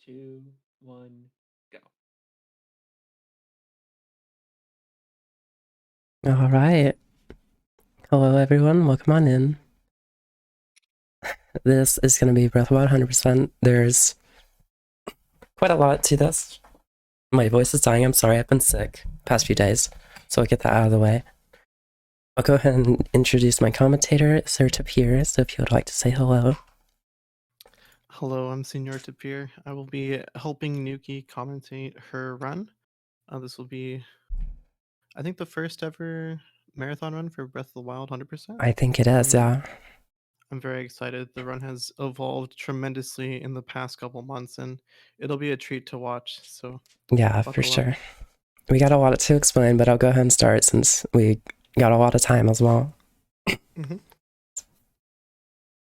2, 1, go. All right. Hello, everyone. Welcome on in. This is going to be Breath of Wild 100%. There's quite a lot to this. My voice is dying. I'm sorry. I've been sick past few days, so I'll get that out of the way. I'll go ahead and introduce my commentator, Sir Tapir, so if you would like to say hello. Hello, I'm Senor Tapir. I will be helping Nukie commentate her run. This will be, I think, the first ever marathon run for Breath of the Wild 100%. I think it is, yeah. I'm very excited. The run has evolved tremendously in the past couple months, and it'll be a treat to watch. So yeah, for sure. We got a lot to explain, but I'll go ahead and start since we got a lot of time as well. Mm-hmm.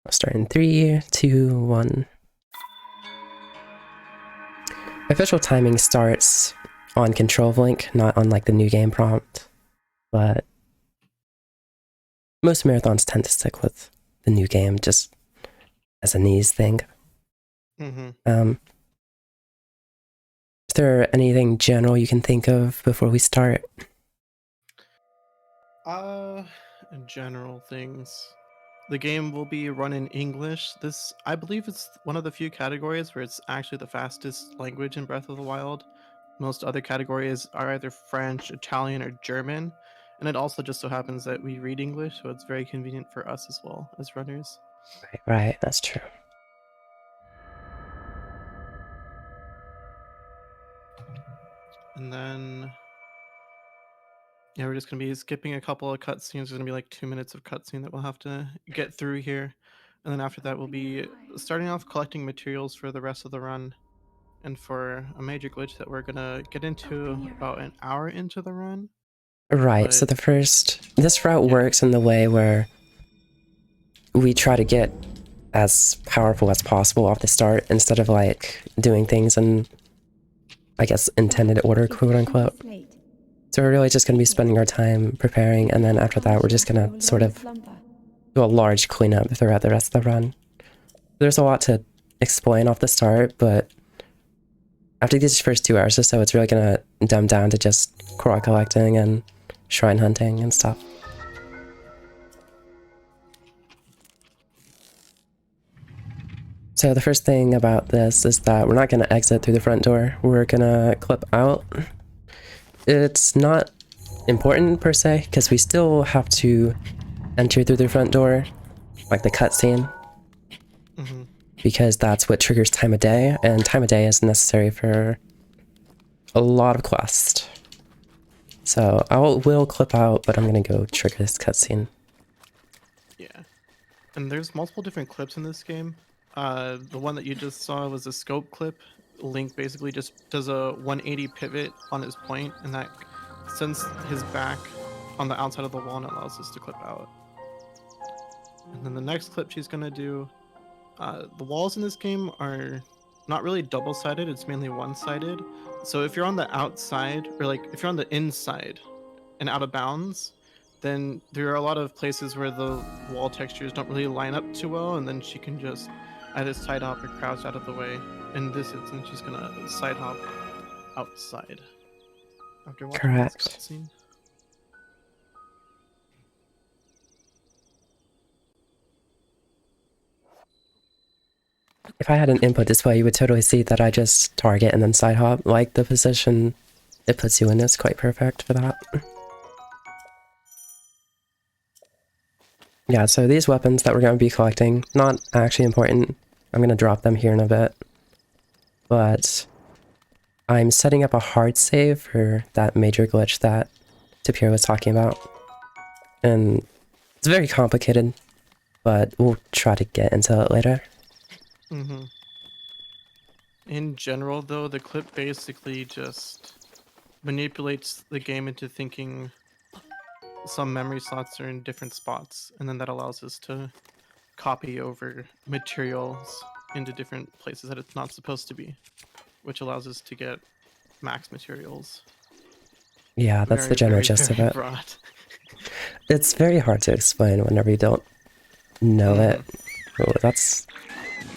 I'll start in 3, 2, 1. Official timing starts on Control Link, not on like the new game prompt, but most marathons tend to stick with the new game just as an ease thing. Mm-hmm. Is there anything general you can think of before we start? General things. The game will be run in English. This, I believe, it's one of the few categories where it's actually the fastest language in Breath of the Wild. Most other categories are either French, Italian, or German. And it also just so happens that we read English, so it's very convenient for us as well as runners. Right, that's true. And then, yeah, we're just going to be skipping a couple of cutscenes. There's going to be like 2 minutes of cutscene that we'll have to get through here. And then after that, we'll be starting off collecting materials for the rest of the run. And for a major glitch that we're going to get into about an hour into the run. Right, so this route works in the way where we try to get as powerful as possible off the start instead of like doing things in, I guess, intended order, quote unquote. So we're really just going to be spending our time preparing, and then after that we're just going to sort of do a large cleanup throughout the rest of the run. There's a lot to explain off the start, but after these first 2 hours or so, it's really going to dumb down to just Korok collecting and shrine hunting and stuff. So the first thing about this is that we're not going to exit through the front door. We're going to clip out. It's not important per se, because we still have to enter through the front door, like the cutscene, because that's what triggers time of day, and time of day is necessary for a lot of quests. So I will clip out, but I'm going to go trigger this cutscene. Yeah. And there's multiple different clips in this game. The one that you just saw was a scope clip. Link basically just does a 180 pivot on his point, and that sends his back on the outside of the wall and allows us to clip out. And then the next clip she's going to do, the walls in this game are not really double-sided, it's mainly one-sided. So if you're on the outside, or like if you're on the inside and out of bounds, then there are a lot of places where the wall textures don't really line up too well, and then she can just either side hop or crouch out of the way. In this instance, she's gonna side hop outside after watching this cutscene. If I had an input display, you would totally see that I just target and then side hop. Like, the position it puts you in is quite perfect for that. Yeah, so these weapons that we're going to be collecting, not actually important. I'm going to drop them here in a bit. But I'm setting up a hard save for that major glitch that Tapir was talking about. And it's very complicated, but we'll try to get into it later. In general, though, the clip basically just manipulates the game into thinking some memory slots are in different spots, and then that allows us to copy over materials into different places that it's not supposed to be, which allows us to get max materials. Yeah, that's the general gist of it. It's very hard to explain whenever you don't know it. Oh, that's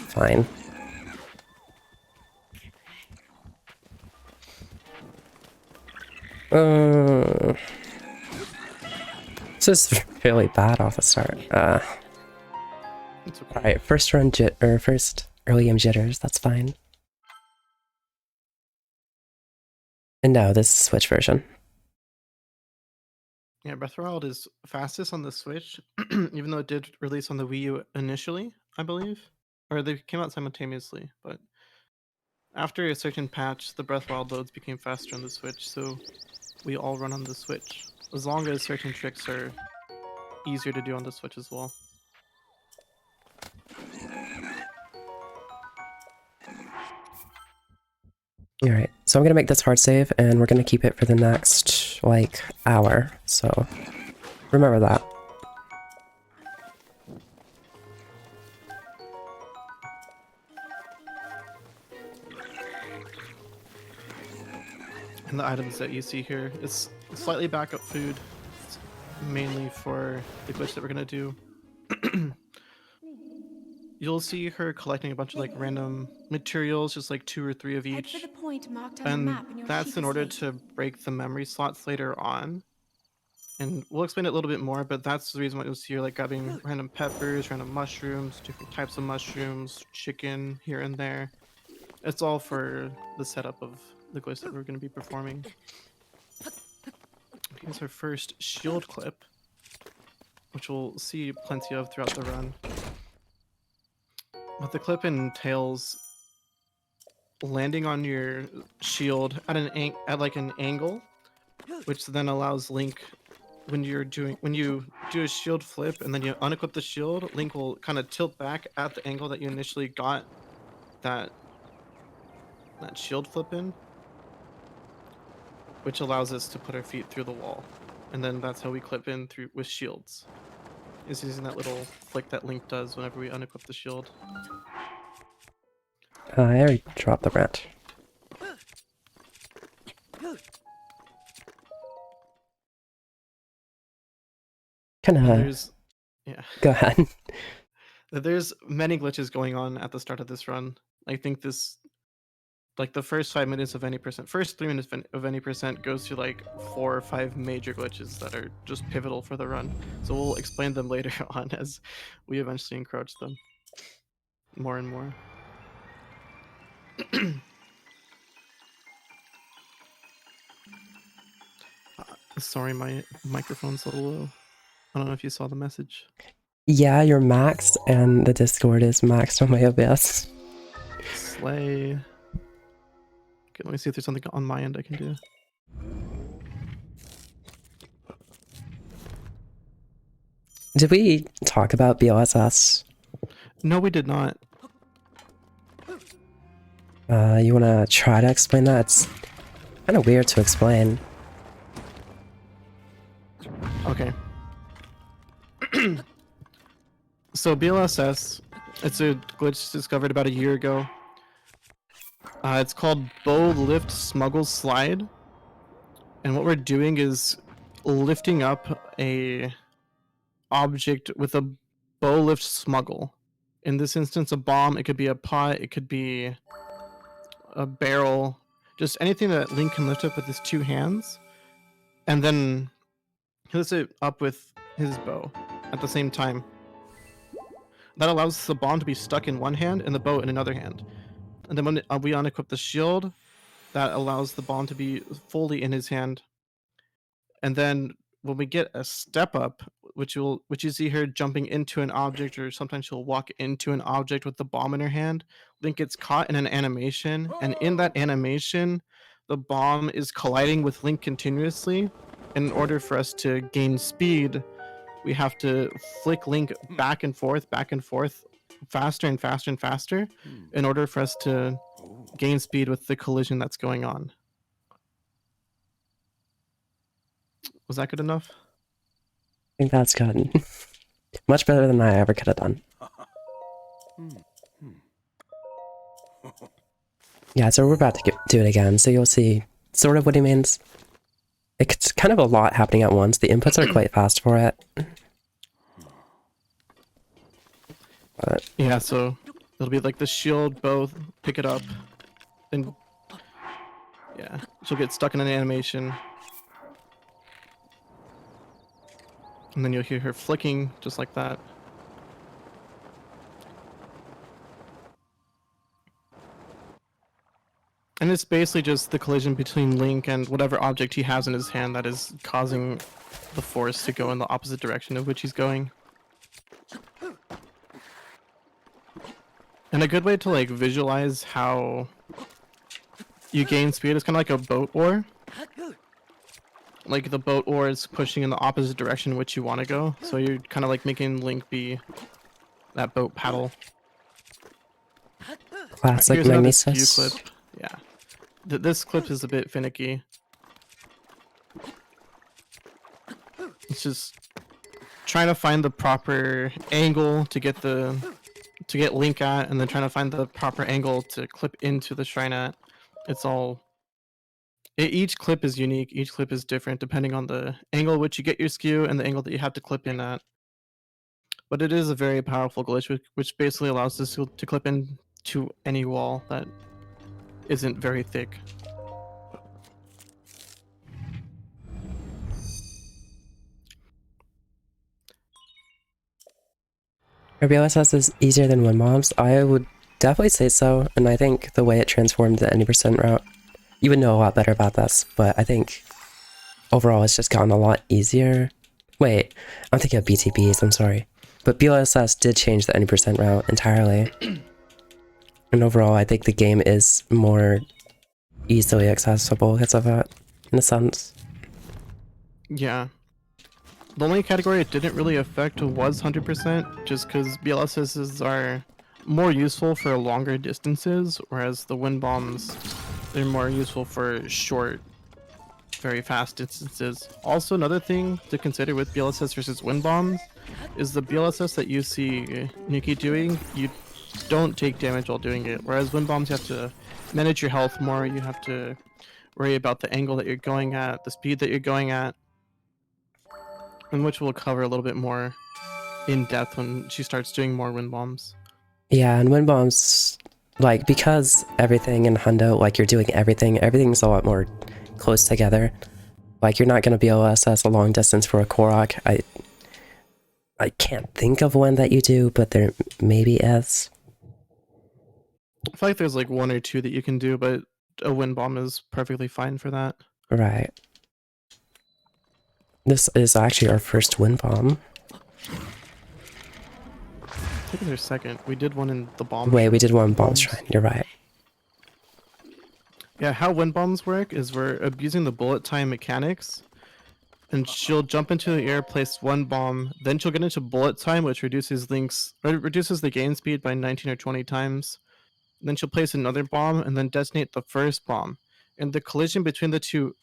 fine. This is fairly bad off the start. It's okay. Alright, first run first early game jitters, that's fine. And no, this is Switch version. Yeah, Breath of the Wild is fastest on the Switch, even though it did release on the Wii U initially, I believe. Or they came out simultaneously, but after a certain patch, the Breath of the Wild loads became faster on the Switch, so we all run on the Switch. As long as certain tricks are easier to do on the Switch as well. Alright, so I'm gonna make this hard save, and we're gonna keep it for the next, like, hour, so remember that. And the items that you see here, it's slightly backup food, it's mainly for the glitch that we're gonna do. You'll see her collecting a bunch of like random materials, just like 2 or 3 of Head for each. the point marked on the And map in your that's sheet in of order slate. to break the memory slots later on. And we'll explain it a little bit more, but that's the reason why you'll see her like grabbing random peppers, random mushrooms, different types of mushrooms, chicken here and there. It's all for the setup of the glitch that we're going to be performing. Here's our first shield clip, which we'll see plenty of throughout the run. But the clip entails landing on your shield at an angle, which then allows Link, when you do a shield flip and then you unequip the shield, Link will kind of tilt back at the angle that you initially got that shield flip in, which allows us to put our feet through the wall, and then that's how we clip in through with shields. Is using that little flick that Link does whenever we unequip the shield. I already dropped the rant. Kinda... There's, yeah. Go ahead. There's many glitches going on at the start of this run. I think this, like the first 5 minutes of any percent, first 3 minutes of any percent goes through like 4 or 5 major glitches that are just pivotal for the run. So we'll explain them later on as we eventually encroach them more and more. Sorry, my microphone's a little low. I don't know if you saw the message. Yeah, you're maxed, and the Discord is maxed on my OBS. Slay. Okay, let me see if there's something on my end I can do. Did we talk about BLSS? No, we did not. You wanna try to explain that? It's kind of weird to explain. Okay. So BLSS, it's a glitch discovered about a year ago. It's called Bow Lift Smuggle Slide. And what we're doing is lifting up a object with a bow lift smuggle. In this instance, a bomb, it could be a pot, it could be a barrel, just anything that Link can lift up with his 2 hands. And then he lifts it up with his bow at the same time. That allows the bomb to be stuck in one hand and the bow in another hand. And then when we unequip the shield, that allows the bomb to be fully in his hand. And then when we get a step up, which you see her jumping into an object, or sometimes she'll walk into an object with the bomb in her hand, Link gets caught in an animation, and in that animation, the bomb is colliding with Link continuously. In order for us to gain speed, we have to flick Link back and forth, faster and faster and faster, in order for us to gain speed with the collision that's going on. Was that good enough? I think that's good. Much better than I ever could have done. Yeah, so we're about to do it again, so you'll see sort of what he means. It's kind of a lot happening at once. The inputs are quite fast for it. But yeah, so it'll be like the shield, both pick it up, and yeah, she'll get stuck in an animation, and then you'll hear her flicking just like that. And it's basically just the collision between Link and whatever object he has in his hand that is causing the force to go in the opposite direction of which he's going. And a good way to like visualize how you gain speed is kind of like a boat oar. Like the boat oar is pushing in the opposite direction in which you want to go. So you're kind of like making Link be that boat paddle. Classic Here's another skew Magnesis. clip. Yeah. This clip is a bit finicky. It's just trying to find the proper angle to get Link at, and then trying to find the proper angle to clip into the shrine at. It's all... Each clip is unique. Each clip is different depending on the angle which you get your skew and the angle that you have to clip in at. But it is a very powerful glitch, which basically allows this to clip into any wall that isn't very thick. RBLSS is easier than Wind Bombs. I would definitely say so, and I think the way it transformed the 90% route, you would know a lot better about this, but I think overall it's just gotten a lot easier. Wait, I'm thinking of BTBs, I'm sorry. But BLSS did change the 90% route entirely. And overall, I think the game is more easily accessible because of that, in a sense. Yeah. The only category it didn't really affect was 100%, just because BLSSs are more useful for longer distances, whereas the wind bombs, they're more useful for short, very fast distances. Also, another thing to consider with BLSS versus wind bombs is the BLSS that you see Nukie doing, you don't take damage while doing it, whereas wind bombs you have to manage your health more, you have to worry about the angle that you're going at, the speed that you're going at, and which we'll cover a little bit more in depth when she starts doing more wind bombs. Yeah, and Wind Bombs, like, because everything in Hundo, like, you're doing everything's a lot more close together. Like, you're not going to be able to assess a long distance for a Korok. I can't think of one that you do, but there maybe is. I feel like there's like one or two that you can do, but a wind bomb is perfectly fine for that. Right. This is actually our first Wind Bomb. I think there's second. We did one in the bomb. Wait, we shrine. did one Bomb Bombs. Shrine. You're right. Yeah, how wind bombs work is we're abusing the bullet time mechanics, and she'll jump into the air, place one bomb, then she'll get into bullet time, which reduces the gain speed by 19 or 20 times. Then she'll place another bomb and then detonate the first bomb. And the collision between the two,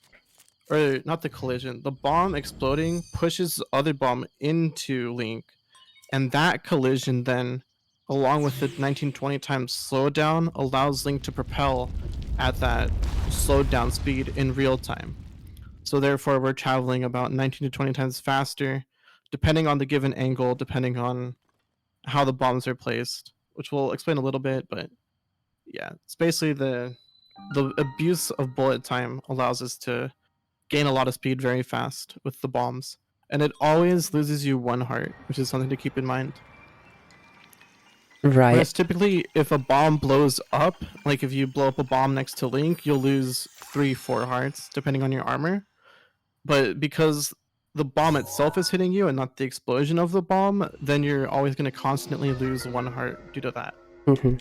or not the collision, the bomb exploding pushes the other bomb into Link, and that collision then, along with the 19-20 times slowdown, allows Link to propel at that slowed down speed in real time. So therefore we're traveling about 19 to 20 times faster, depending on the given angle, depending on how the bombs are placed, which we'll explain a little bit, but yeah, it's basically the abuse of bullet time allows us to gain a lot of speed very fast with the bombs, and it always loses you one heart, which is something to keep in mind. Right. Whereas typically if a bomb blows up, like if you blow up a bomb next to Link, you'll lose 3-4 hearts depending on your armor. But because the bomb itself is hitting you and not the explosion of the bomb, then you're always going to constantly lose one heart due to that. Mm-hmm.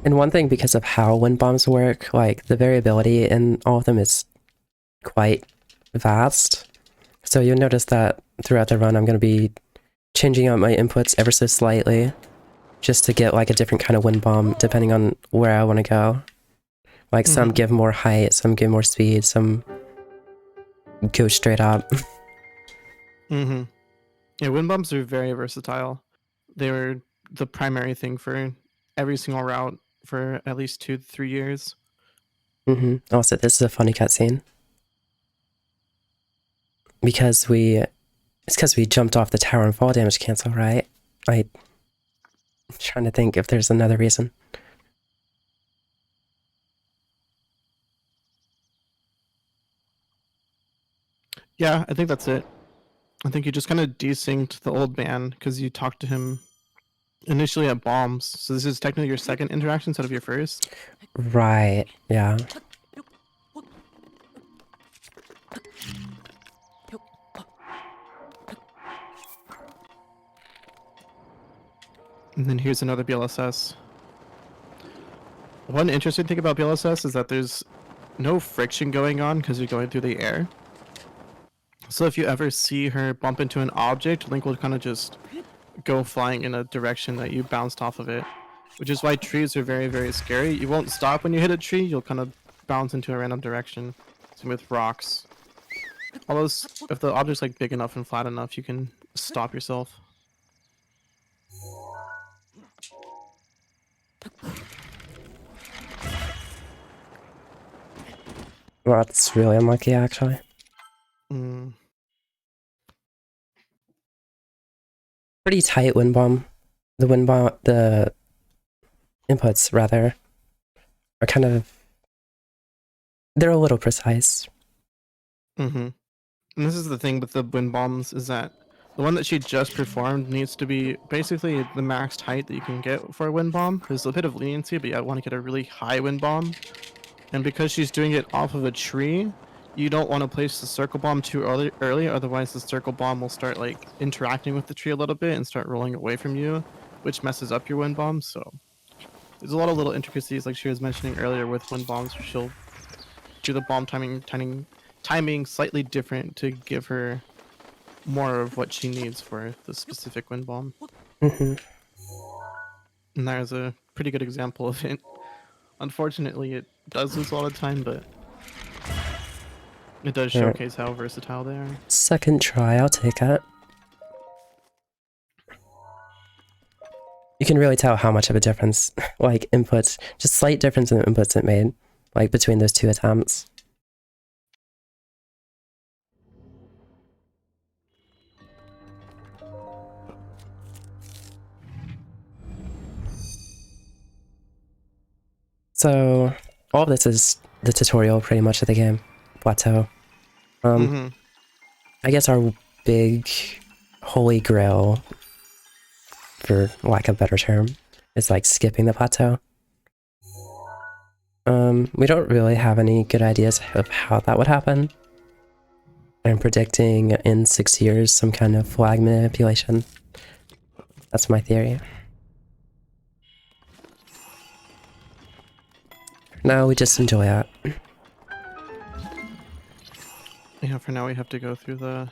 And one thing, because of how Wind Bombs work, like, the variability in all of them is quite vast. So you'll notice that throughout the run I'm going to be changing out my inputs ever so slightly, just to get, like, a different kind of Wind Bomb depending on where I want to go. Like, some give more height, some give more speed, some go straight up. Mm-hmm. Yeah, wind bombs are very versatile. They were the primary thing for every single route for at least 2 to 3 years. Mm-hmm. Also, this is a funny cutscene. It's because we jumped off the tower and fall damage cancel, right? I'm trying to think if there's another reason. Yeah, I think that's it. I think you just kind of desynced the old man because you talked to him initially at bombs. So this is technically your second interaction instead of your first. Right, yeah. And then here's another BLSS. One interesting thing about BLSS is that there's no friction going on because you're going through the air. So if you ever see her bump into an object, Link will kind of just go flying in a direction that you bounced off of it. Which is why trees are very, very scary. You won't stop when you hit a tree, you'll kind of bounce into a random direction. Same with rocks. Although if the object's like big enough and flat enough, you can stop yourself. Well, that's really unlucky, actually. Mm. Pretty tight wind bomb. The inputs, rather, are kind of... They're a little precise. Mm-hmm. And this is the thing with the wind bombs, is that the one that she just performed needs to be basically the maxed height that you can get for a wind bomb. There's a bit of leniency, but you want to get a really high wind bomb. And because she's doing it off of a tree, you don't want to place the circle bomb too early, otherwise the circle bomb will start like interacting with the tree a little bit and start rolling away from you, which messes up your wind bomb. So there's a lot of little intricacies, like she was mentioning earlier with wind bombs. She'll do the bomb timing slightly different to give her more of what she needs for the specific wind bomb. Mm-hmm. And there's a pretty good example of it. Unfortunately, it does lose a lot of time, but it does showcase how versatile they are. Second try, I'll take it. You can really tell how much of a difference, like inputs, just slight difference in the inputs it made, like between those two attempts. So, all of this is the tutorial pretty much of the game, Plateau. I guess our big holy grail, for lack of a better term, is like skipping the plateau. We don't really have any good ideas of how that would happen. I'm predicting in 6 years some kind of flag manipulation. That's my theory. No, we just enjoy it. Yeah, for now we have to go through the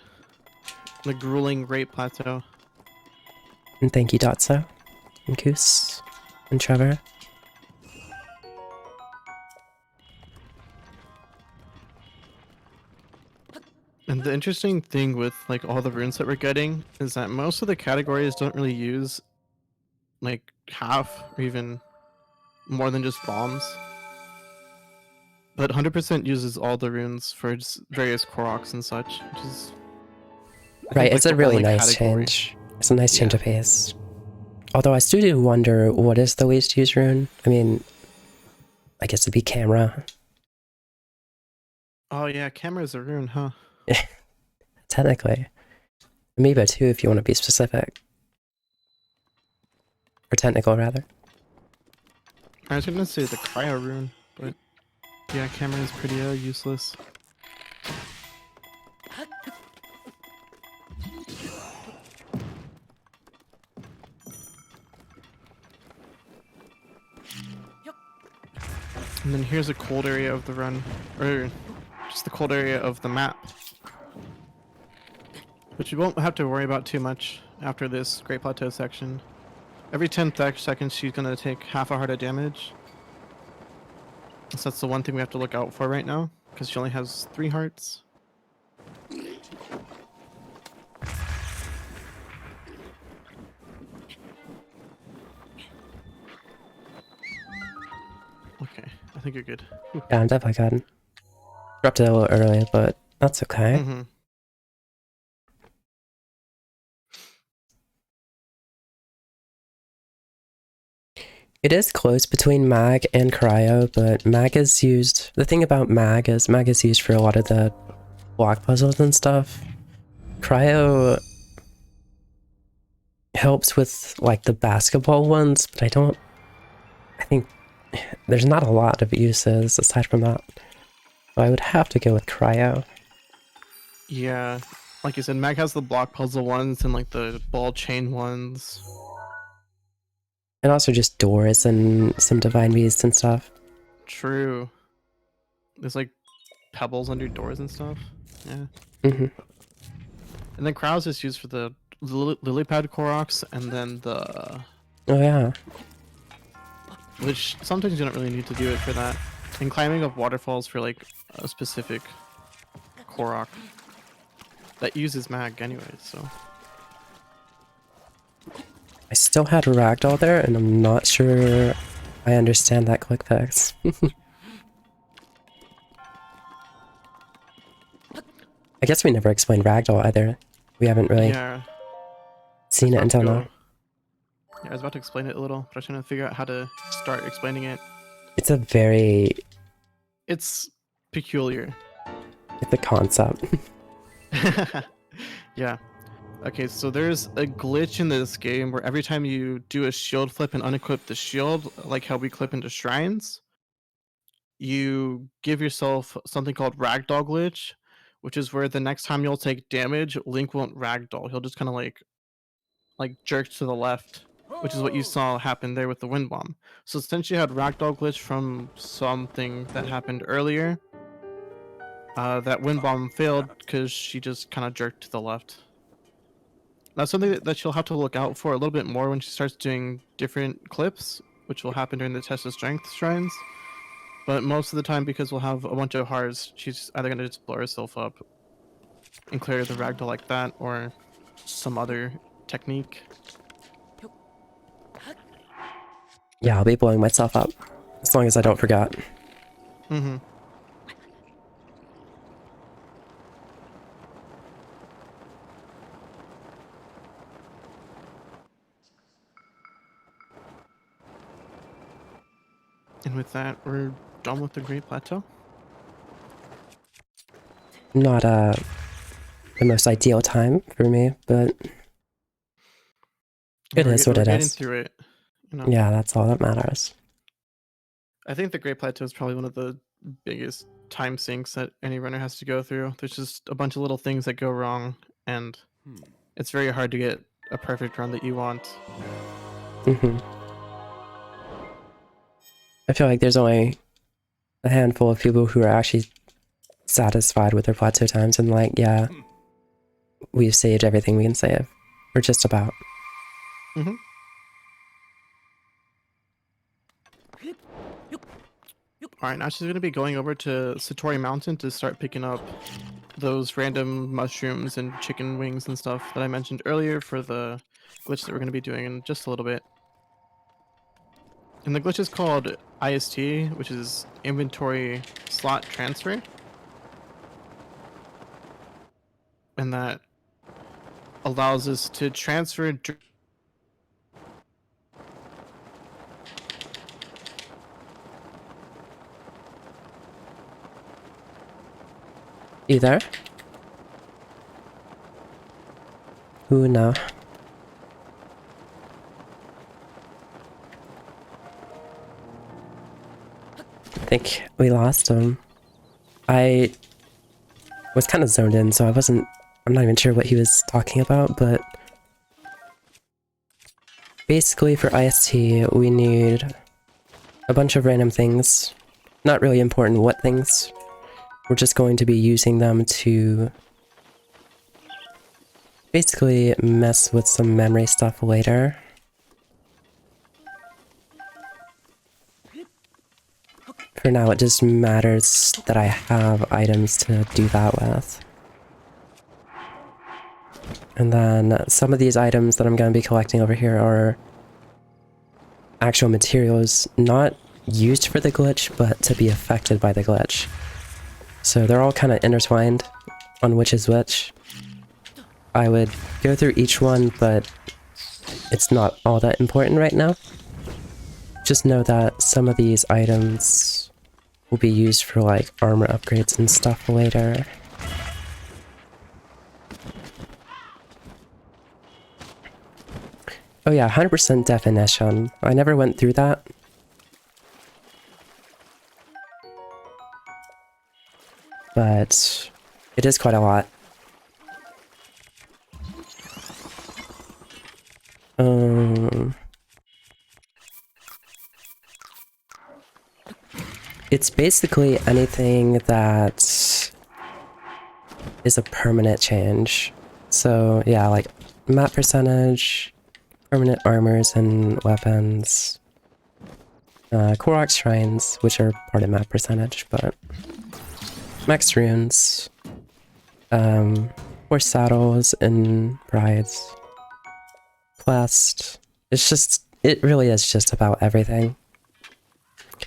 grueling rape plateau. And thank you, Dotso, and Koos, and Trevor. And the interesting thing with like all the runes that we're getting is that most of the categories don't really use like half or even more than just bombs. But 100% uses all the runes for just various Koroks and such, which is... Right, it's a really nice change. It's a nice change of pace. Although I still do wonder, what is the least used rune? I mean, I guess it'd be camera. Oh yeah, camera's a rune, huh? Technically. Amiibo too, if you want to be specific. Or technical, rather. I was gonna say the cryo rune, but yeah, camera is pretty useless. And then here's a cold area of the run, or just the cold area of the map, which you won't have to worry about too much after this Great Plateau section. Every 10 seconds she's gonna take half a heart of damage. So that's the one thing we have to look out for right now, because she only has 3 hearts. Okay, I think you're good. Whew. Yeah, I'm definitely good. Dropped it a little early, but that's okay. Mm-hmm. It is close between mag and cryo, but mag is used... The thing about mag is used for a lot of the block puzzles and stuff, Cryo helps with like the basketball ones, but I think there's not a lot of uses aside from that. So I would have to go with Cryo. Yeah, like you said, Mag has the block puzzle ones and like the ball chain ones. And also just doors and some divine beasts and stuff. True. There's like pebbles under doors and stuff. Yeah. Mm-hmm. And then Krau's is used for the lily pad Koroks, and then the Oh yeah. which sometimes you don't really need to do it for that. And climbing up waterfalls for like a specific Korok that uses mag anyway. So I still had Ragdoll there, and I'm not sure I understand that quick fix. I guess we never explained Ragdoll either. We haven't really seen it until now. Yeah, I was about to explain it a little, but I was trying to figure out how to start explaining it. It's a very... It's peculiar. It's a concept. Yeah. Okay, so there's a glitch in this game where every time you do a shield flip and unequip the shield, like how we clip into shrines, you give yourself something called Ragdoll glitch, which is where the next time you'll take damage, Link won't Ragdoll. He'll just kind of like jerk to the left, which is what you saw happen there with the wind bomb. So since you had Ragdoll glitch from something that happened earlier, that wind bomb failed because she just kind of jerked to the left. That's something that she'll have to look out for a little bit more when she starts doing different clips, which will happen during the test of strength shrines. But most of the time, because we'll have a bunch of hearts, she's either going to just blow herself up and clear the ragdoll like that, or some other technique. Yeah, I'll be blowing myself up. As long as I don't forget. Mm-hmm. And with that, we're done with the Great Plateau. Not the most ideal time for me, but it is what it getting is. through it. You know? Yeah, that's all that matters. I think the Great Plateau is probably one of the biggest time sinks that any runner has to go through. There's just a bunch of little things that go wrong, and it's very hard to get a perfect run that you want. Mm-hmm. I feel like there's only a handful of people who are actually satisfied with their plateau times and like, yeah, we've saved everything we can save. Or just about. Mm-hmm. Alright, now she's going to be going over to Satori Mountain to start picking up those random mushrooms and chicken wings and stuff that I mentioned earlier for the glitch that we're going to be doing in just a little bit. And the glitch is called IST, which is Inventory Slot Transfer. And that allows us to transfer... You there? Ooh, no. I think we lost him. I was kind of zoned in, so I'm not even sure what he was talking about, but basically for IST, we need a bunch of random things. Not really important what things. We're just going to be using them to basically mess with some memory stuff later. For now, it just matters that I have items to do that with. And then some of these items that I'm going to be collecting over here are actual materials not used for the glitch, but to be affected by the glitch. So they're all kind of intertwined on which is which. I would go through each one, but it's not all that important right now. Just know that some of these items will be used for like armor upgrades and stuff later. Oh yeah, 100% definition. I never went through that. But it is quite a lot. It's basically anything that is a permanent change. So yeah, like map percentage, permanent armors and weapons, Korok shrines, which are part of map percentage, but max runes, horse saddles and brides, quest. It really is just about everything.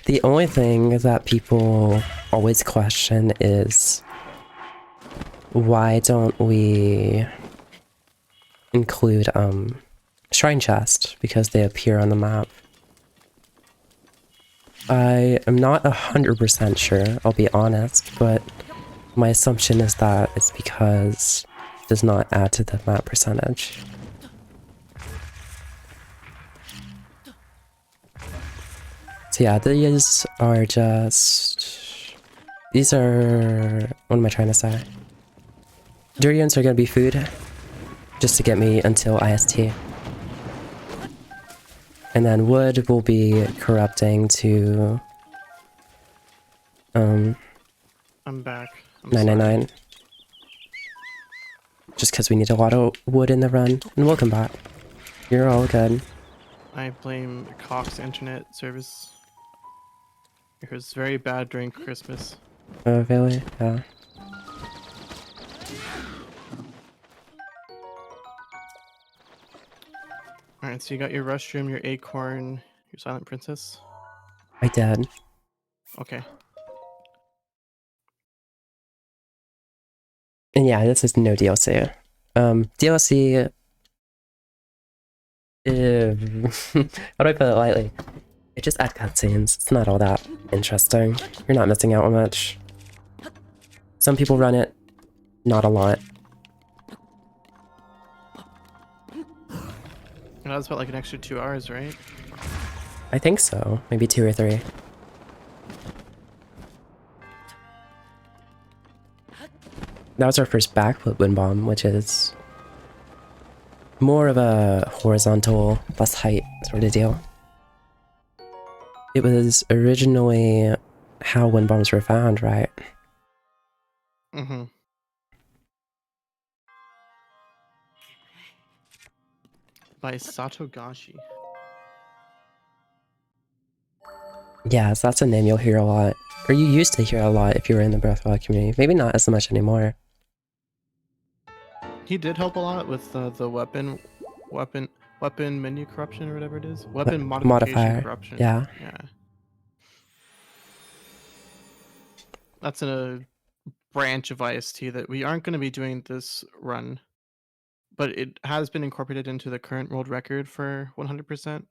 The only thing that people always question is why don't we include shrine chests because they appear on the map. I am not 100% sure, I'll be honest, but my assumption is that it's because it does not add to the map percentage. So yeah, these are what am I trying to say? Durians are gonna be food, just to get me until IST. And then wood will be corrupting to I'm back. I'm 999. sorry. Just because we need a lot of wood in the run. And welcome back. You're all good. I blame Cox's internet service. It was very bad during Christmas. Oh, really? Yeah. Alright, so you got your Rustrum, your Acorn, your Silent Princess. I did. Okay. And yeah, this is no DLC. DLC... how do I put it lightly? It just adds cutscenes. It's not all that interesting. You're not missing out on much. Some people run it, not a lot. That was about like an extra 2 hours, right? I think so. Maybe 2 or 3. That was our first backflip wind bomb, which is more of a horizontal, less height sort of deal. It was originally how wind bombs were found, right? Mm-hmm. By Satogashi. Yes, that's a name you'll hear a lot. Or you used to hear a lot if you were in the Breath of Wild community. Maybe not as much anymore. He did help a lot with the weapon menu corruption or whatever it is. Weapon modification Modifier. corruption. Yeah. Yeah. That's a branch of IST that we aren't going to be doing this run, but it has been incorporated into the current world record for 100%.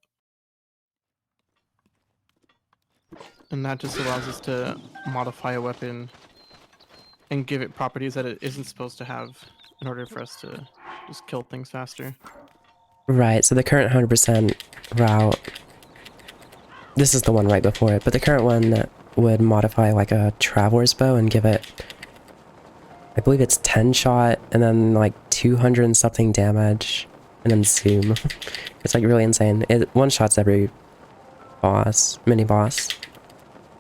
And that just allows us to modify a weapon and give it properties that it isn't supposed to have in order for us to just kill things faster. Right, so the current 100% route... This is the one right before it, but the current one would modify like a Traveler's Bow and give it... I believe it's 10 shot and then like 200 and something damage and then zoom. It's like really insane. It one-shots every boss, mini-boss.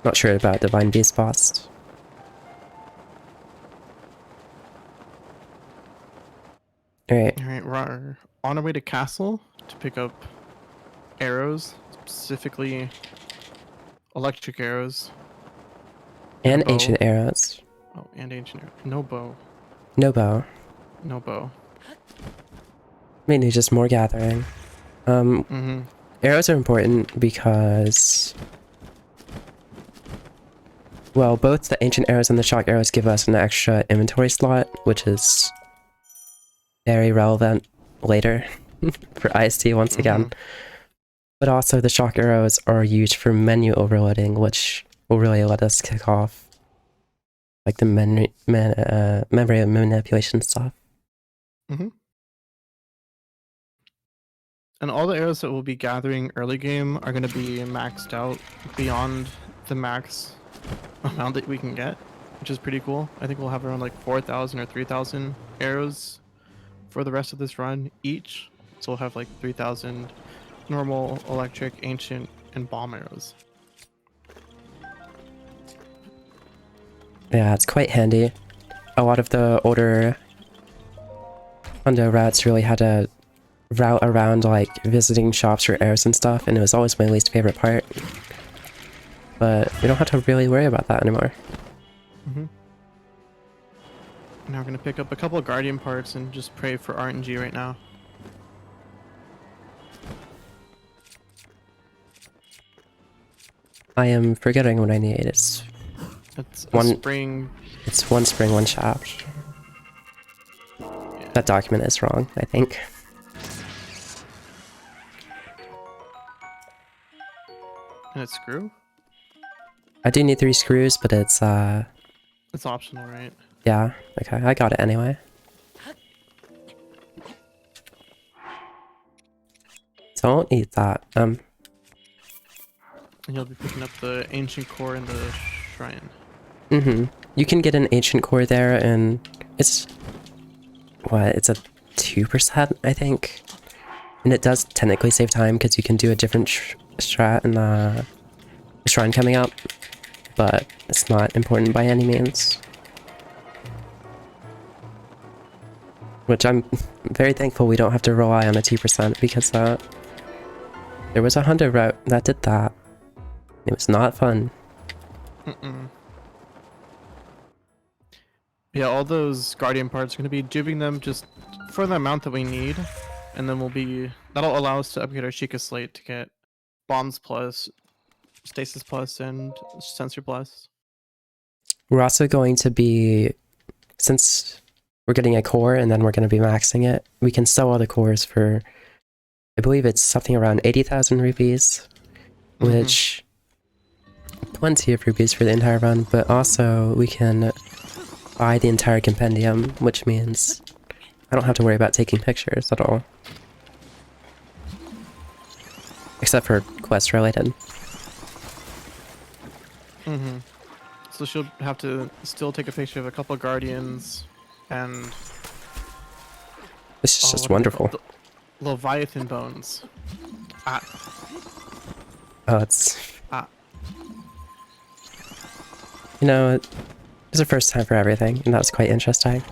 Not sure about Divine Beast boss. Alright. Alright, we're on our way to castle to pick up arrows, specifically electric arrows. And a bow. ancient arrows. Oh, and ancient arrow. No bow. No bow. No bow. Mainly just more gathering. Arrows are important because... Well, both the ancient arrows and the shock arrows give us an extra inventory slot, which is very relevant later for IST once again. But also the shock arrows are used for menu overloading, which will really let us kick off like the memory manipulation stuff. And all the arrows that we'll be gathering early game are going to be maxed out beyond the max amount that we can get, which is pretty cool. I think we'll have around like 4,000 or 3,000 arrows for the rest of this run each. So we'll have like 3,000 normal, electric, ancient, and bomb arrows. Yeah, it's quite handy. A lot of the older Hundo rats really had to route around like visiting shops for arrows and stuff, and it was always my least favorite part. But we don't have to really worry about that anymore. Mm-hmm. Now we're going to pick up a couple of Guardian parts and just pray for RNG right now. I am forgetting what I need. It's a spring. It's one spring, one shaft. Yeah. That document is wrong, I think. And a screw? I do need 3 screws, but it's It's optional, right? yeah, okay, I got it anyway. Don't eat that. And you'll be picking up the ancient core in the shrine. Mm-hmm. You can get an ancient core there, and it's what? It's a 2%, I think. And it does technically save time because you can do a different strat in the shrine coming up, but it's not important by any means. Which I'm very thankful we don't have to rely on a 2% because there was a Hundo route that did that. It was not fun. Yeah, all those Guardian parts are going to be duping them just for the amount that we need, and then that'll allow us to upgrade our Sheikah Slate to get Bombs Plus, Stasis Plus, and Sensor Plus. We're also going to be, since we're getting a core and then we're going to be maxing it, we can sell all the cores for, I believe it's something around 80,000 rupees, which plenty of rupees for the entire run, but also we can buy the entire compendium, which means I don't have to worry about taking pictures at all. Except for quest related. So she'll have to still take a picture of a couple of Guardians and... This is just wonderful. Leviathan bones. Oh, it's... You know, it's the first time for everything, and that's quite interesting.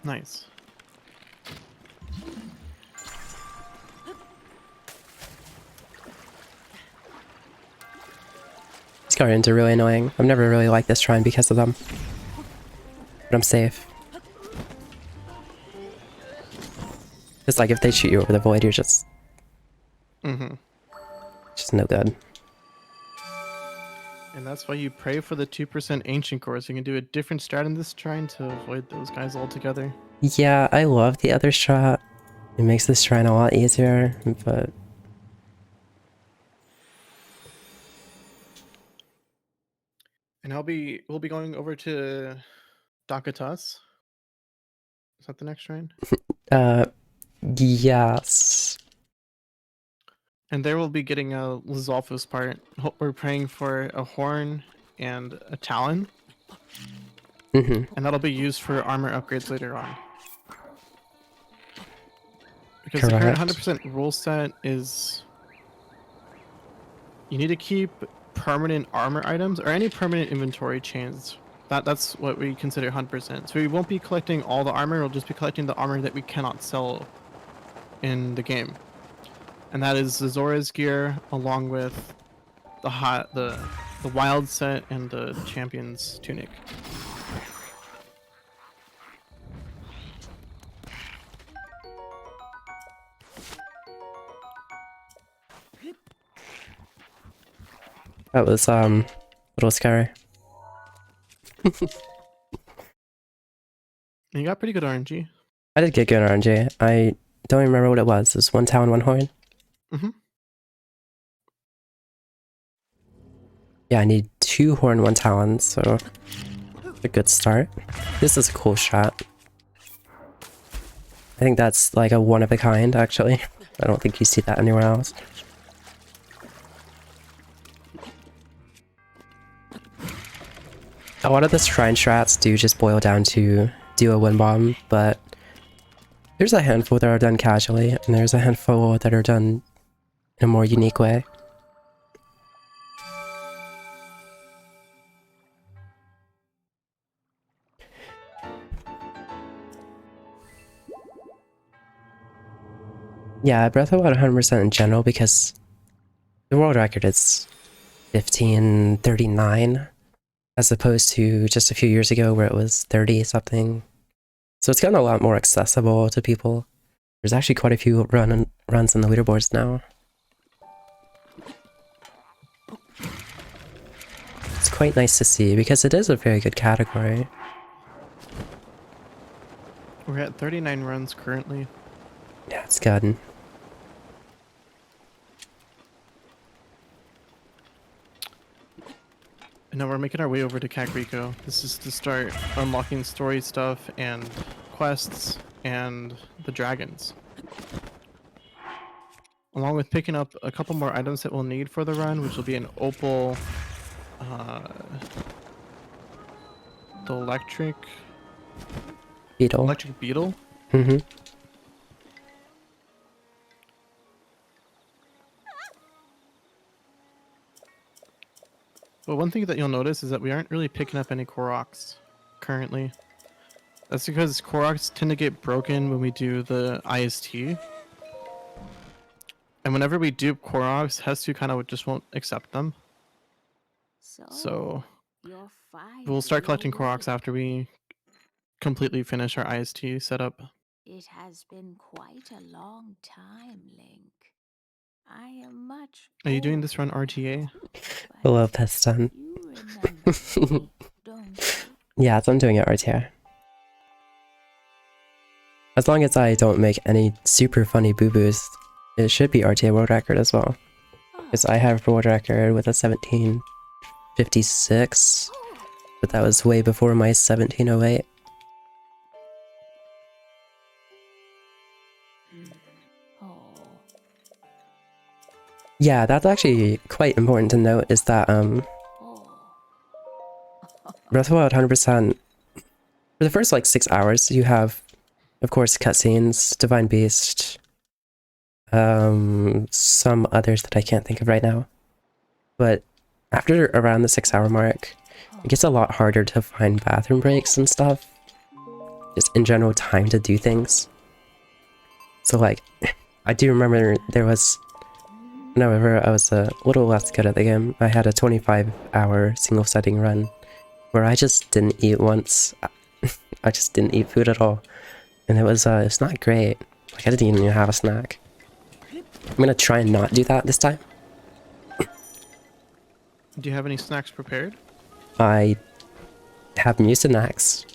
Nice. These Guardians are really annoying. I've never really liked this shrine because of them. But I'm safe. It's like if they shoot you over the void, you're just... just no good. And that's why you pray for the 2% ancient core, so you can do a different strat in this shrine to avoid those guys altogether. Yeah, I love the other strat. It makes this shrine a lot easier, but... And we'll be going over to Dakatas. Is that the next shrine? Yes. And there we'll be getting a Lizalfos part. We're praying for a horn and a talon. And that'll be used for armor upgrades later on. Because the current 100% rule set is... you need to keep permanent armor items or any permanent inventory chains. That's what we consider 100%. So we won't be collecting all the armor, we'll just be collecting the armor that we cannot sell in the game. And that is the Zora's gear along with the wild set and the champion's tunic. That was a little scary. You got pretty good RNG. I did get good RNG. I don't even remember what it was. It was 1 talon, 1 horn. Yeah, I need 2 horn, 1 talon, so A good start. This is a cool shot. I think that's like a one of a kind, actually. I don't think you see that anywhere else. A lot of the shrine strats do just boil down to do a wind bomb, but there's a handful that are done casually, and there's a handful that are done in a more unique way. Yeah, Breath of the Wild 100% in general, because the world record is 1539, as opposed to just a few years ago where it was 30 something. So it's gotten a lot more accessible to people. There's actually quite a few runs in the leaderboards now. It's quite nice to see because it is a very good category. We're at 39 runs currently. Yeah, it's good. And now we're making our way over to Kakariko. This is to start unlocking story stuff and quests and the dragons. Along with picking up a couple more items that we'll need for the run, which will be an opal, the electric Beetle. beetle. Mm-hmm. But one thing that you'll notice is that we aren't really picking up any Koroks currently. That's because Koroks tend to get broken when we do the IST. And whenever we dupe Koroks, Hestu kind of just won't accept them. So we'll start collecting Koroks after we completely finish our IST setup. It has been quite a long time, Link. I am much. Are you doing this run RTA? Hello, Piston. You remember me, don't you? Yeah, I'm doing it RTR. As long as I don't make any super funny boo-boos, it should be RTA world record as well. Because I have a world record with a 1756, but that was way before my 1708. Oh, Yeah, that's actually quite important to note, is that oh. Breath of the Wild 100%, for the first like 6 hours, you have, of course, cutscenes, Divine Beast, some others that I can't think of right now. But after around the 6-hour mark, it gets a lot harder to find bathroom breaks and stuff. Just in general, time to do things. So like, I do remember there was, whenever I was a little less good at the game, I had a 25-hour single setting run where I just didn't eat once. I just didn't eat food at all. And it's not great. Like, I didn't even have a snack. I'm gonna try and not do that this time. Do you have any snacks prepared? I have Mucinex.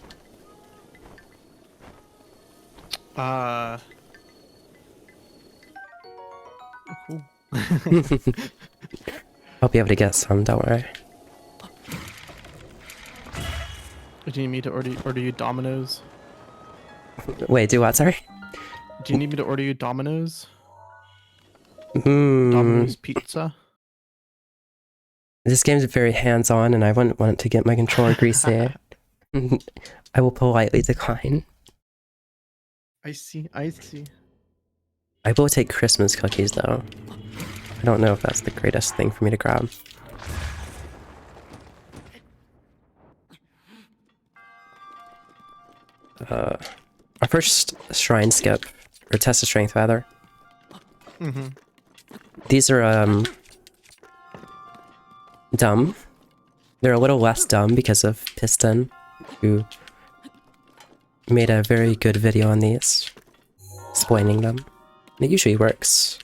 Cool. I'll be able to get some, don't worry. Do you need me to order you Domino's? Wait, do what, sorry? Do you need me to order you Domino's? Hmm. Domino's pizza? This game's very hands-on and I wouldn't want to get my controller greasy. I will politely decline. I see. I will take Christmas cookies though. I don't know if that's the greatest thing for me to grab. Our first shrine skip, or test of strength rather. Mm-hmm. These are dumb. They're a little less dumb because of Piston, who made a very good video on these, explaining them. It usually works.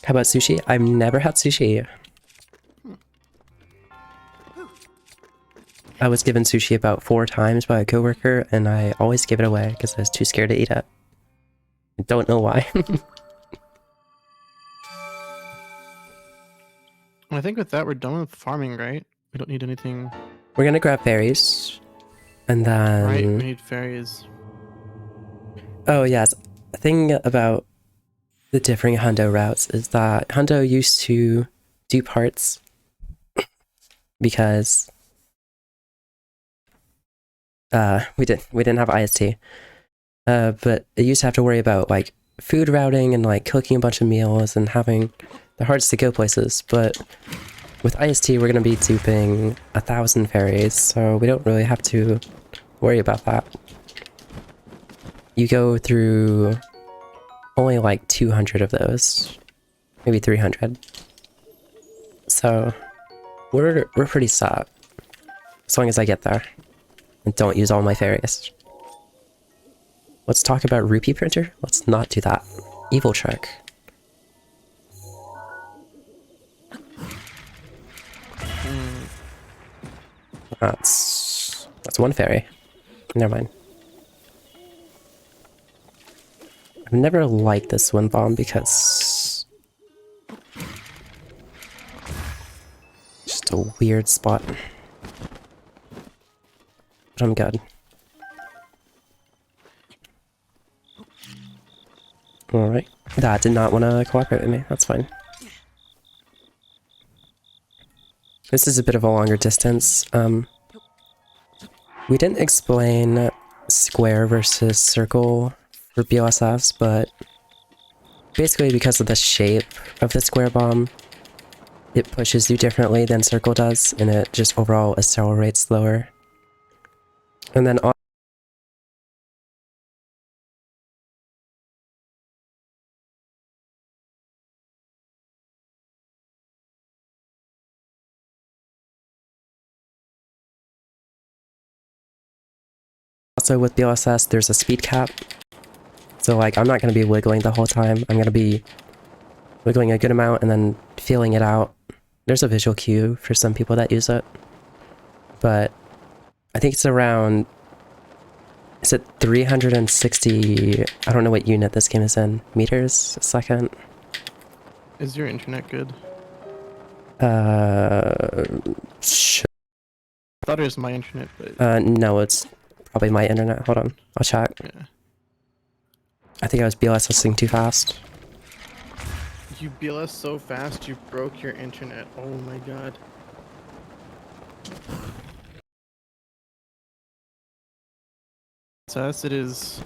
How about sushi? I've never had sushi. I was given sushi about 4 times by a coworker, and I always gave it away because I was too scared to eat it. I don't know why. I think with that, we're done with farming, right? We don't need anything. We're gonna grab berries, and Right, we then need fairies. oh yes, a thing about the differing hundo routes is that hundo used to do parts because we didn't have IST. But it used to have to worry about like food routing and like cooking a bunch of meals and having the hearts to go places. But with IST, we're gonna be duping 1,000 fairies, so we don't really have to worry about that. You go through only like 200 of those, maybe 300. So we're pretty set as long as I get there and don't use all my fairies. Let's talk about rupee printer. Let's not do that. Evil trick. That's one fairy. Never mind. I've never liked this one bomb because just a weird spot. But I'm good. Alright. That did not want to cooperate with me. That's fine. This is a bit of a longer distance. We didn't explain square versus circle for BLSFs, but basically because of the shape of the square bomb, it pushes you differently than circle does, and it just overall accelerates slower. And then also with BLSS, there's a speed cap. So like, I'm not going to be wiggling the whole time. I'm going to be wiggling a good amount and then feeling it out. There's a visual cue for some people that use it. But I think it's around, is it 360, I don't know what unit this game is in, meters a second? Is your internet good? Sure. I thought it was my internet, but No, it's probably my internet. Hold on, I'll check. yeah. I think I was BLSing too fast. You BLS so fast you broke your internet. Oh my god. So as it is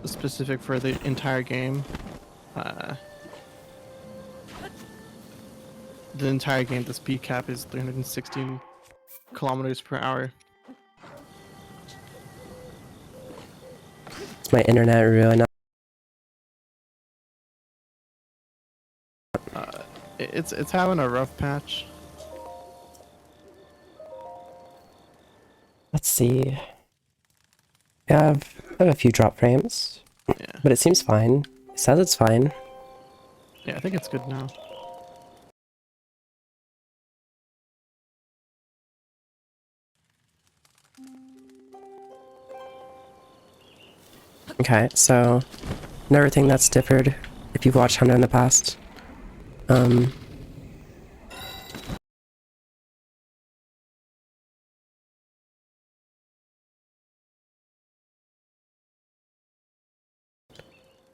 specific for the entire game. The entire game, the speed cap is 360 kilometers per hour. Is my internet really not? It's having a rough patch. Let's see. Yeah, I have a few drop frames, Yeah. but it seems fine. It says it's fine. Yeah, I think it's good now. Okay, so another thing that's differed, if you've watched Hunter in the past,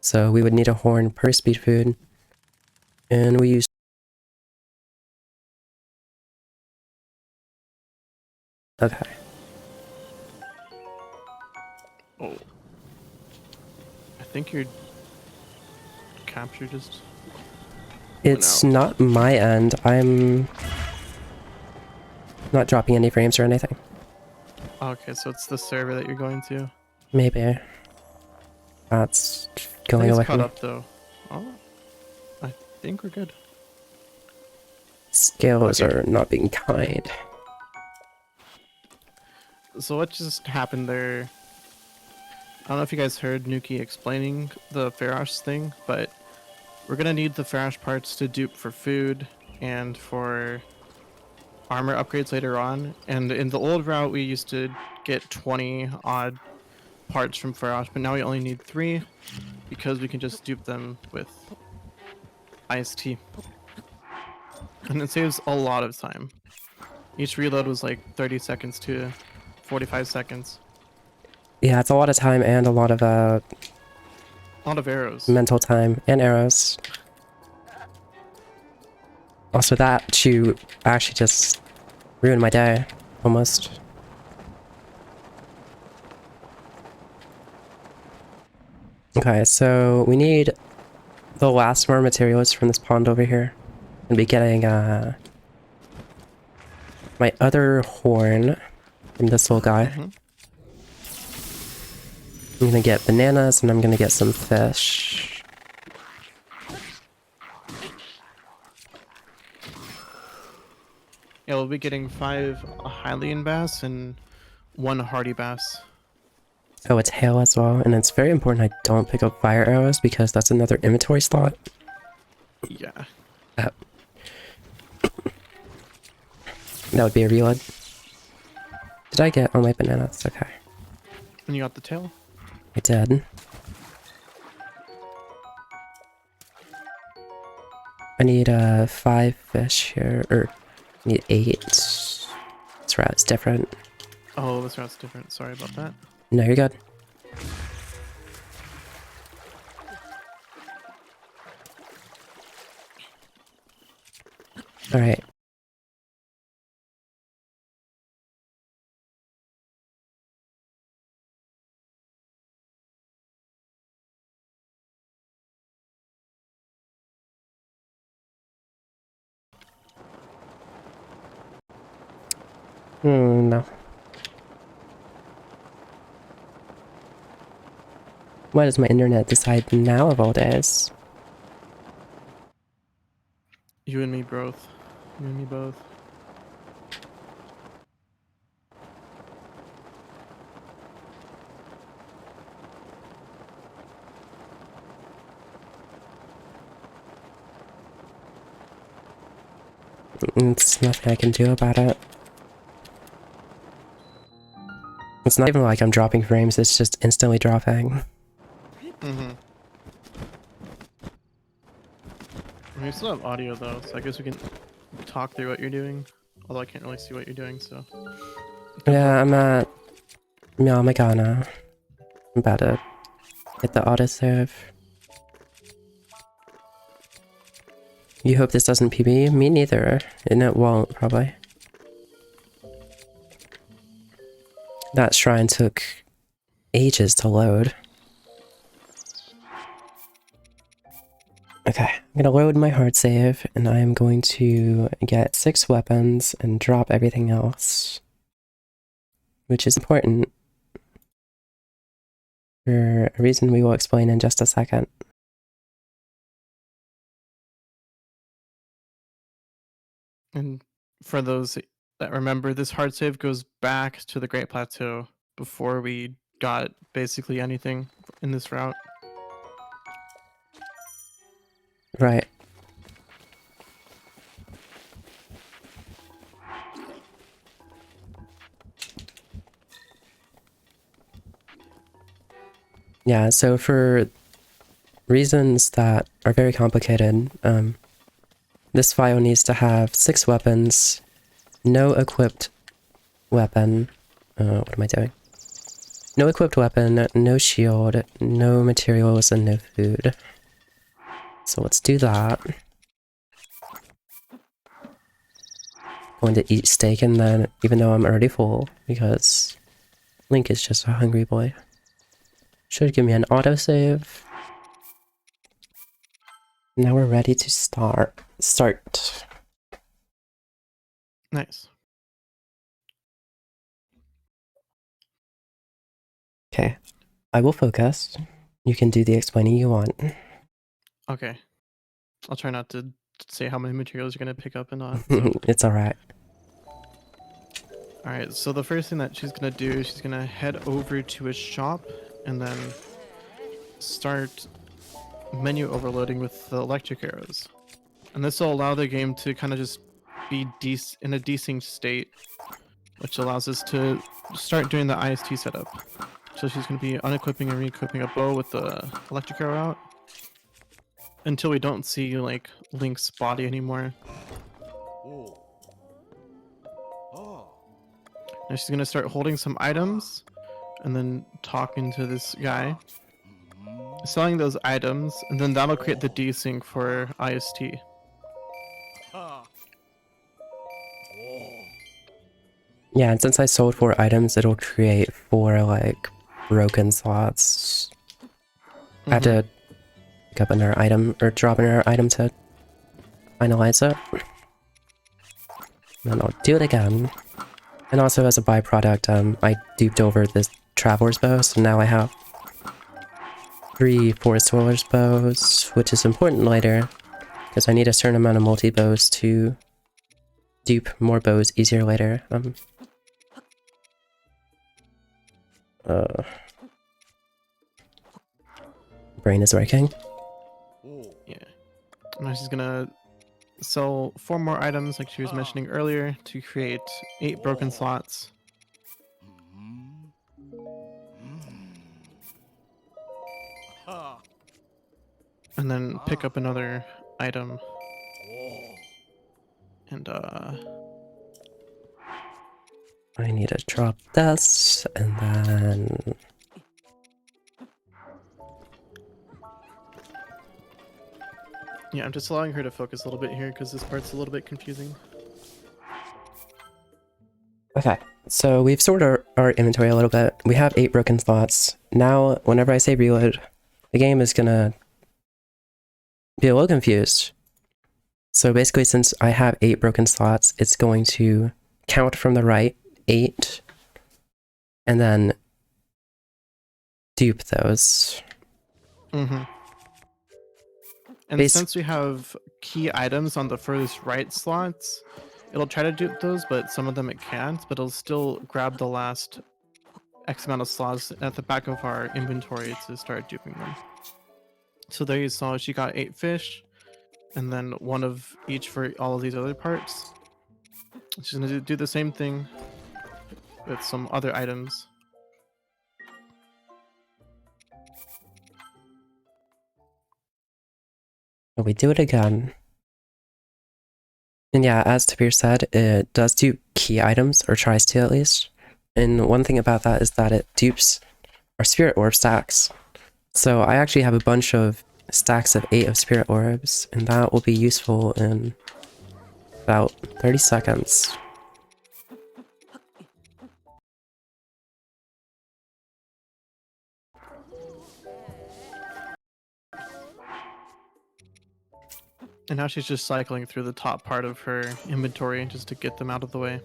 so we would need a horn per speed food, and we use okay. Oh. I think your capture just... It's out. not my end. I'm not dropping any frames or anything. Okay, so it's the server that you're going to. Maybe. That's I going think away it's from caught me. up though. Oh, I think we're good. Scales Okay. are not being kind. So what just happened there? I don't know if you guys heard Nukie explaining the Farash thing, but we're gonna need the Farash parts to dupe for food and for armor upgrades later on. And in the old route, we used to get 20 odd parts from Farash, but now we only need 3 because we can just dupe them with IST. And it saves a lot of time. Each reload was like 30 seconds to 45 seconds. Yeah, it's a lot of time and a lot of A lot of arrows. mental time and arrows. Also, that shoot actually just ruined my day, almost. Okay, so we need the last more materials from this pond over here. And be getting my other horn from this little guy. Mhm. I'm gonna get bananas and I'm gonna get some fish. Yeah, we'll be getting 5 Hylian bass and 1 hardy bass. Oh, it's hail as well, and it's very important I don't pick up fire arrows because that's another inventory slot. Yeah. That would be a reload. Did I get all my bananas? Okay, And you got the tail? I did. I need 5 fish here, or I need 8. This route's different. Oh, this route's different. Sorry about that. No, you're good. Alright. No. Why does my internet decide now of all days? You and me both. You and me both. It's nothing I can do about it. It's not even like I'm dropping frames, it's just instantly dropping. Mm-hmm. We still have audio though, so I guess we can talk through what you're doing. Although I can't really see what you're doing, so. Yeah, I'm at Yamagana. I'm about to hit the autosave. You hope this doesn't PB? Me neither. And it won't, probably. That shrine took ages to load. Okay, I'm gonna load my hard save, and I am going to get 6 weapons and drop everything else. Which is important. For a reason we will explain in just a second. And for those that remember, this hard save goes back to the Great Plateau before we got basically anything in this route. Right. Yeah, so for reasons that are very complicated, this file needs to have 6 weapons, no equipped weapon. What am I doing? No equipped weapon, no shield, no materials, and no food. So let's do that. Going to eat steak and then, even though I'm already full, because Link is just a hungry boy. Should give me an autosave. Now we're ready to start. Nice. Okay, I will focus. You can do the explaining you want. Okay. I'll try not to say how many materials you're going to pick up and not. So. It's alright. Alright, so the first thing that she's going to do is she's going to head over to a shop and then start menu overloading with the electric arrows. And this will allow the game to kind of just be in a desync state, which allows us to start doing the IST setup. So she's going to be unequipping and re-equipping a bow with the electric arrow out until we don't see like Link's body anymore. Now she's gonna start holding some items and then talking to this guy, selling those items, and then that'll create the desync for IST. Yeah, and since I sold 4 items, it'll create 4 like broken slots. I have to pick up another item or drop another item to finalize it. And then I'll do it again. And also as a byproduct, I duped over this Traveler's Bow, so now I have 3 Forest Dweller's Bows, which is important later, because I need a certain amount of multi-bows to dupe more bows easier later. Brain is working. Yeah. Now she's gonna sell 4 more items like she was mentioning earlier to create 8 broken slots. And then pick up another item. And I need to drop this, and then... yeah, I'm just allowing her to focus a little bit here because this part's a little bit confusing. Okay, so we've sorted our inventory a little bit. We have 8 broken slots. Now, whenever I say reload, the game is gonna be a little confused. So basically, since I have 8 broken slots, it's going to count from the right, 8, and then dupe those. And since we have key items on the furthest right slots, it'll try to dupe those, but some of them it can't, but it'll still grab the last X amount of slots at the back of our inventory to start duping them. So there you saw she got 8 fish, and then 1 of each for all of these other parts. She's gonna do the same thing with some other items. We do it again. And yeah, as Tabir said, it does dupe key items, or tries to at least. And one thing about that is that it dupes our spirit orb stacks. So I actually have a bunch of stacks of 8 of spirit orbs, and that will be useful in about 30 seconds. And now she's just cycling through the top part of her inventory just to get them out of the way.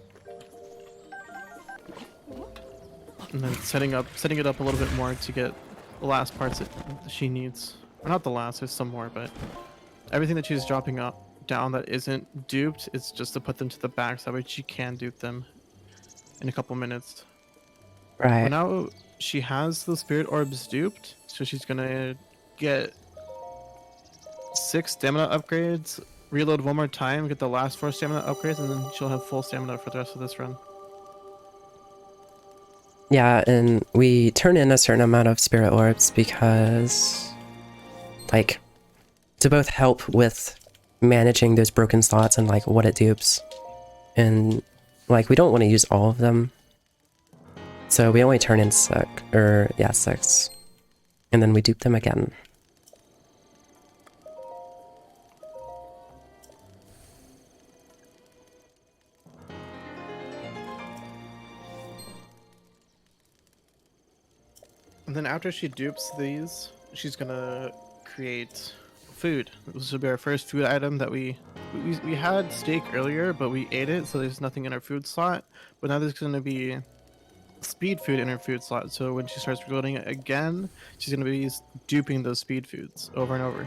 And then setting it up a little bit more to get the last parts that she needs. Or not the last, there's some more, but everything that she's dropping down that isn't duped, it's just to put them to the back so that way she can dupe them in a couple minutes. Right. But now she has the spirit orbs duped, so she's gonna get 6 stamina upgrades, reload 1 more time, get the last 4 stamina upgrades, and then she'll have full stamina for the rest of this run. Yeah, and we turn in a certain amount of spirit orbs because, like, to both help with managing those broken slots and, like, what it dupes. And, like, we don't want to use all of them. So we only turn in 6. And then we dupe them again. And then after she dupes these, she's gonna create food. This will be our first food item that we had steak earlier, but we ate it, so there's nothing in our food slot. But now there's gonna be speed food in her food slot. So when she starts reloading it again, she's gonna be duping those speed foods over and over.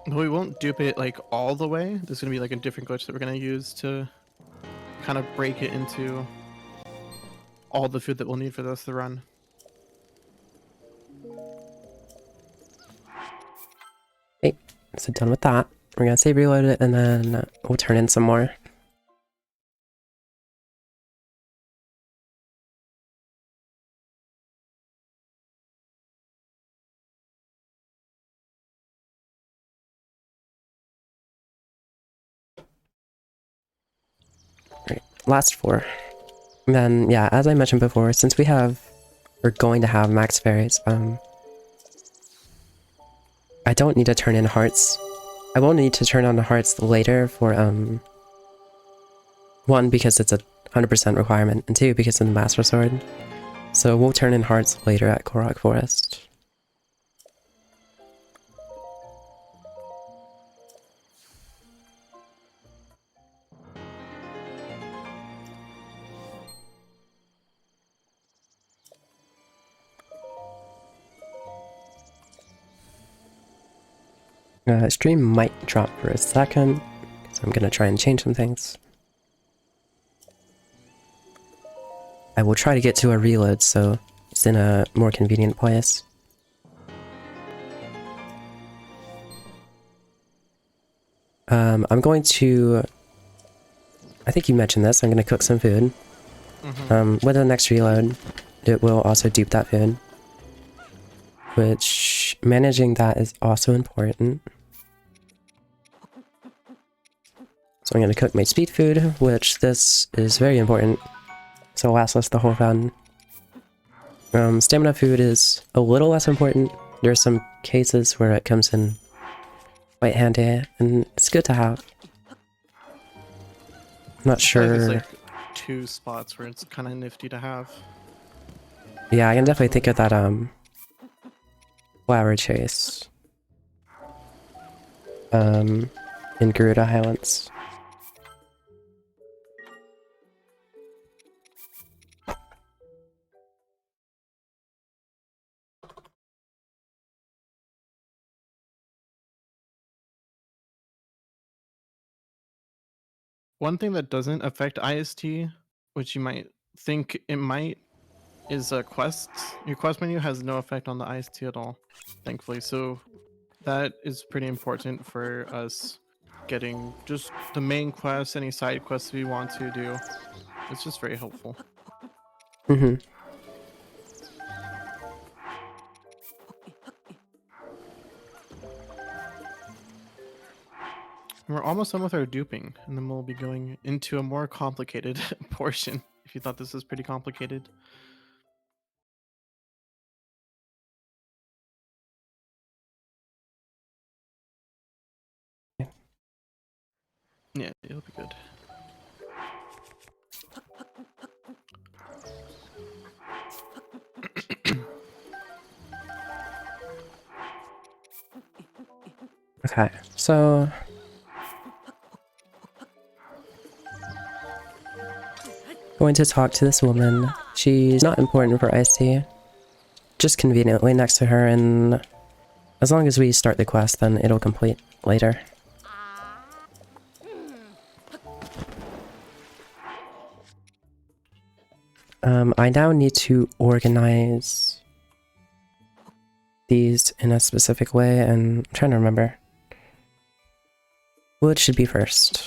But we won't dupe it like all the way. There's gonna be like a different glitch that we're gonna use to kind of break it into all the food that we'll need for the rest of the run. Okay, so done with that. We're gonna say reload it, and then we'll turn in some more. last 4. And then, yeah, as I mentioned before, since we're going to have max fairies, I don't need to turn in hearts. I won't need to turn on the hearts later for, 1, because it's a 100% requirement, and 2, because of the Master Sword. So we'll turn in hearts later at Korok Forest. Stream might drop for a second, so I'm gonna try and change some things. I will try to get to a reload, so it's in a more convenient place. I'm going to... I think you mentioned this, I'm gonna cook some food. With the next reload, it will also dupe that food. Which, managing that is also important. So I'm gonna cook my speed food, which this is very important. So it'll last us the whole run. Stamina food is a little less important. There's some cases where it comes in quite handy, and it's good to have. I'm not I feel like sure. there's like 2 spots where it's kind of nifty to have. Yeah, I can definitely think of that, flower chase. In Garuda Highlands. One thing that doesn't affect IST, which you might think it might, is quests. Your quest menu has no effect on the IST at all, thankfully. So that is pretty important for us getting just the main quests, any side quests we want to do. It's just very helpful. Mm-hmm. We're almost done with our duping, and then we'll be going into a more complicated portion. If you thought this was pretty complicated. Yeah, it'll be good. Okay, so... going to talk to this woman. She's not important for IST. Just conveniently next to her, and as long as we start the quest, then it'll complete later. I now need to organize these in a specific way, and I'm trying to remember. Wood should be first.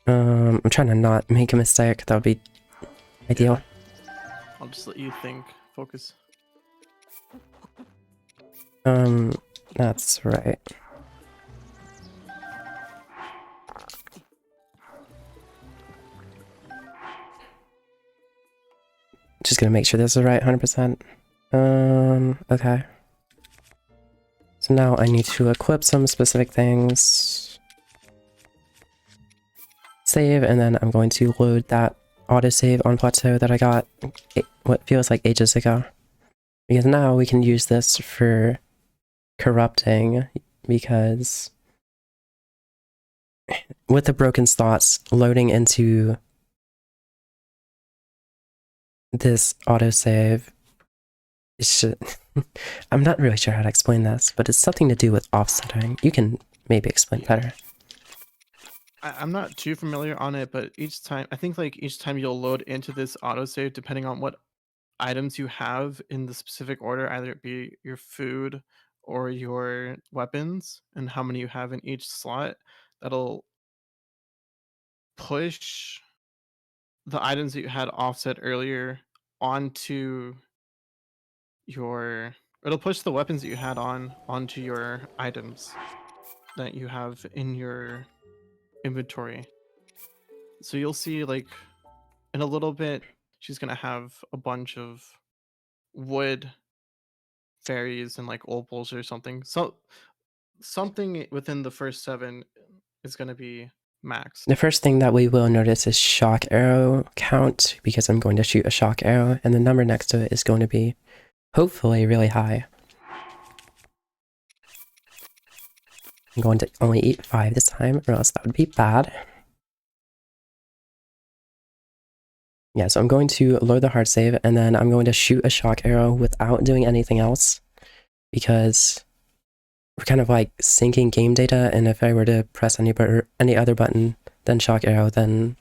I'm trying to not make a mistake. That would be ideal. I'll just let you think. Focus. That's right. Just gonna make sure this is right, 100%. Okay. So now I need to equip some specific things. Save, and then I'm going to load that autosave on Plateau that I got what feels like ages ago. Because now we can use this for corrupting, because with the broken slots loading into this autosave, it's just, I'm not really sure how to explain this, but it's something to do with offsetting. You can maybe explain better. I'm not too familiar on it, but each time, I think like each time you'll load into this autosave, depending on what items you have in the specific order, either it be your food or your weapons, and how many you have in each slot, that'll push the items that you had offset earlier onto your. It'll push the weapons that you had onto your items that you have in your inventory. So you'll see, like, in a little bit, she's gonna have a bunch of wood fairies and like opals or something. So something within the first 7 is gonna be maxed. The first thing that we will notice is shock arrow count, because I'm going to shoot a shock arrow, and the number next to it is going to be hopefully really high. I'm going to only eat 5 this time, or else that would be bad. Yeah, so I'm going to load the hard save, and then I'm going to shoot a shock arrow without doing anything else, because we're kind of like syncing game data, and if I were to press any other button than shock arrow, then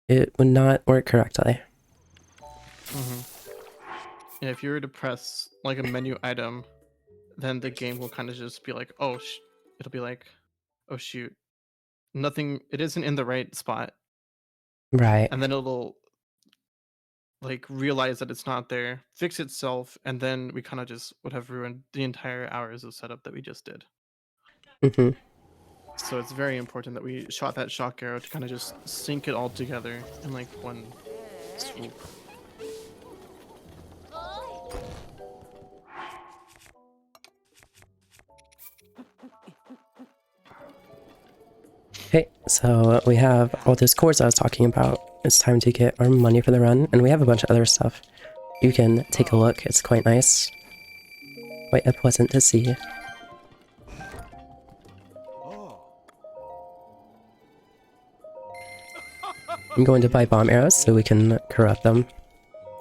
it would not work correctly. Yeah, if you were to press like a menu item, then the game will kind of just be like, oh, it'll be like, oh shoot, nothing. It isn't in the right spot, Right. and then it'll like realize that it's not there, fix itself, and then we kind of just would have ruined the entire hours of setup that we just did. Mm-hmm. So it's very important that we shot that shock arrow to kind of just sync it all together in like one swoop. Okay, so we have all those cores I was talking about. It's time to get our money for the run, and we have a bunch of other stuff. You can take a look, it's quite nice. Quite pleasant to see. I'm going to buy bomb arrows so we can corrupt them.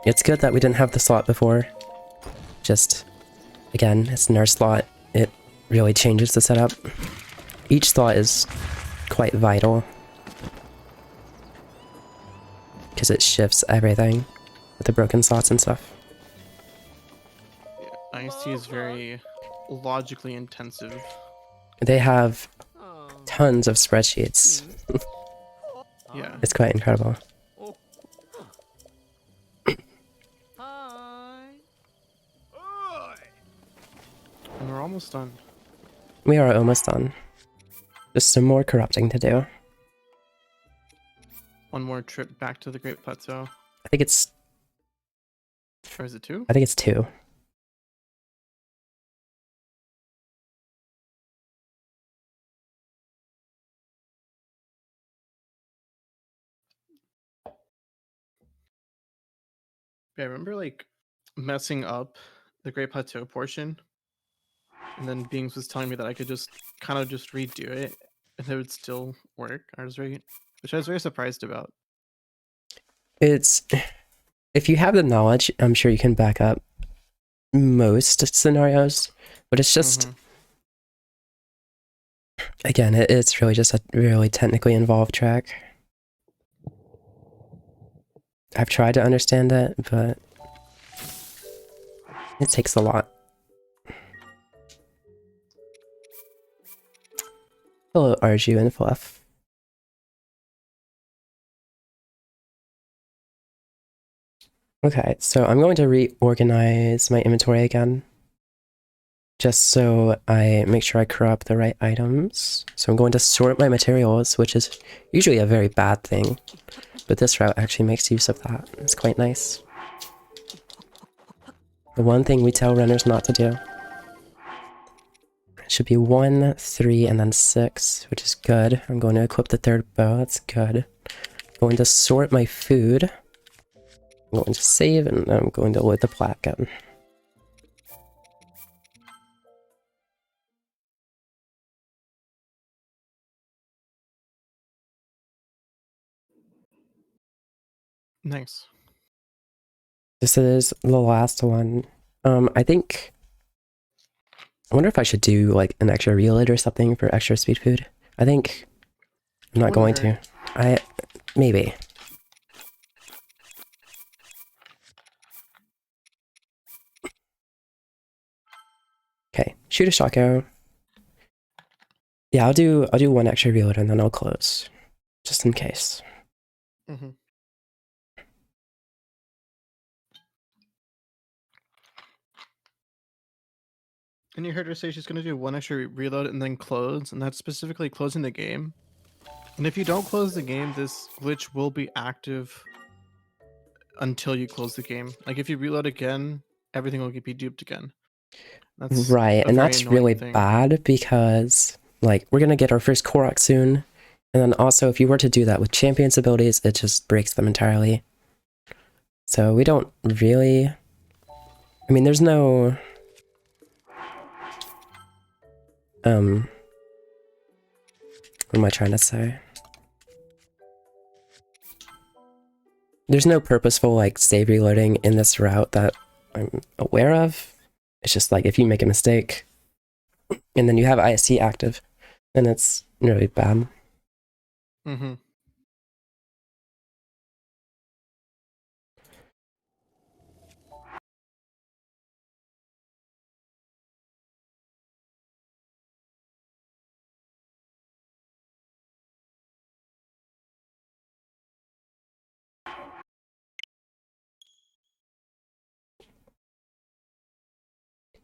It's good that we didn't have the slot before. Just, again, it's in our slot. It really changes the setup. Each slot is quite vital, because it shifts everything with the broken slots and stuff. Yeah, IST is very logically intensive. They have tons of spreadsheets. Yeah. It's quite incredible. And we're almost done. We are almost done. Just some more corrupting to do. One more trip back to the Great Plateau. I think it's Or is it 2? 2. Yeah, I remember like messing up the Great Plateau portion, and then Beings was telling me that I could just kind of just redo it, and it would still work. Which I was very surprised about. It's, if you have the knowledge, I'm sure you can back up most scenarios, but it's just, again, it's really just a really technically involved track. I've tried to understand it, but it takes a lot. Hello, Arju and Fluff. Okay, so I'm going to reorganize my inventory again, just so I make sure I corrupt the right items. So I'm going to sort my materials, which is usually a very bad thing, but this route actually makes use of that. It's quite nice. The one thing we tell runners not to do. It should be 1, 3, and then 6, which is good. I'm going to equip the 3rd bow, that's good. I'm going to sort my food. I'm going to save, and I'm going to load the plat gun. Nice. This is the last one. I think... I wonder if I should do, like, an extra reload or something for extra speed food. I think... I'm not going to. Maybe. Okay, shoot a shock arrow. Yeah, I'll do 1 extra reload and then I'll close. Just in case. And you heard her say she's going to do one extra reload and then close, and that's specifically closing the game. And if you don't close the game, this glitch will be active until you close the game. Like if you reload again, everything will be duped again. That's Right, a and very that's annoying really thing. bad because, like, we're gonna get our first Korok soon, and then also if you were to do that with champions' abilities, it just breaks them entirely. So we don't really... I mean, there's no... What am I trying to say? There's no purposeful, like, save reloading in this route that I'm aware of. It's just like, if you make a mistake, and then you have ISC active, then it's really bad. Mm-hmm.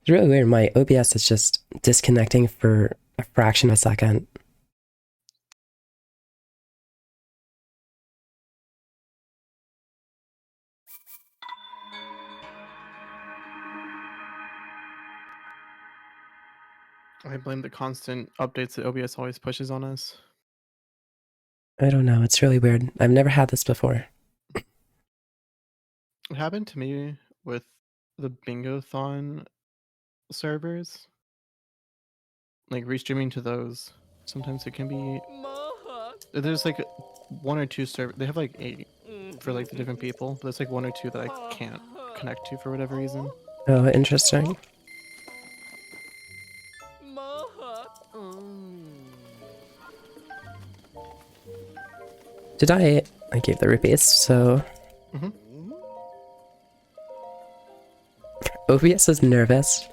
It's really weird, my OBS is just disconnecting for a fraction of a second. I blame the constant updates that OBS always pushes on us. I don't know, it's really weird. I've never had this before. It happened to me with the Bingo-thon servers. Like restreaming to those. Sometimes it can be... There's like one or two servers. They have like 8 for like the different people. But there's like 1 or 2 that I can't connect to for whatever reason. Oh, interesting. Did I gave the rupees, so... Mm-hmm. OBS is nervous.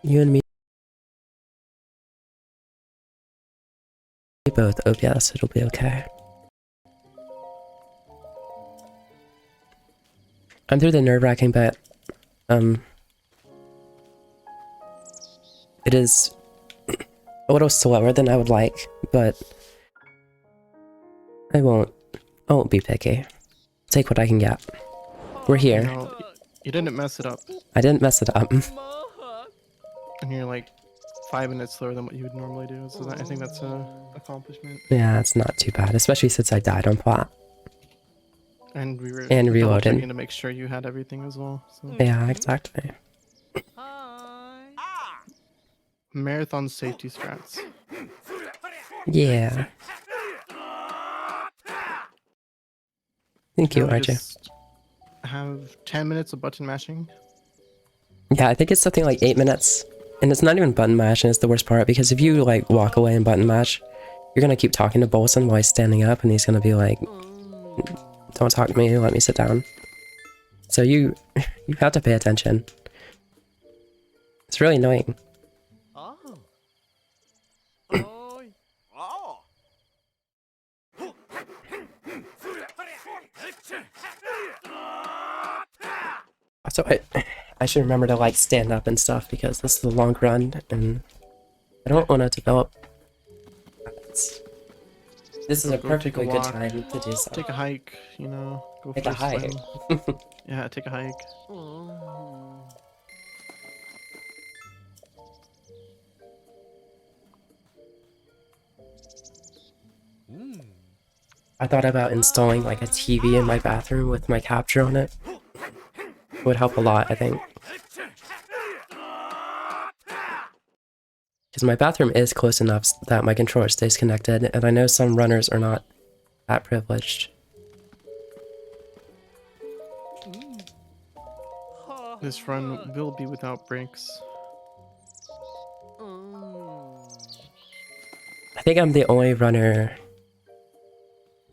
You and me both, OBS, it'll be okay. I'm through the nerve-wracking bit. It is a little slower than I would like, but I won't be picky. Take what I can get. We're here. No, you didn't mess it up. I didn't mess it up. And you're like 5 minutes slower than what you would normally do. So I think that's a accomplishment. Yeah, it's not too bad, especially since I died on plot. And we were And double reloaded. checking to make sure you had everything as well. So. Yeah, exactly. Marathon safety strats. Yeah. Thank you, Now we RJ. just have 10 minutes of button mashing. Yeah, I think it's something like 8 minutes. And it's not even button mash, and it's the worst part, because if you, like, walk away and button mash, you're gonna keep talking to Bolson while he's standing up, and he's gonna be like, don't talk to me, let me sit down. So you have to pay attention. It's really annoying. So I should remember to, like, stand up and stuff, because this is a long run, and I don't want to develop habits. This is a Go take a perfectly good walk. time to do so. Take a hike, you know. Go Take for a hike. swim. Yeah, take a hike. I thought about installing, like, a TV in my bathroom with my capture on it. It would help a lot, I think. Because my bathroom is close enough that my controller stays connected, and I know some runners are not that privileged. This run will be without breaks. I think I'm the only runner in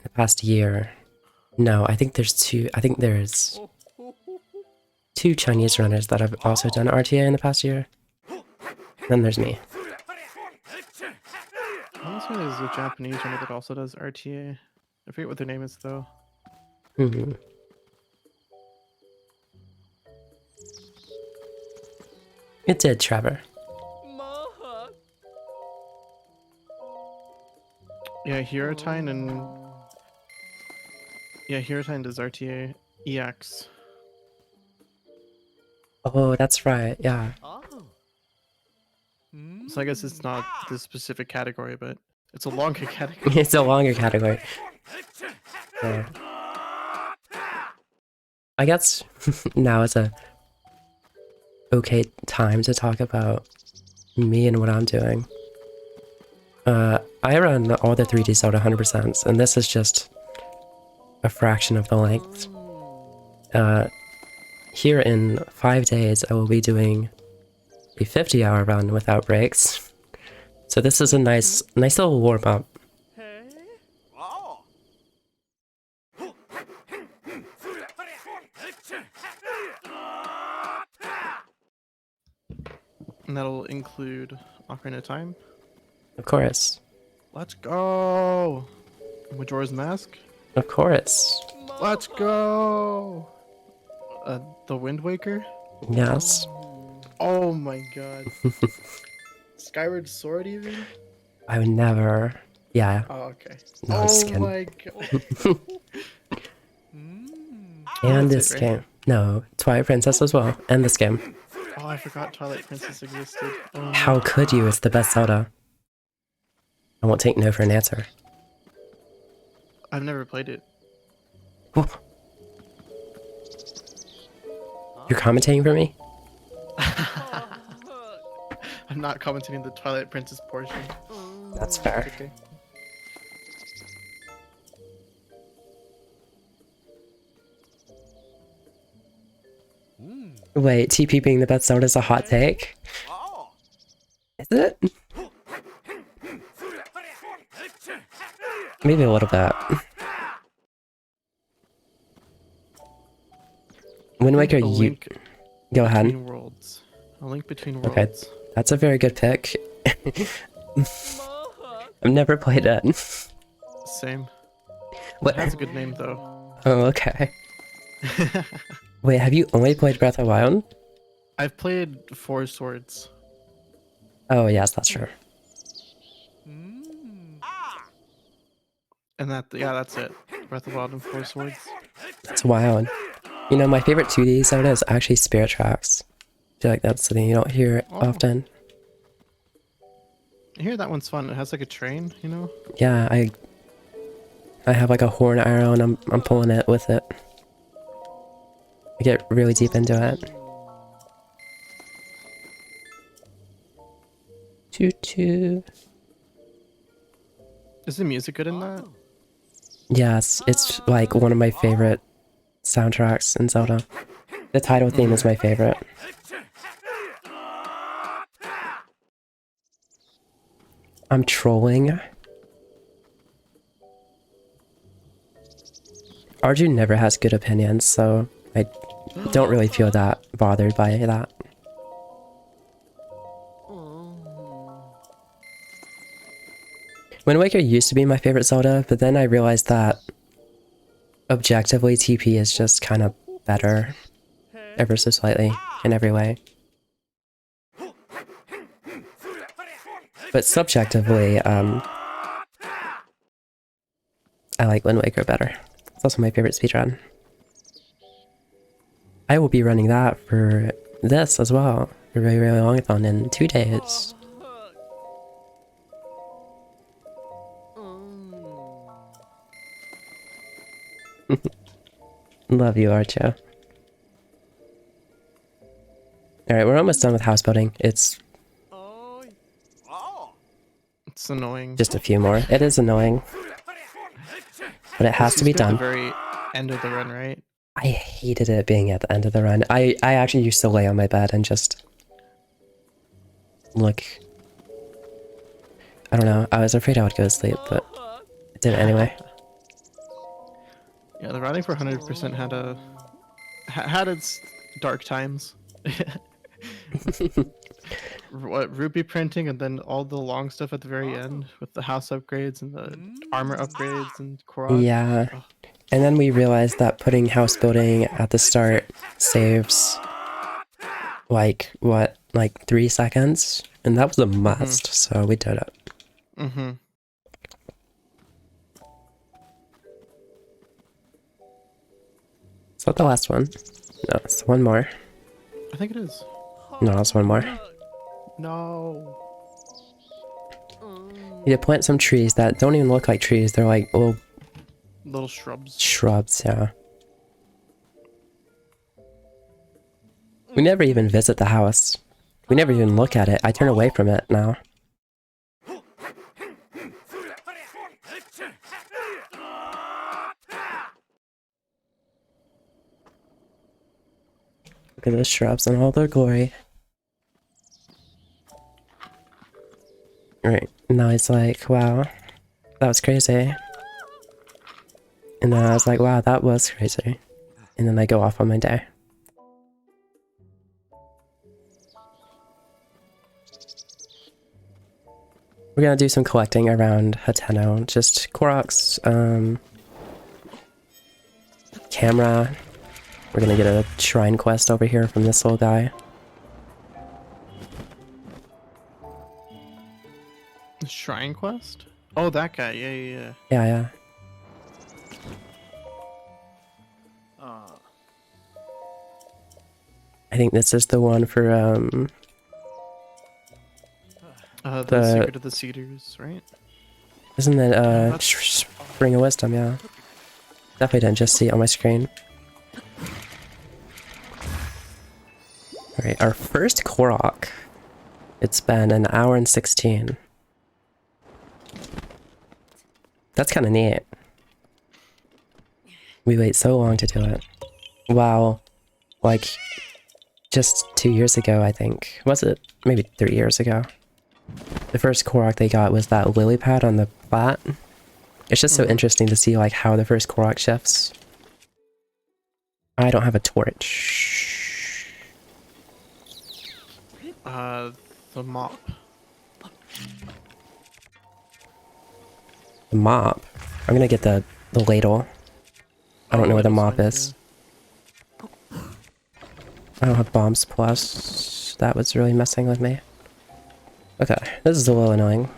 the past year. No, I think there's two Chinese runners that have also done RTA in the past year. Then there's me. Honestly, there's a Japanese runner that also does RTA. I forget what their name is though. It did, Trevor. Yeah, Hirotine and Hirotine does RTA EX. Oh, that's right. Yeah. So I guess it's not this specific category, but it's a longer category. It's a longer category. Yeah. I guess now is a okay time to talk about me and what I'm doing. I run all the 3D Zelda 100%, and this is just a fraction of the length. Here in 5 days, I will be doing a 50-hour run without breaks. So this is a nice little warm-up. And that'll include Ocarina of Time. Of course. Let's go! Majora's Mask. Of course. Let's go! The Wind Waker. Yes. Oh my god. Skyward Sword even? I would never... Yeah. Oh, okay. No, just kidding. My god. And That's this it, right? game. No, Twilight Princess as well. And this game. Oh, I forgot Twilight Princess existed. Oh, no. How could you? It's the best Zelda. I won't take no for an answer. I've never played it. Whoa. You're commentating for me? I'm not commenting the Twilight Princess portion. That's fair. Okay. Wait, TP being the best Zelda is a hot take? Is it? Maybe a little bit. Wind Waker, A you... link Go ahead. between worlds. A link between worlds. Okay. That's a very good pick. I've never played it. Same. What? It has a good name though. Oh, okay. Wait, have you only played Breath of the Wild? I've played Four Swords. Oh, yes, that's true. And that's it. Breath of the Wild and Four Swords. That's wild. You know, my favorite 2D Zelda is actually Spirit Tracks. I feel like that's something you don't hear often. I hear that one's fun. It has like a train, you know? Yeah, I have like a horn arrow and I'm pulling it with it. I get really deep into it. Choo-choo. Is the music good in that? Yes, it's like one of my favorite soundtracks in Zelda. The title theme is my favorite. I'm trolling. Arjun never has good opinions, so I don't really feel that bothered by that. Wind Waker used to be my favorite Zelda, but then I realized that objectively TP is just kind of better, ever so slightly, in every way. But subjectively, I like Wind Waker better. It's also my favorite speedrun. I will be running that for this as well. A really, really long-a-thon in 2 days. Love you, Archo. Alright, we're almost done with house building. It's annoying. just a few more. It is annoying. But it has to be done. At the very end of the run, right? I hated it being at the end of the run. I actually used to lay on my bed and just look. I don't know. I was afraid I would go to sleep, but I did it anyway. Yeah, the routing for 100% had its dark times. Rupee printing and then all the long stuff at the very end with the house upgrades and the armor upgrades and Korok. Yeah. And then we realized that putting house building at the start saves like what like 3 seconds, and that was a must, so we did it. Mm-hmm. Is that the last one? No, it's one more. I think it is. No, it's one more. No. You need to plant some trees that don't even look like trees. They're like little Little shrubs. shrubs, yeah. We never even visit the house. We never even look at it. I turn away from it now. Look at those shrubs in all their glory. Right, now he's like, wow, that was crazy. And then I was like, wow, that was crazy. And then I go off on my day. We're gonna do some collecting around Hateno. Just Koroks, camera. We're gonna get a shrine quest over here from this little guy. Shrine quest? Oh, that guy. Yeah, yeah, yeah. Yeah, yeah. I think this is the one for, The Secret of the Cedars, right? isn't it, that's- Spring of Wisdom, yeah. Definitely didn't just see it on my screen. Alright, our first Korok. It's been an hour and 16. That's kind of neat. We wait so long to do it. Wow. Like, just 2 years ago, I think. Was it? Maybe 3 years ago. The first Korok they got was that lily pad on the plat. It's just so interesting to see like how the first Korok shifts. I don't have a torch. The mop. The mop. I'm gonna get the ladle. I don't know where the mop is. I don't have bombs plus. That was really messing with me. Okay, this is a little annoying.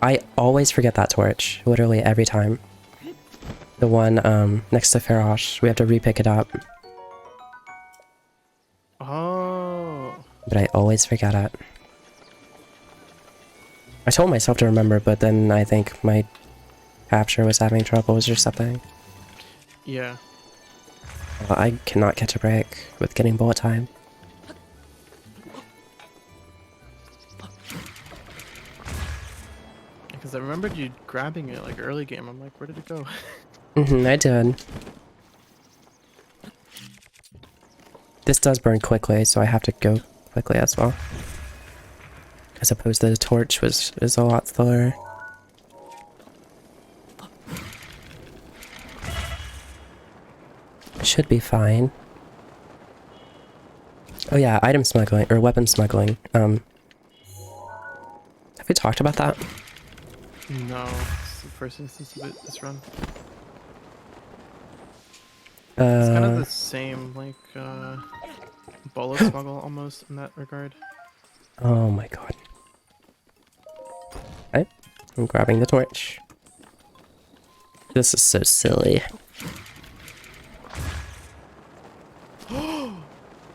I always forget that torch, literally every time. The one next to Farosh, we have to repick it up, Oh. but I always forget it. I told myself to remember, but then I think my capture was having troubles or something. Yeah. I cannot catch a break with getting bullet time. Because I remembered you grabbing it like early game. I'm like, where did it go? I did. This does burn quickly, so I have to go quickly as well. I suppose the torch is a lot slower. Should be fine. Oh yeah, item smuggling, or weapon smuggling. Have we talked about that? No. It's the first instance of it this run. It's kind of the same, like, bullet smuggle almost in that regard. Oh my god. Okay, I'm grabbing the torch. This is so silly.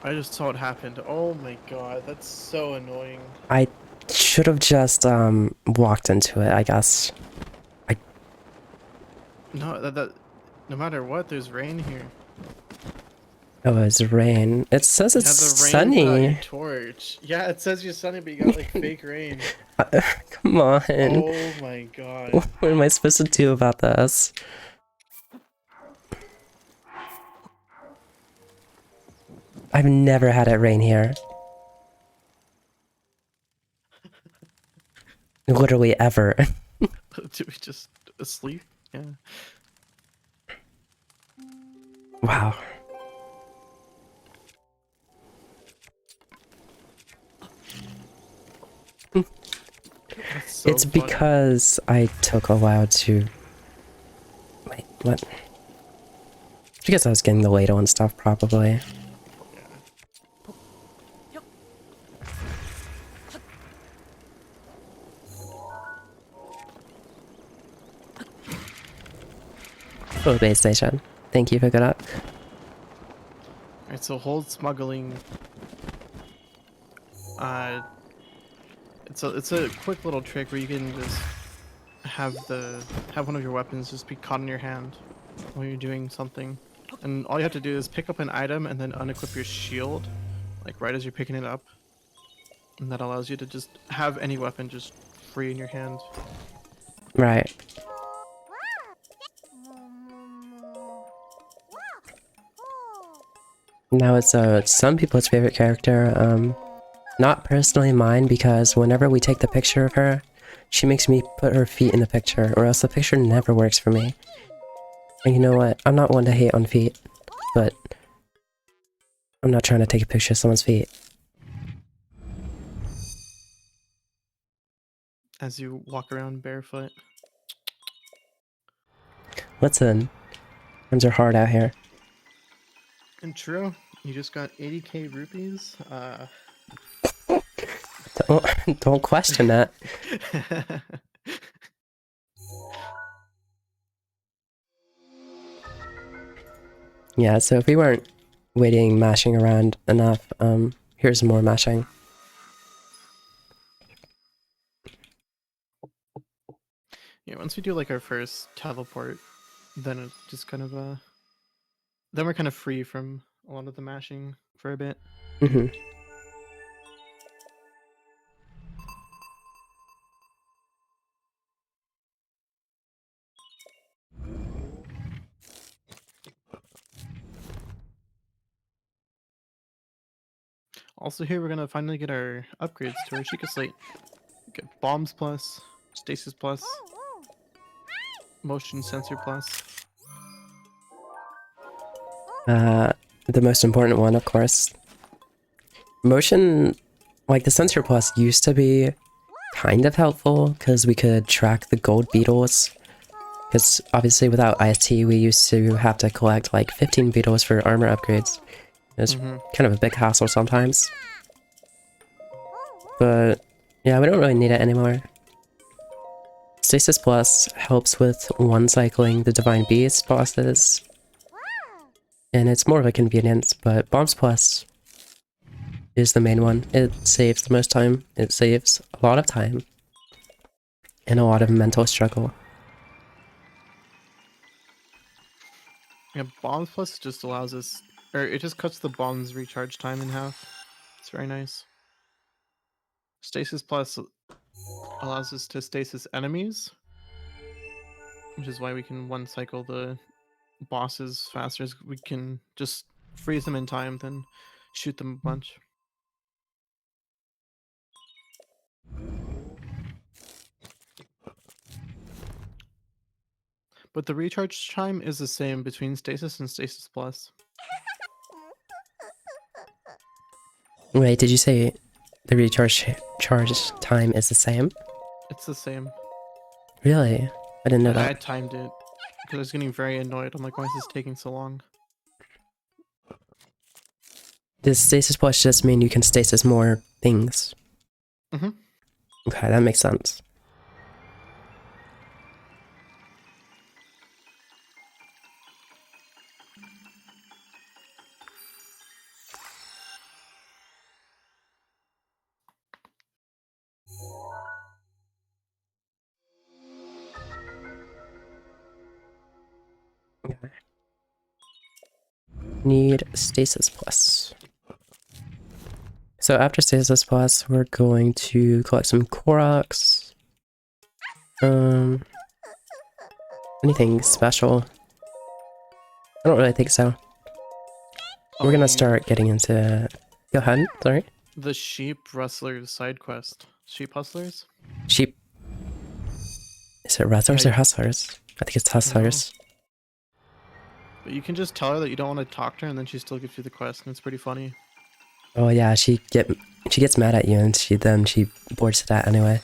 I just saw it happened. Oh my god, that's so annoying. I should have just walked into it, I guess. No, no matter what, there's rain here. Oh, it's rain. It says You it's have the rain put out sunny. your torch. Yeah, it says you're sunny, but you got like fake rain. Come on. Oh my god. What am I supposed to do about this? I've never had it rain here. Literally ever. Did we just asleep? Yeah. Wow. That's so It's funny. because I took a while to... Wait, what? Because I was getting the ladle and stuff, probably. Oh, base station. Thank you for good up. Alright, so hold smuggling. It's a quick little trick where you can just have one of your weapons just be caught in your hand when you're doing something, and all you have to do is pick up an item and then unequip your shield, like right as you're picking it up, and that allows you to just have any weapon just free in your hand. Right. Now it's some people's favorite character. Not personally mine, because whenever we take the picture of her, she makes me put her feet in the picture, or else the picture never works for me. And you know what? I'm not one to hate on feet, but I'm not trying to take a picture of someone's feet. As you walk around barefoot. Listen, times are hard out here. And true, you just got 80k rupees. Don't question that. Yeah, so if we weren't waiting, mashing around enough, here's more mashing. Yeah, once we do like our first teleport, then it just kind of then we're kind of free from a lot of the mashing for a bit. Mm-hmm. Also here we're gonna finally get our upgrades to our Sheikah Slate. Get bombs plus, stasis plus, motion sensor plus. The most important one, of course. Motion, like the sensor plus used to be kind of helpful, because we could track the gold beetles. Because obviously without IST, we used to have to collect like 15 beetles for armor upgrades. It's kind of a big hassle sometimes. But yeah, we don't really need it anymore. Stasis Plus helps with one-cycling the Divine Beast bosses. And it's more of a convenience, but Bombs Plus is the main one. It saves the most time. It saves a lot of time. And a lot of mental struggle. Yeah, bombs plus just allows us, or it just cuts the bombs recharge time in half. It's very nice. Stasis plus allows us to stasis enemies, which is why we can one cycle the bosses faster, as we can just freeze them in time, then shoot them a bunch. But the recharge time is the same between stasis and stasis plus. Wait, did you say the charge time is the same? It's the same. Really? I didn't know I that. timed it because I was getting very annoyed. I'm like, why is this taking so long? Does Stasis Plus just mean you can stasis more things? Mm-hmm. Okay, that makes sense. Okay. Need Stasis Plus. So after Stasis Plus, we're going to collect some Koroks. Anything special? I don't really think so. We're gonna start getting into... Go ahead, sorry. The sheep rustlers side quest. Sheep hustlers? Sheep. Is it rustlers or hustlers? I think it's hustlers. But you can just tell her that you don't want to talk to her, and then she still gives you the quest, and it's pretty funny. Oh yeah, she gets mad at you, and she boards it out anyway.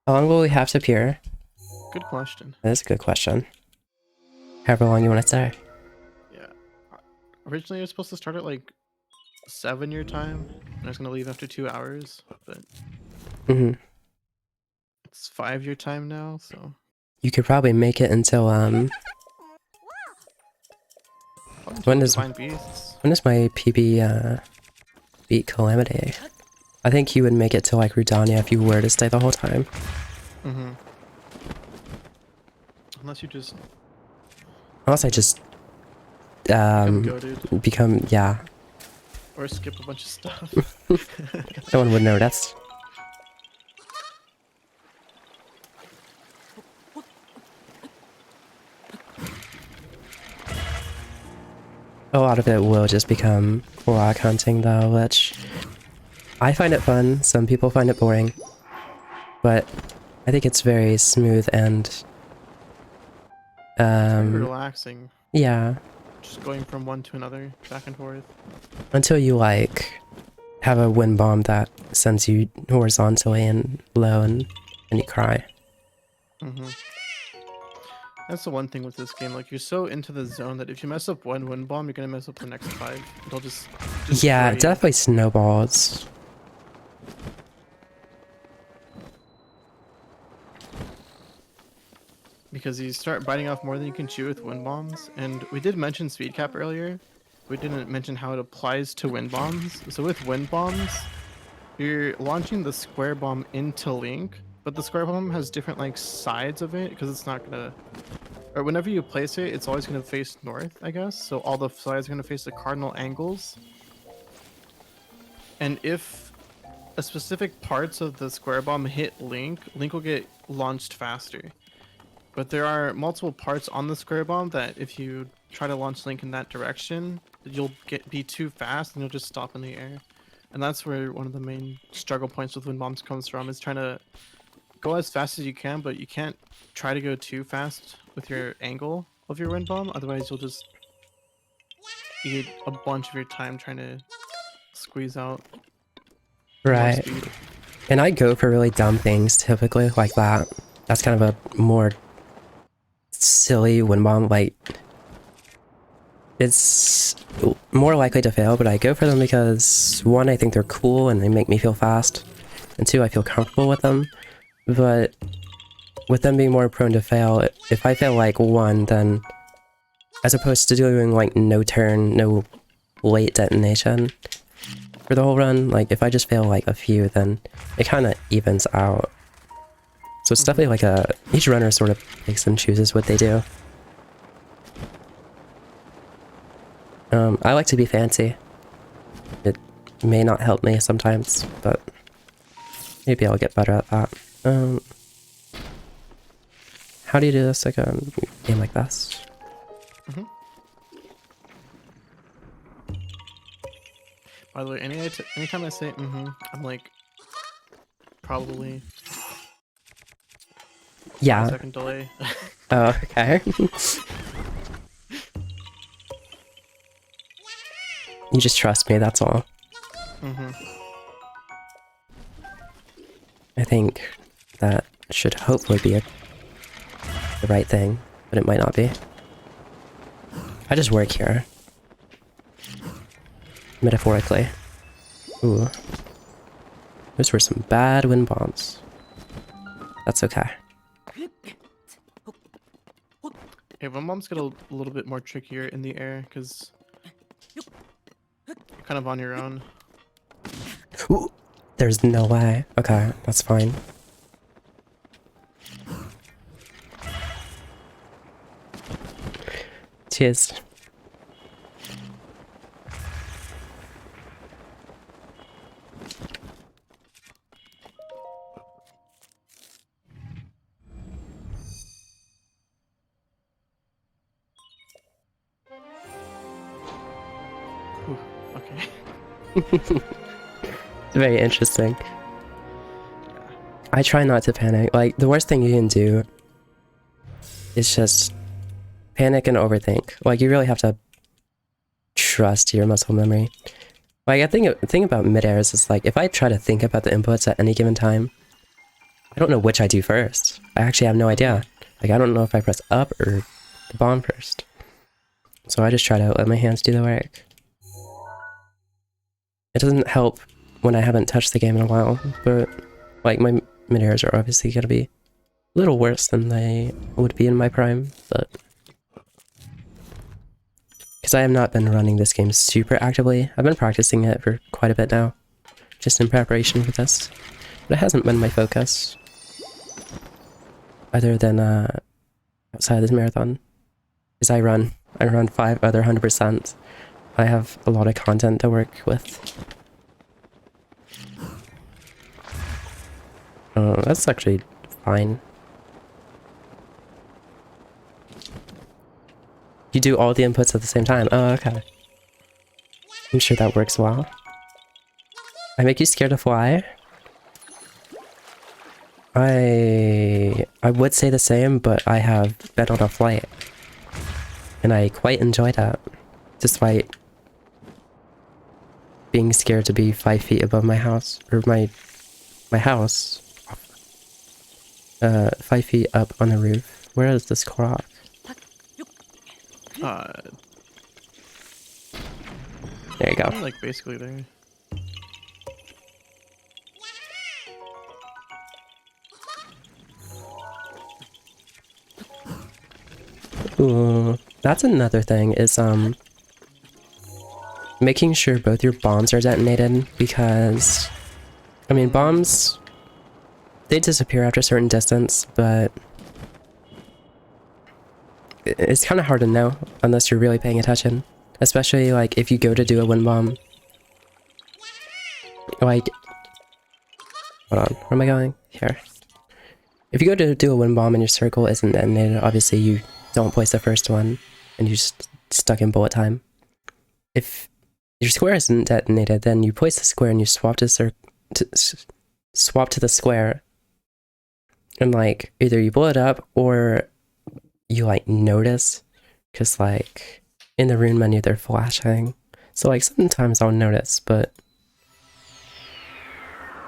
How long will we have to appear? Good question. That's a good question. However long you want to stay. Yeah. Originally, I was supposed to start at like 7 your time, and I was gonna leave after 2 hours, but Mm-hmm. it's 5 your time now, so You could probably make it until Probably when some does divine beasts. when does my PB beat Calamity? I think you would make it to like Rudania if you were to stay the whole time. Mm-hmm. Unless you just Unless I just become goated yeah, or skip a bunch of stuff. no one would notice. A lot of it will just become rock hunting though, which I find it fun. Some people find it boring, but I think it's very smooth and Very relaxing. yeah, Just going from one to another, back and forth. until you like have a wind bomb that sends you horizontally and low and you cry. Mm-hmm. That's the one thing with this game. Like, you're so into the zone that if you mess up one wind bomb, you're gonna mess up the next 5. It'll just Yeah, destroy it definitely snowballs. because you start biting off more than you can chew with wind bombs. And we did mention speed cap earlier. We didn't mention how it applies to wind bombs. So with wind bombs, you're launching the square bomb into Link, but the square bomb has different like sides of it because it's not gonna, or whenever you place it, it's always gonna face north, I guess. So all the sides are gonna face the cardinal angles. And if a specific parts of the square bomb hit Link, Link will get launched faster. But there are multiple parts on the square bomb that if you try to launch Link in that direction, you'll be too fast and you'll just stop in the air. And that's where one of the main struggle points with wind bombs comes from, is trying to go as fast as you can, but you can't try to go too fast with your angle of your wind bomb, otherwise you'll just eat a bunch of your time trying to squeeze out more Right. speed. And I go for really dumb things typically like that. That's kind of a more silly wind bomb. Like, it's more likely to fail, but I go for them because one, I think they're cool and they make me feel fast, and two, I feel comfortable with them. But with them being more prone to fail, if I fail like one, then as opposed to doing like no turn, no late detonation for the whole run, like if I just fail like a few, then it kind of evens out. So it's definitely like each runner sort of picks and chooses what they do. I like to be fancy. It may not help me sometimes, but maybe I'll get better at that. How do you do this like a game like this? By the way, anytime I say I'm like, probably Yeah. 5-second delay. Oh, okay. You just trust me, that's all. I think that should hopefully be the right thing, but it might not be. I just work here. Metaphorically. Ooh. Those were some bad wind bombs. That's okay. Hey, wind bombs get a little bit more trickier in the air because you're kind of on your own. Ooh, there's no way. Okay, that's fine. Cheers. Whew, okay. It's very interesting. I try not to panic. Like, the worst thing you can do is just panic and overthink. Like, you really have to trust your muscle memory. Like, I think the thing about mid-airs is, like, if I try to think about the inputs at any given time, I don't know which I do first. I actually have no idea. Like, I don't know if I press up or the bomb first. So I just try to let my hands do the work. It doesn't help when I haven't touched the game in a while, but, like, my mid-airs are obviously gonna be little worse than they would be in my prime, but because I have not been running this game super actively. I've been practicing it for quite a bit now, just in preparation for this, but it hasn't been my focus, other than outside this marathon, because I run 5 other 100%. I have a lot of content to work with. That's actually fine. You do all the inputs at the same time. Oh, okay. I'm sure that works well. I make you scared to fly? I would say the same, but I have been on a flight. And I quite enjoyed that. Despite being scared to be 5 feet above my house. Or my house. 5 feet up on the roof. Where is this clock? There you go. I'm like basically there. Ooh, that's another thing is making sure both your bombs are detonated, because I mean bombs, they disappear after a certain distance, but it's kind of hard to know unless you're really paying attention, especially like if you go to do a wind bomb. Like, hold on, where am I going? Here. If you go to do a wind bomb and your circle isn't detonated, obviously you don't place the first one and you're just stuck in bullet time. If your square isn't detonated, then you place the square and you swap to the square, and like either you blow it up or you like notice, because like in the rune menu they're flashing, so like sometimes I'll notice, but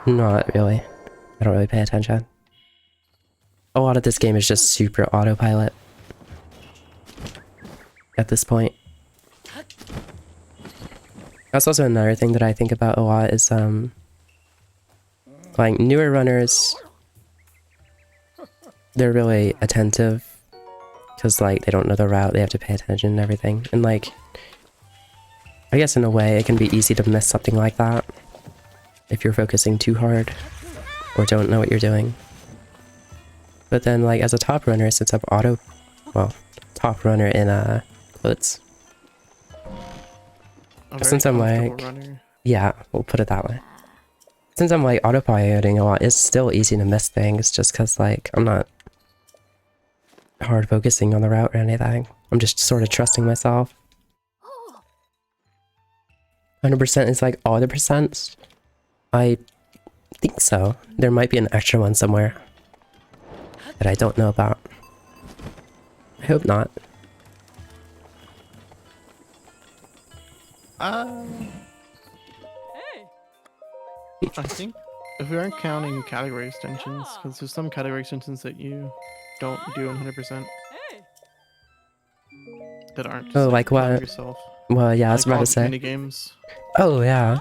not really. I don't really pay attention. A lot of this game is just super autopilot at this point. That's also another thing that I think about a lot is like newer runners, they're really attentive because like they don't know the route, they have to pay attention and everything, and like I guess in a way it can be easy to miss something like that if you're focusing too hard or don't know what you're doing. But then like as a top runner, since I'm top runner in quotes, since I'm like, yeah, we'll put it that way. Since I'm like autopiloting a lot, it's still easy to miss things just because like I'm not hard focusing on the route or anything. I'm just sort of trusting myself. 100% is like all the percents? I think so. There might be an extra one somewhere that I don't know about. I hope not. I think if we aren't counting category extensions, because there's some category extensions that you don't do 100% that aren't just, Oh, like what? yourself. Well, yeah, I was Like about all to say. mini games. Oh, yeah.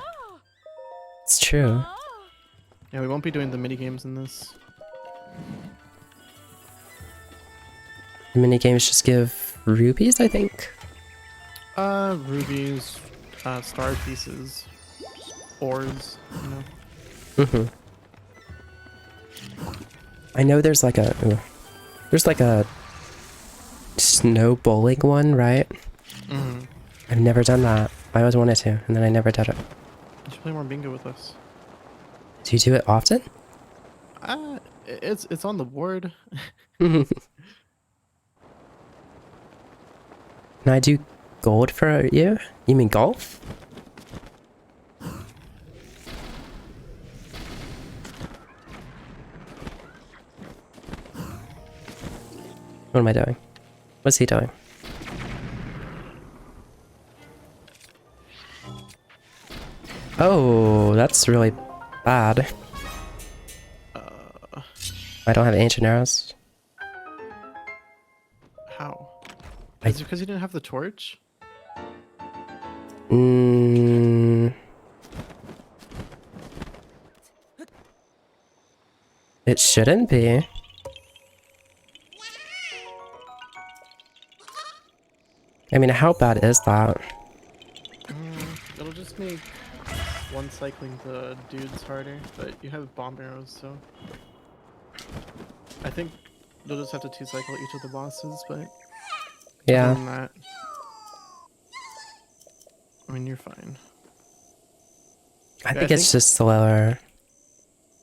It's true. Yeah, we won't be doing the mini games in this. The minigames just give rupees, I think? Rubies, star pieces, ores, you know. Mm-hmm. I know there's like a... there's like a snow bowling one, right? Mm-hmm. I've never done that. I always wanted to, and then I never did it. You should play more bingo with us. Do you do it often? It's on the board. Can I do gold for you? You mean golf? What am I doing? What's he doing? Oh, that's really bad. I don't have ancient arrows. How? Is it because you didn't have the torch? It shouldn't be. I mean, how bad is that? It'll just make one cycling the dudes harder, but you have bomb arrows, so I think you'll just have to 2-cycle each of the bosses, but other Yeah. than that, I mean, you're fine. I Yeah, think it's just slower.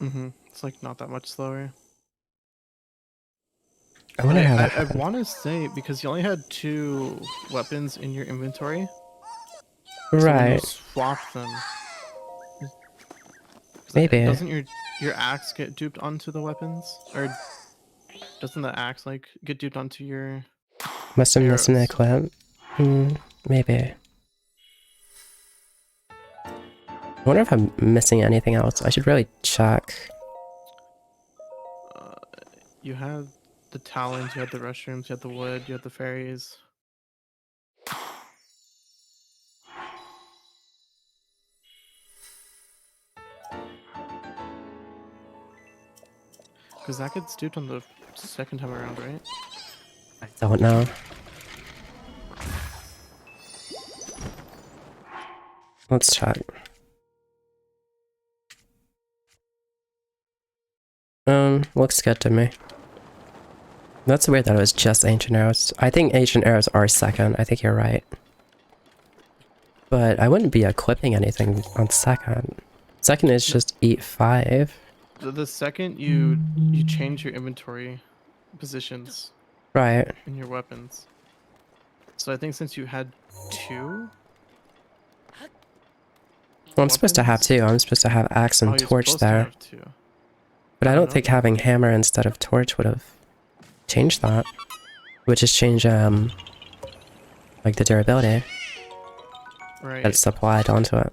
It's like not that much slower. I wonder how that I happened. want to say because you only had 2 weapons in your inventory, so when you Right. swap them, Maybe. doesn't your axe get duped onto the weapons, or doesn't the axe like get duped onto your Must have missed an arrows? clip. Maybe. I wonder if I'm missing anything else. I should really check. You had the talons, you had the restrooms, you had the wood, you had the fairies. Because that gets duped on the second time around, right? I don't know. Let's check. Looks good to me. That's weird that it was just ancient arrows. I think ancient arrows are second. I think you're right. But I wouldn't be equipping anything on second. Second is just eat 5. The second you change your inventory positions Right. in your weapons. So I think since you had 2. Well, I'm supposed to have 2. I'm supposed to have axe and you're torch supposed to there. have 2. But I I don't don't think know. having hammer instead of torch would have changed that. Which is change, like the durability Right. that's applied onto it.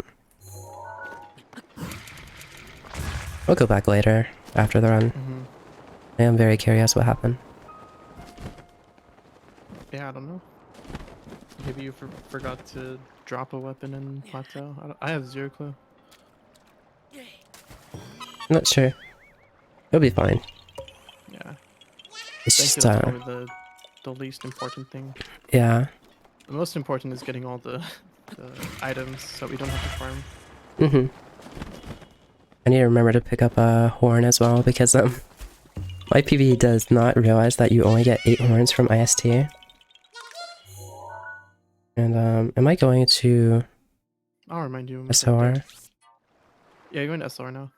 We'll go back later, after the run. I am very curious what happened. Yeah, I don't know. Maybe you forgot to drop a weapon in plateau. I have 0 clue. I'm not sure. It'll be fine. Yeah. It's Thank just, you, that's probably the least important thing. yeah. The most important is getting all the items so we don't have to farm. I need to remember to pick up a horn as well because my PvE does not realize that you only get 8 horns from IST. And am I going to I'll remind you. SOR? Yeah, you're going to SR now.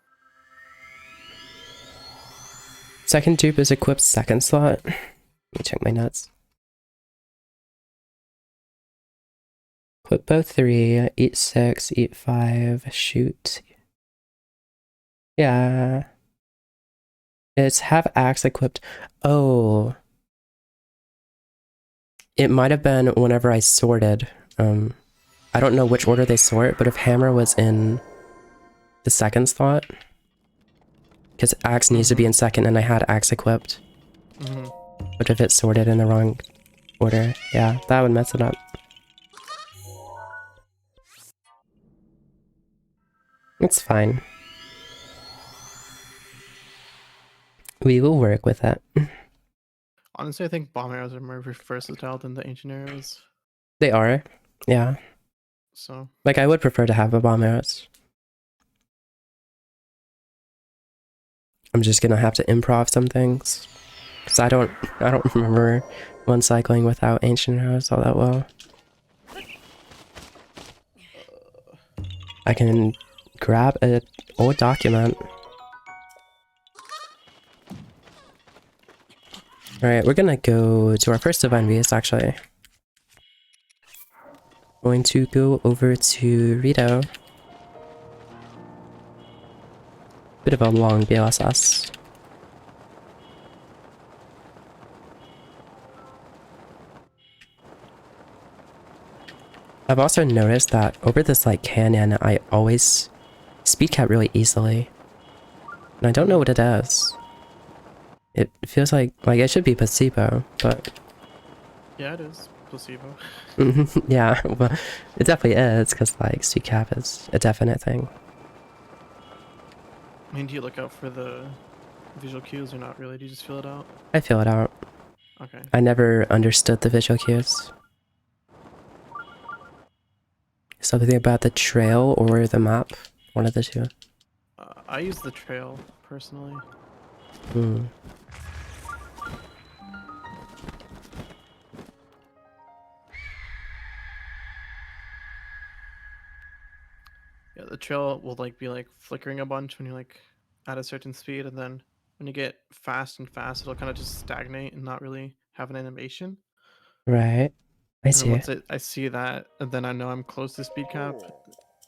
Second dupe is equipped second slot. Let me check my notes. Equip both 3, eat 6, eat 5, shoot. Yeah. It's have axe equipped. Oh. It might have been whenever I sorted. I don't know which order they sort, but if hammer was in the second slot, because axe needs to be in second and I had axe equipped. But if it's sorted in the wrong order, yeah, that would mess it up. It's fine. We will work with that. Honestly, I think bomb arrows are more versatile than the ancient arrows. They are, yeah. So Like, I would prefer to have a bomb arrows. I'm just gonna have to improv some things. Because I don't remember one cycling without ancient arrows all that well. I can grab an old document. Alright, we're gonna go to our first Divine Beast, actually. Going to go over to Rito. Bit of a long BLSS. I've also noticed that over this like canyon, I always speed cap really easily. And I don't know what it is. It feels like it should be placebo, but yeah, it is placebo. yeah, well, it definitely is because like speed cap is a definite thing. I mean, do you look out for the visual cues or not really? Do you just feel it out? I feel it out. Okay. I never understood the visual cues. Something about the trail or the map? One of the two. I use the trail personally. Hmm. Yeah, the trail will like be like flickering a bunch when you're like at a certain speed, and then when you get fast and fast, it'll kind of just stagnate and not really have an animation. Right. I And then see. I see that, and then I know I'm close to speed cap,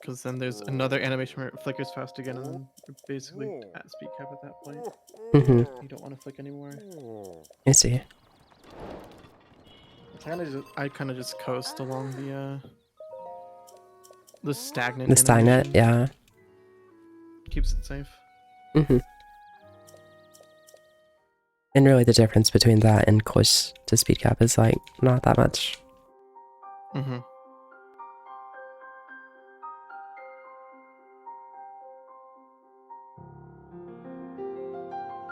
because then there's another animation where it flickers fast again, and then you're basically at speed cap at that point. Mm-hmm. You don't want to flick anymore. I see. I kind of just coast along the stagnant The stagnant, animation. yeah. Keeps it safe. Mm-hmm. And really the difference between that and close to speed cap is like not that much. Mm-hmm.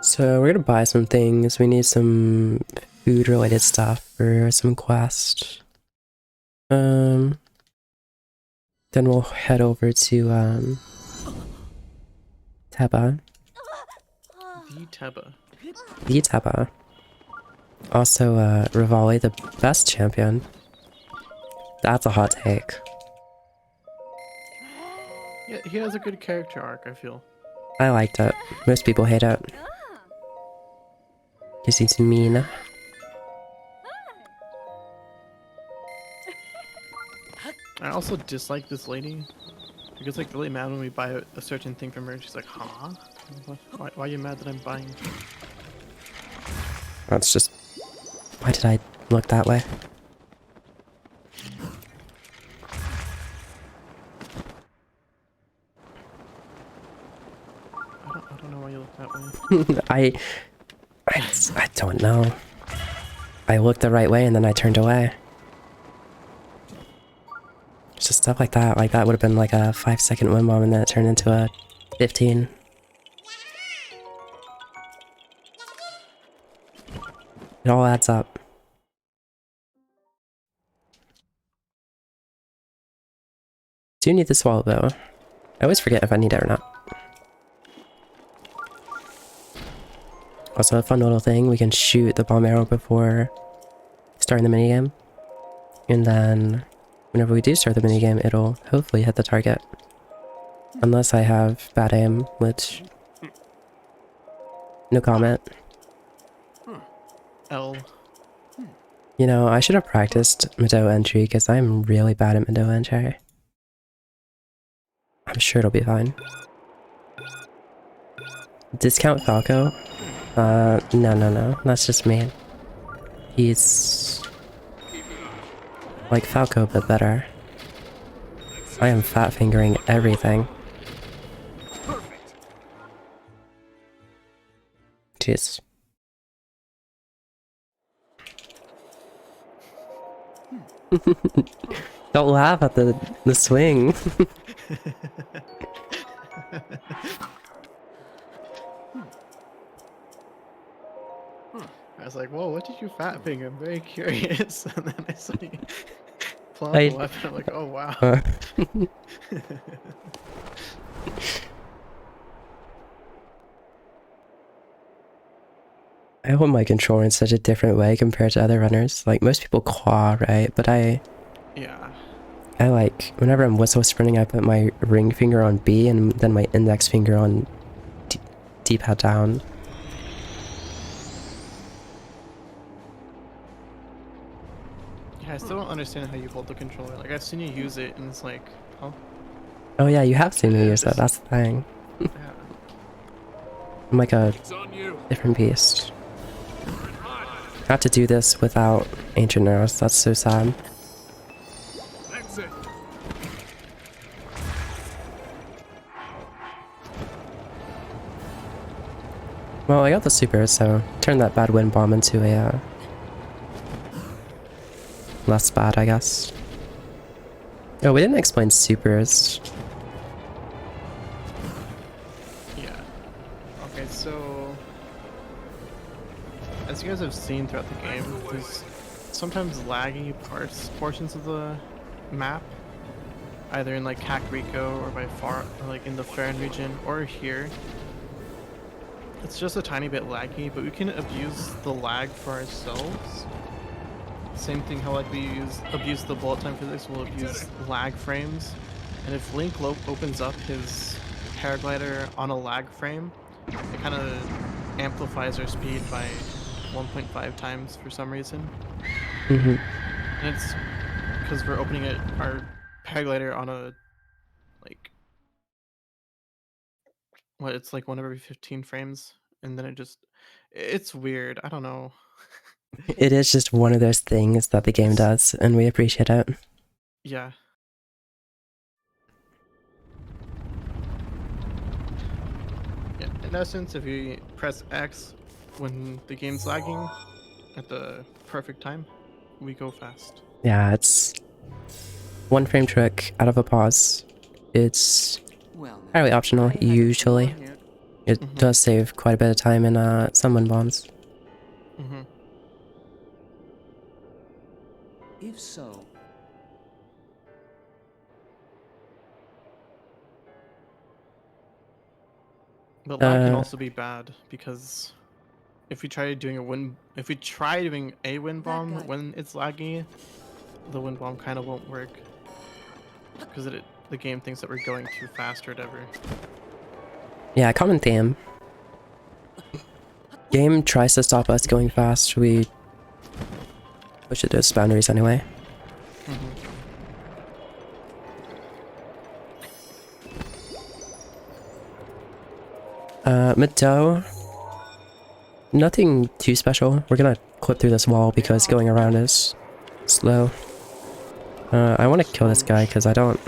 So we're gonna buy some things. We need some food related stuff for some quest. Then we'll head over to Teba. The Teba. The Teba. Also Rivali, the best champion. That's a hot take. Yeah, he has a good character arc, I feel. I liked it. Most people hate it. Because he's mean. I also dislike this lady. She gets like really mad when we buy a certain thing from her. She's like, huh? Why are you mad that I'm buying? That's just... Why did I look that way? I don't know why you look that way. I don't know. I looked the right way and then I turned away. It's just stuff like that. Like that would have been like a 5-second win bomb and then it turned into a 15. It all adds up. Do you need the swallow though? I always forget if I need it or not. Also a fun little thing, we can shoot the bomb arrow before starting the minigame. And then whenever we do start the minigame, it'll hopefully hit the target. Unless I have bad aim, which... No comment. L. You know, I should have practiced Mado entry because I'm really bad at Mado entry. I'm sure it'll be fine. Discount Falco? No. That's just me. He's... like Falco, but better. I am fat fingering everything. Jeez. Don't laugh at the swing. I was like, whoa, what did you fat finger? I'm very curious. And then I saw you pull out I- the weapon. I'm like, oh wow. I hold my controller in such a different way compared to other runners. Like, most people claw, right? But I like, whenever I'm whistle sprinting, I put my ring finger on B and then my index finger on D-pad down. Yeah, I still don't understand how you hold the controller. Like, I've seen you use it, and it's like, oh, Oh yeah, you have seen me use that, that's the thing. yeah. I'm like a different beast. I have to do this without ancient arrows, that's so sad. Well, I got the super, so turn that bad wind bomb into a less bad, I guess. Oh, we didn't explain supers. Yeah. Okay, so as you guys have seen throughout the game, there's sometimes laggy portions of the map. either in like Kakariko or by far, or like in the Farron region or here. It's just a tiny bit laggy, but we can abuse the lag for ourselves. Same thing how like we abuse the bullet time physics, we'll abuse lag frames. And if Link opens up his paraglider on a lag frame, it kind of amplifies our speed by 1.5 times for some reason. Mm-hmm. And it's because we're opening our paraglider on a like it's like 1 every 15 frames, and then it's weird. I don't know. It is just one of those things that the game does, and we appreciate it. Yeah. Yeah. In essence, if you press X when the game's lagging at the perfect time, we go fast. Yeah, it's 1 frame trick out of a pause. It's entirely optional, usually. It does save quite a bit of time in some wind bombs. Mm-hmm. If so, But lag can also be bad because if we try doing a wind bomb when it's laggy, the wind bomb kind of won't work because the game thinks that we're going too fast or whatever. Yeah, common theme. Game tries to stop us going fast, we push it to its boundaries anyway. Mid-tow, nothing too special. We're gonna clip through this wall because going around is slow. I want to kill this guy because I don't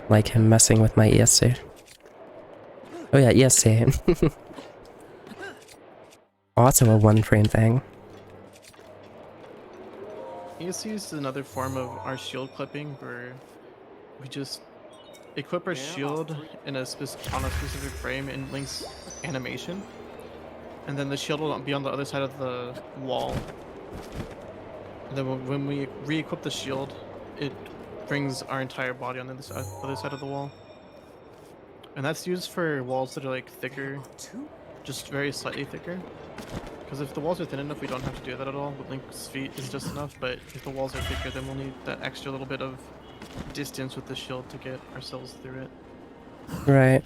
like him messing with my ESC. Oh yeah, ESC. Also a 1 frame thing. ESC is another form of our shield clipping where we just equip our shield on a specific frame in Link's animation, and then the shield will be on the other side of the wall. And then when we re-equip the shield, it brings our entire body on the other side of the wall. And that's used for walls that are like thicker, just very slightly thicker. Because if the walls are thin enough, we don't have to do that at all. With Link's feet is just enough, but if the walls are thicker, then we'll need that extra little bit of distance with the shield to get ourselves through it. Right.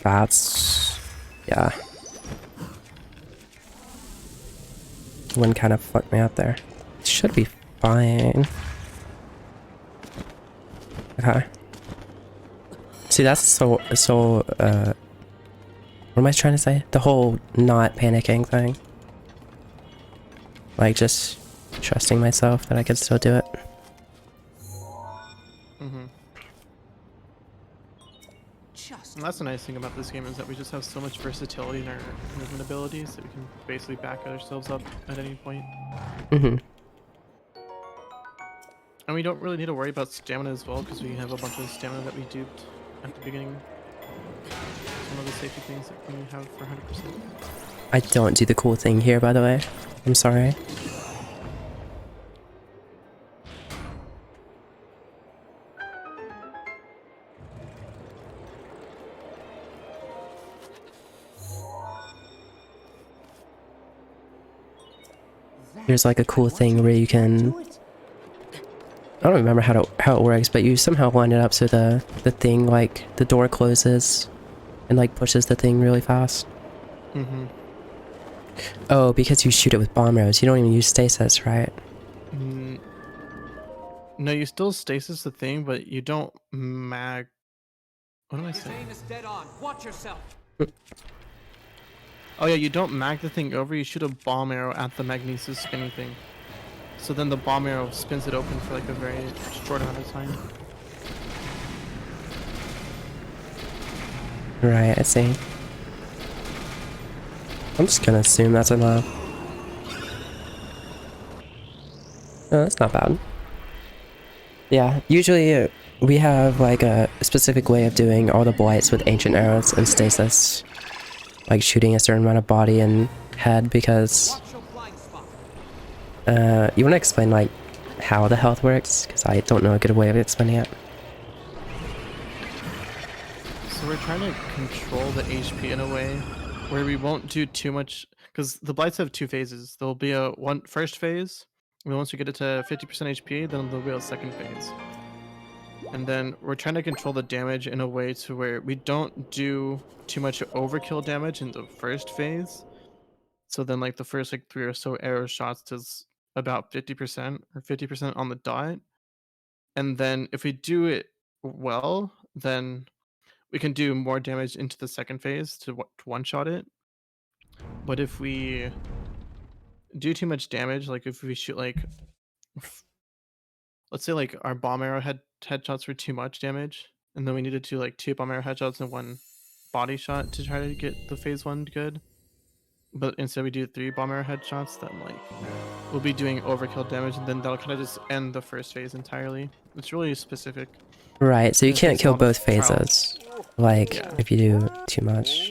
That's... yeah. One kind of fucked me up there. It should be fine. Okay. See, that's so, what am I trying to say? The whole not panicking thing. Like, just trusting myself that I could still do it. And that's the nice thing about this game is that we just have so much versatility in our movement abilities that we can basically back ourselves up at any point. And we don't really need to worry about stamina as well because we have a bunch of stamina that we duped at the beginning. Some of the safety things that we have for 100%. I don't do the cool thing here, by the way. I'm sorry. There's like a cool thing where you can... I don't remember how it works, but you somehow line it up so the thing, like, the door closes and like pushes the thing really fast. Oh, because you shoot it with bomb arrows. You don't even use stasis, right? No, you still stasis the thing, but you don't mag... What am I saying? aim is dead on. Watch yourself. Oh yeah, you don't mag the thing over, you shoot a bomb arrow at the magnesis spinning thing. So then the bomb arrow spins it open for like a very short amount of time. Right, I see. I'm just gonna assume that's enough. No, that's not bad. Yeah, usually we have like a specific way of doing all the blights with ancient arrows and stasis. Like shooting a certain amount of body and head because... you wanna explain like how the health works, because I don't know a good way of explaining it. So we're trying to control the HP in a way where we won't do too much, because the blights have two phases. There'll be a first phase, and once we get it to 50% HP, then there'll be a second phase. And then we're trying to control the damage in a way to where we don't do too much overkill damage in the first phase. So then like the first like 3 or so arrow shots does about 50% or 50% on the dot. And then if we do it well, then we can do more damage into the second phase to one-shot it. But if we do too much damage, like if we shoot like, let's say like our bomb arrow headshots were too much damage, and then we needed to like 2 bomb arrow headshots and 1 body shot to try to get the phase 1 good. But instead we do 3 bomb arrow headshots, then like we'll be doing overkill damage, and then that'll kind of just end the first phase entirely. It's really specific. Right, so you It can't takes a kill lot of both trial. phases. Like, Yeah. if you do too much.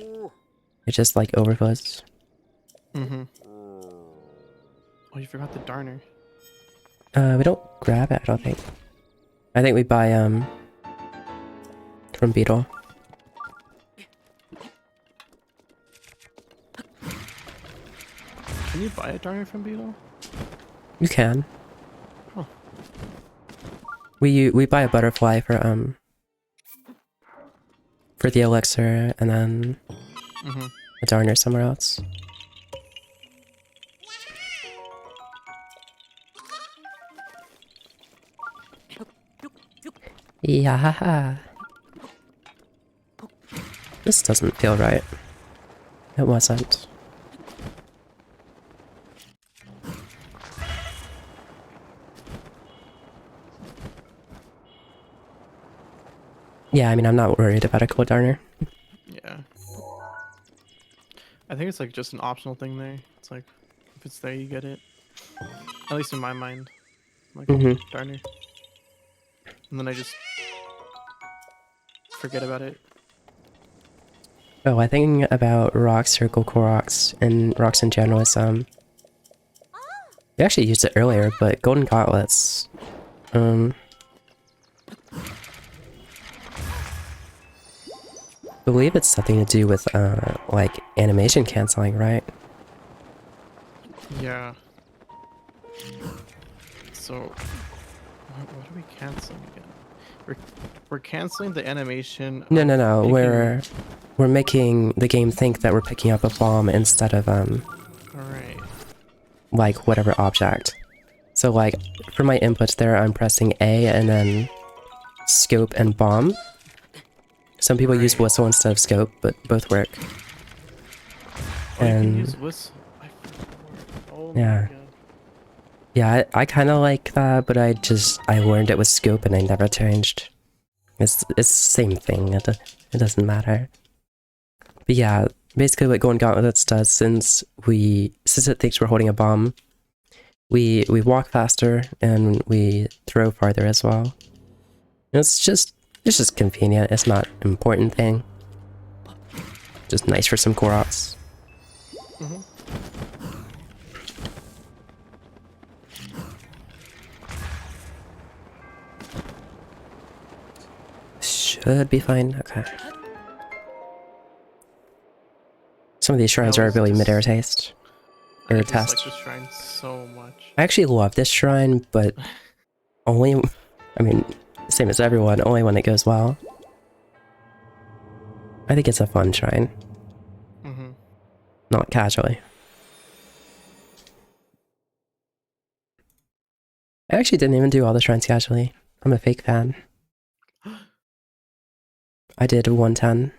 It just like overflows. Mm-hmm. Oh, you forgot the Darner. We don't grab it, I don't think. I think we buy, from Beetle. Can you buy a Darner from Beetle? You can. Huh. We buy a butterfly for the elixir, and then Mm-hmm. a Darner somewhere else. Yeah. This doesn't feel right. It wasn't. Yeah, I mean, I'm not worried about a cold Darner. Yeah. I think it's like just an optional thing there. It's like if it's there, you get it. At least in my mind, like Mhm. Darner. And then I just forget about it. Oh, I think about rocks or Koroks and rocks in general is we actually used it earlier, but golden gauntlets. I believe it's something to do with like animation canceling, right? Yeah. So what are we canceling again? We're canceling the animation. No, of no, no. picking- We're making the game think that we're picking up a bomb instead of Alright. like whatever object. So like for my inputs there, I'm pressing A and then scope and bomb. Some people use Right. whistle instead of scope, but both work. Oh, you can And- use whistle. I forgot. Oh Yeah. my god. Yeah, I kind of like that, but I learned it was scope and I never changed. It's the same thing. It doesn't matter. But yeah, basically what Golden Gauntlets does, since it thinks we're holding a bomb, we walk faster and we throw farther as well. It's just convenient. It's not an important thing. Just nice for some Koroks. Mm-hmm. Should be fine. Okay. Some of these shrines That are was really just- mid-air taste. I Or just like test. this shrine so much. I actually love this shrine, but only, I mean, same as everyone, only when it goes well. I think it's a fun shrine, Mm-hmm. not casually. I actually didn't even do all the shrines casually. I'm a fake fan. I did 110.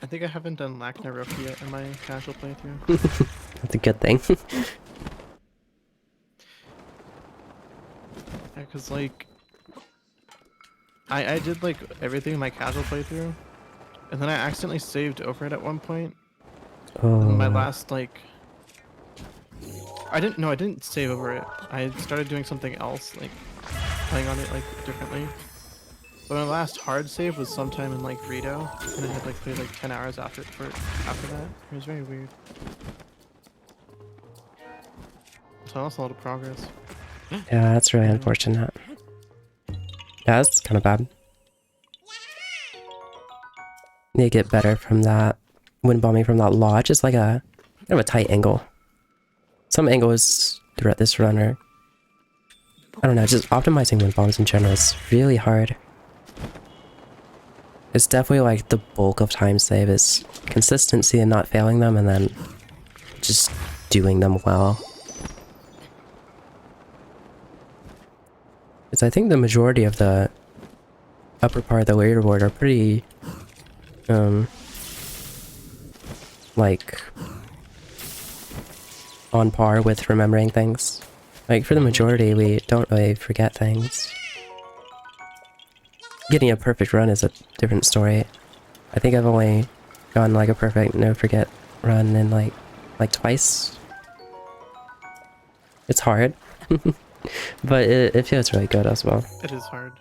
I think I haven't done Ragnarok yet in my casual playthrough. That's a good thing. Yeah, cause like I did like everything in my casual playthrough, and then I accidentally saved over it at one point. And my Oh, last like I didn't save over it. I started doing something else, like playing on it like differently. But my last hard save was sometime in like Rito, and I had like played like 10 hours after that. It was very weird. So I lost a lot of progress. Yeah, that's really unfortunate. Yeah, that's kind of bad. Need to get better from that. Wind bombing from that lodge is like a kind of a tight angle. Some angles throughout this run are, I don't know, just optimizing wind bombs in general is really hard. It's definitely like the bulk of time save is consistency and not failing them, and then just doing them well. Because I think the majority of the upper part of the leaderboard are pretty, like, on par with remembering things. Like, for the majority, we don't really forget things. Getting a perfect run is a different story. I think I've only gotten, like, a perfect no-forget run in, like twice. It's hard. But it feels really good as well. It is hard.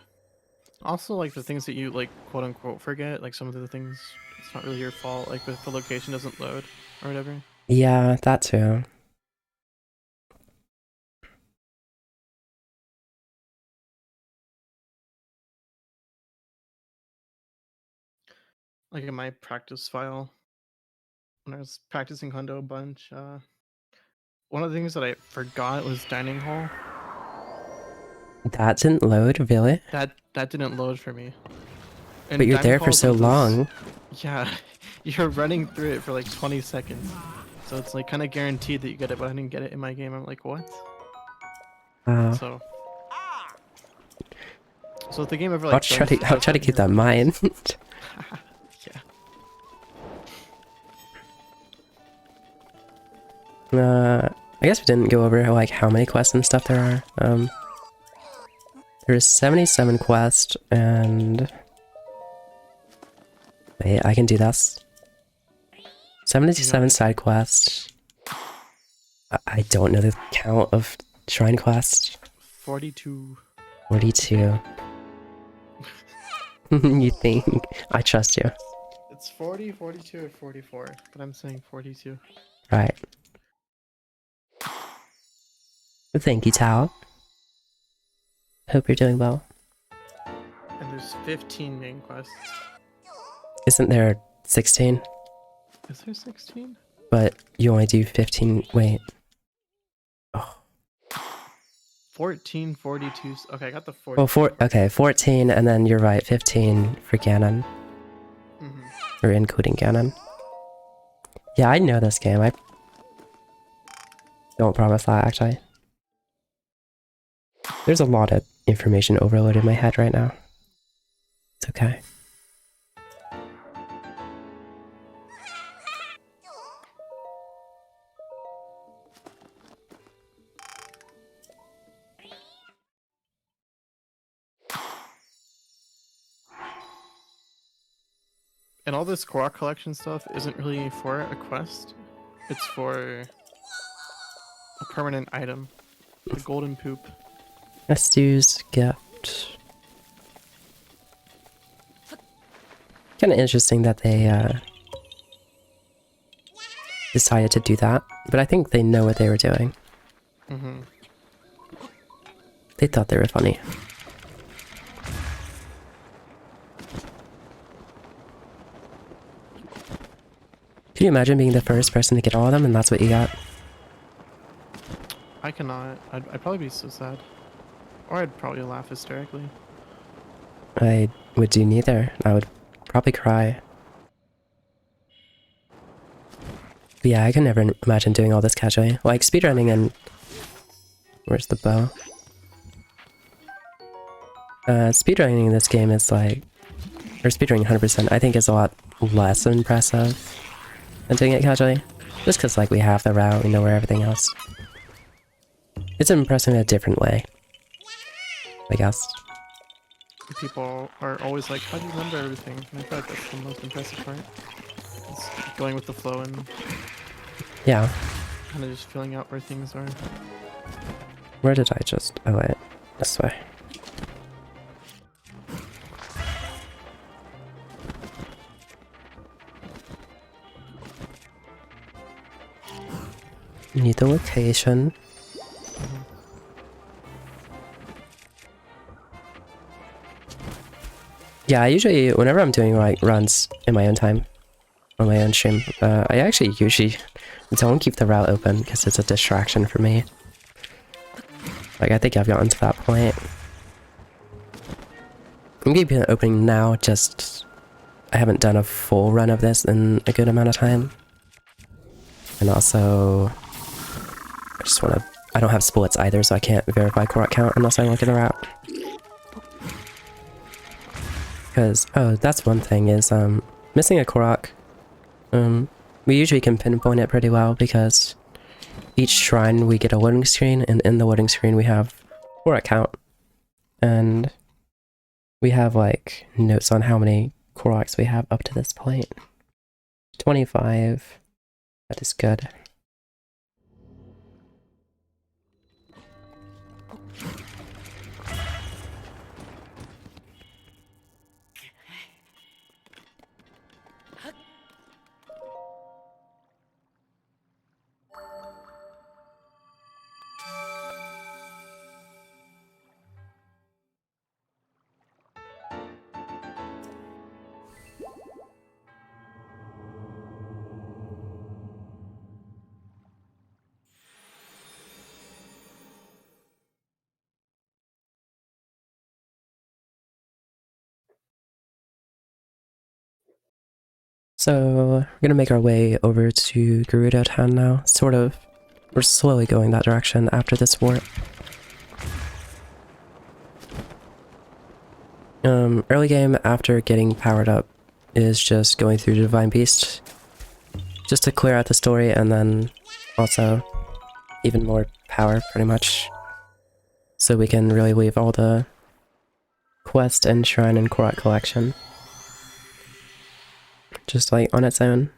Also, like the things that you like quote unquote forget, like some of the things it's not really your fault, like if the location doesn't load or whatever. Yeah, that too. Like in my practice file, when I was practicing Hundo a bunch, one of the things that I forgot was dining hall. That didn't load, really? That didn't load for me. And But you're dining there for hall's so one of those- long. Yeah, you're running through it for like 20 seconds. So it's like kind of guaranteed that you get it, but I didn't get it in my game. I'm like, what? Wow. So if the game ever like I'll try to keep that in mind. Yeah. I guess we didn't go over like how many quests and stuff there are. There's 77 quests and wait, I can do this. 77 side quests. I don't know the count of shrine quests. 42. 42. You think? I trust you. It's 40, 42, or 44, but I'm saying 42. Right. Thank you, Tao. Hope you're doing well. And there's 15 main quests. Isn't there 16? Is there 16? But you only do 15. Wait. Oh. 14, 42. Okay, I got the 40. Well, okay, 14, and then you're right, 15 for Ganon. Or including Ganon. Yeah, I know this game. I don't promise that, actually. There's a lot of information overload in my head right now. It's okay. And all this Korok collection stuff isn't really for a quest. It's for a permanent item. The golden poop. Estu's gift. Kind of interesting that they decided to do that, but I think they know what they were doing. They thought they were funny. Can you imagine being the first person to get all of them and that's what you got? I cannot. I'd probably be so sad. Or I'd probably laugh hysterically. I would do neither. I would probably cry. But yeah, I can never imagine doing all this casually. Like speedrunning and... Where's the bow? Speedrunning in this game is like... Or speedrunning 100% I think is a lot less impressive than doing it casually. Just because like we have the route, we know where everything else. It's impressive in a different way, I guess. People are always like, how do you remember everything? And I feel like that's the most impressive part. It's going with the flow and Yeah. kind of just filling out where things are. Where did I just... Oh wait, this way. Need the location. Yeah, I usually, whenever I'm doing like runs in my own time, on my own stream, I actually usually don't keep the route open because it's a distraction for me. Like, I think I've gotten to that point. I'm keeping it open now, just I haven't done a full run of this in a good amount of time. And also, I just want to, I don't have splits either, so I can't verify Korok count unless I look at the route. Because, oh, that's one thing is, missing a Korok, we usually can pinpoint it pretty well because each shrine we get a loading screen, and in the loading screen we have Korok count. And we have like notes on how many Koroks we have up to this point. 25. That is good. So, we're gonna make our way over to Gerudo Town now. Sort of. We're slowly going that direction after this warp. Early game after getting powered up is just going through the Divine Beast. Just to clear out the story and then also even more power pretty much. So we can really leave all the quest and shrine and Korok collection. Just like on its own.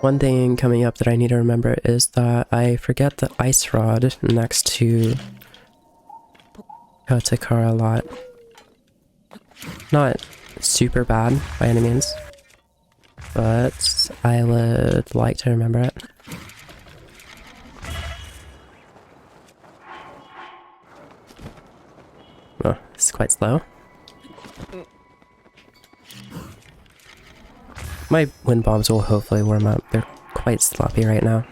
One thing coming up that I need to remember is that I forget the ice rod next to Kotakara a lot. Not super bad by any means, but I would like to remember it. Oh, this is quite slow. My wind bombs will hopefully warm up. They're quite sloppy right now.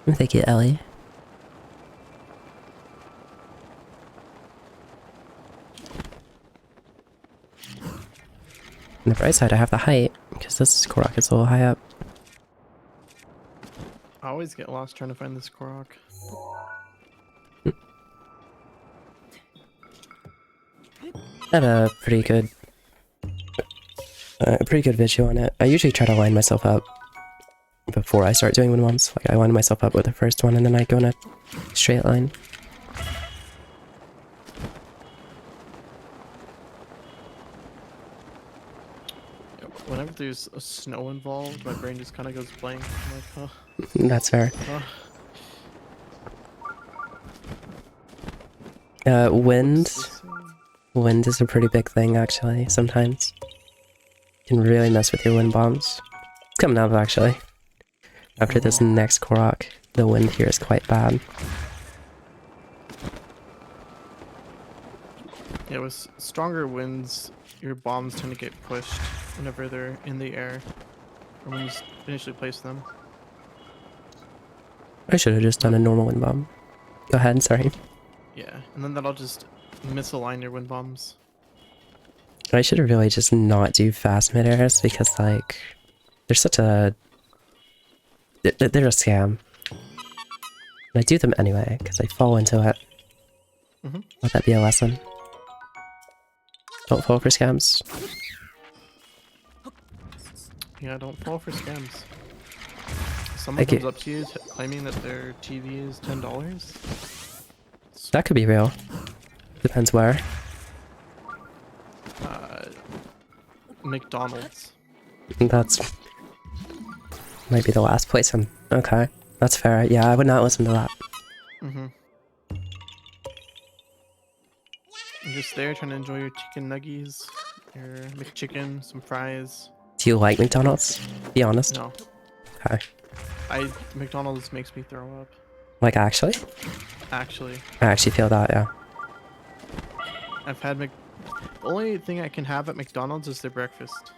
Thank you, Ellie. On the bright side, I have the height, because this Korok is a little high up. I always get lost trying to find this Korok. I had a pretty good visual on it. I usually try to line myself up before I start doing wind bombs. Like, I line myself up with the first one, and then I go in a straight line. Whenever there's a snow involved, my brain just kind of goes blank. I'm like, huh. That's fair. Wind is a pretty big thing, actually, sometimes. Can really mess with your wind bombs. It's coming up, actually. After this next Korok, the wind here is quite bad. Yeah, with stronger winds, your bombs tend to get pushed whenever they're in the air, or when you initially place them. I should have just done a normal wind bomb. Go ahead, sorry. Yeah, and then that'll just misalign your wind bombs. I should have really just not do fast mid-airs because, like, they're such a... They're a scam. And I do them anyway, because I fall into it. Let that be a lesson. Don't fall for scams. Yeah, don't fall for scams. Someone comes up to you claiming that their TV is $10. That could be real. Depends where. McDonald's. That's... might be the last place I'm... Okay. That's fair. Yeah, I would not listen to that. You're just there trying to enjoy your chicken nuggies, your McChicken, some fries. Do you like McDonald's? Be honest. No, Okay. McDonald's makes me throw up. Like actually? Actually, I actually feel that, yeah. I've had the only thing I can have at McDonald's is their breakfast.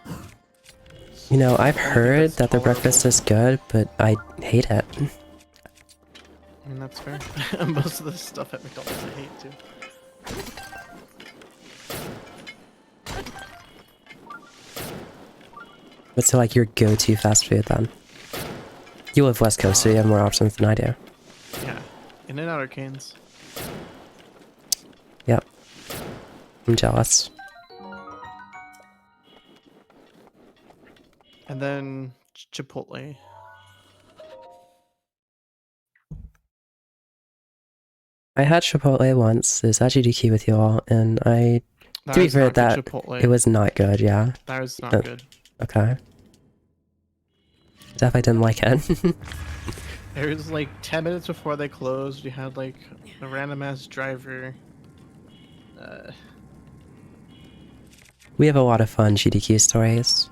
You know, I've I think heard that's that their breakfast tolerable. is good, but I hate it. I mean, that's fair. Most of the stuff at McDonald's I hate too. What's like your go-to fast food then? You live West Coast, so you have more options than I do. Yeah, In-N-Out or Cane's. Yep. I'm jealous. And then Chipotle. I had Chipotle once. It was at GDQ with you all, and to be is fair, not good that Chipotle. it was not good. Yeah. That was not Uh, good. Okay. Definitely didn't like it. It was like 10 minutes before they closed. You had like a random ass driver. We have a lot of fun GDQ stories.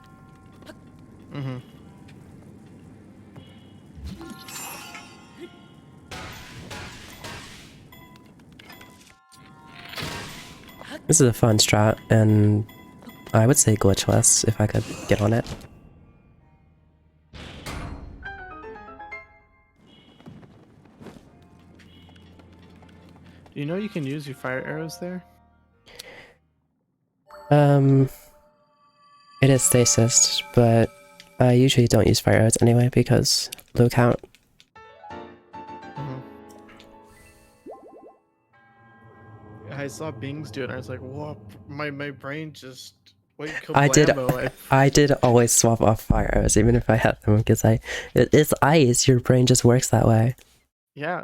Mm-hmm. This is a fun strat, and I would say glitchless if I could get on it. Do you know you can use your fire arrows there? It is stasis, but I usually don't use fire arrows anyway because low count. Mm-hmm. I saw Bings do it and I was like, whoa, my brain just went kablammo. I did always swap off fire arrows even if I had them because it's ice, your brain just works that way. Yeah.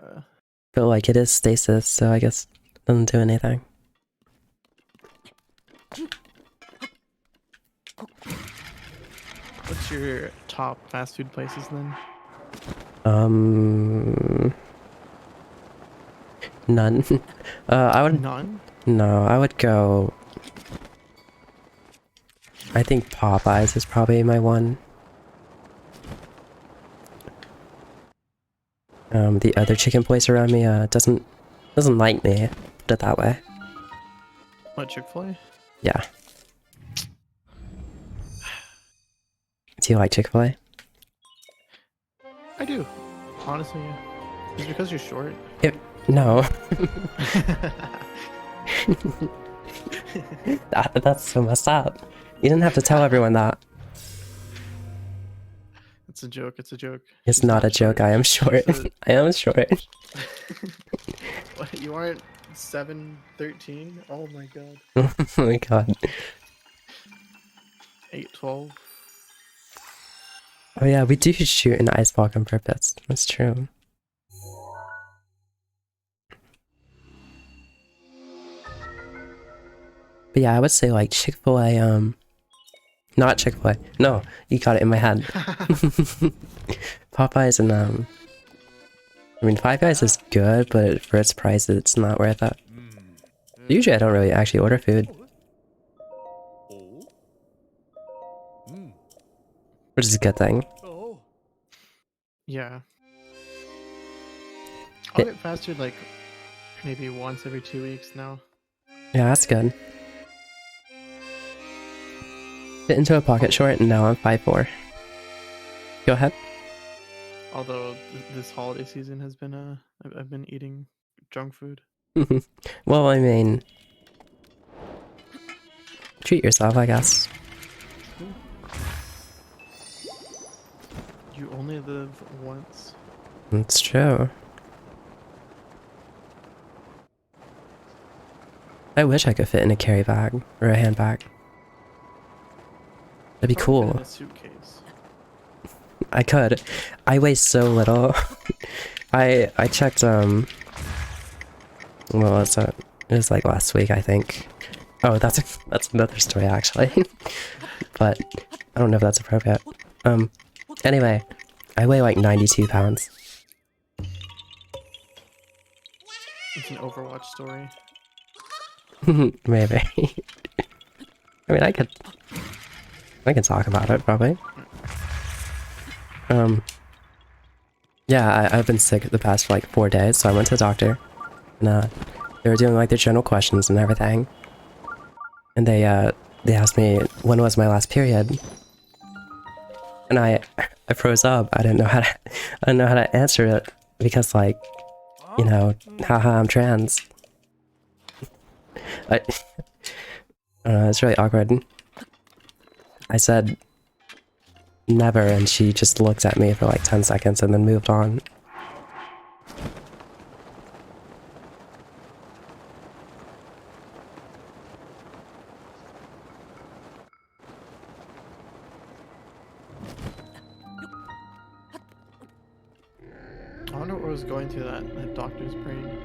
But like it is stasis, so I guess it doesn't do anything. What's your top fast food places then? None. I would None? no, I would go. I think Popeyes is probably my one. The other chicken place around me doesn't like me, put it that way. What, Chick-fil-A? Yeah. Do you like Chick-fil-A? I do. Honestly, yeah. It's because you're short. No. That's so messed up. You didn't have to tell everyone that. It's a joke, it's a joke. It's He's not a joke, short. I am short. It's a- I am short. What, you aren't 7'13"? Oh my god. Oh my god. 8'12". Oh yeah, we do shoot an ice block on purpose. That's true. But yeah, I would say like Chick-fil-A, not Chick-fil-A. No, you got it in my head. Popeyes and I mean Five Guys is good, but for its price it's not worth it. Usually I don't really actually order food. Which is a good thing. Yeah. I'll get fast food like maybe once every 2 weeks now. Yeah, that's good. Fit into a pocket short and now I'm 5'4". Go ahead. Although this holiday season has been I've been eating junk food. Well, I mean, treat yourself, I guess. You only live once. It's true. I wish I could fit in a carry bag or a handbag. That'd be Probably fit cool. in a suitcase. I could. I weigh so little. I checked what was it? It was like last week, I think. Oh, that's another story actually. But I don't know if that's appropriate. Anyway, I weigh like 92 pounds. It's an Overwatch story. Maybe. I mean, I can talk about it, probably. Yeah, I've been sick the past for like 4 days, so I went to the doctor. And, they were doing like their general questions and everything. And they asked me when was my last period. And I froze up. I didn't know how to answer it because, like, you know, haha, I'm trans. I don't know, it's really awkward. I said never, and she just looked at me for like 10 seconds and then moved on. I wonder what was going through that doctor's brain.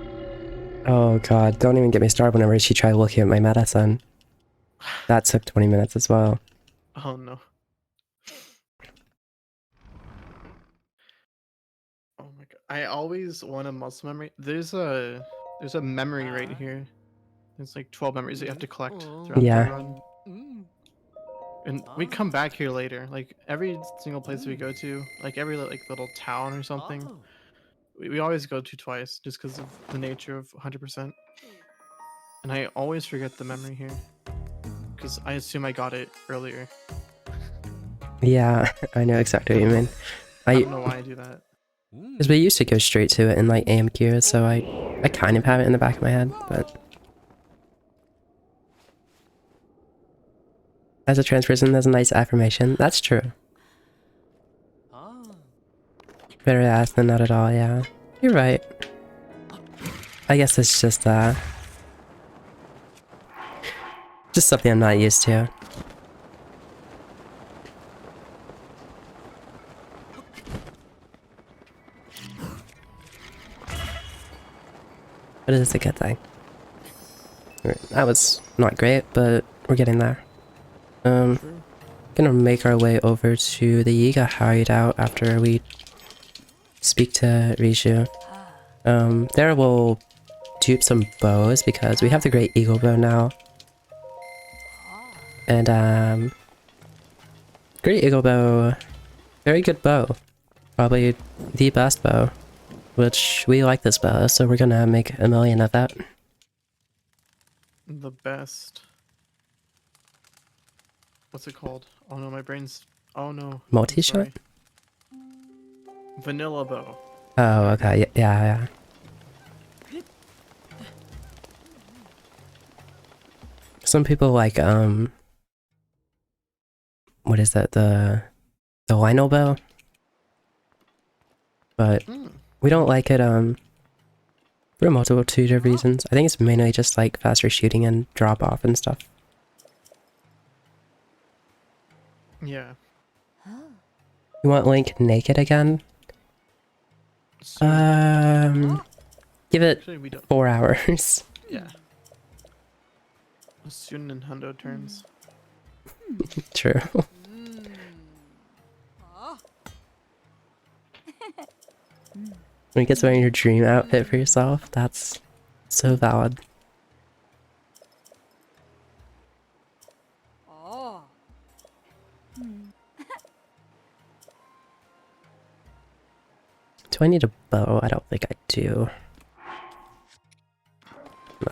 Oh god, don't even get me started whenever she tried looking at my medicine. That took 20 minutes as well. Oh no. Oh my god. I always want a muscle memory. There's a memory right here. There's like 12 memories that you have to collect throughout Yeah. the run. And we come back here later. Like every single place we go to, like every like little town or something, we always go to twice just because of the nature of 100%. And I always forget the memory here because I assume I got it earlier. Yeah, I know exactly what you mean. I don't know why I do that. Because we used to go straight to it in like AM gears, so I kind of have it in the back of my head, but as a trans person, that's a nice affirmation. That's true. Better to ask than not at all, yeah. You're right. I guess it's just something I'm not used to. But it is a good thing. That was not great, but we're getting there. Gonna make our way over to the Yiga hideout after we speak to Rishu. There we'll dupe some bows because we have the Great Eagle Bow now. And Great Eagle Bow, very good bow. Probably the best bow. Which we like this bow, so we're gonna make 1 million of that. The best. What's it called? Oh no, my brain's. Oh no. I'm Multi-shot? sorry. Vanilla bow. Oh, okay, yeah. Some people like, what is that, the Lionel bow? But we don't like it, for a multitude of reasons. I think it's mainly just like faster shooting and drop off and stuff. Yeah. You want Link naked again? Give it Actually, we don't. 4 hours. Yeah. As soon Nintendo turns. True. When you get to wearing your dream outfit for yourself, that's so valid. Do I need a bow? I don't think I do.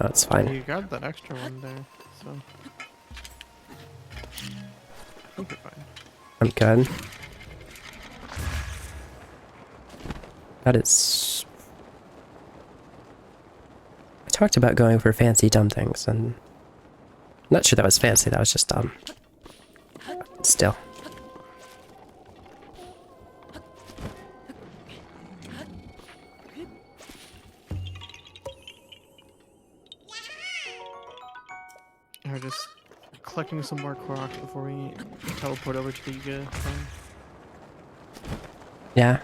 No, it's fine. You got that extra one there, so. I think you're fine. I'm good. That is... I talked about going for fancy dumb things, and... I'm not sure that was fancy, that was just dumb. Still. We're just collecting some more Koroks before we teleport over to the Yiga thing. Yeah.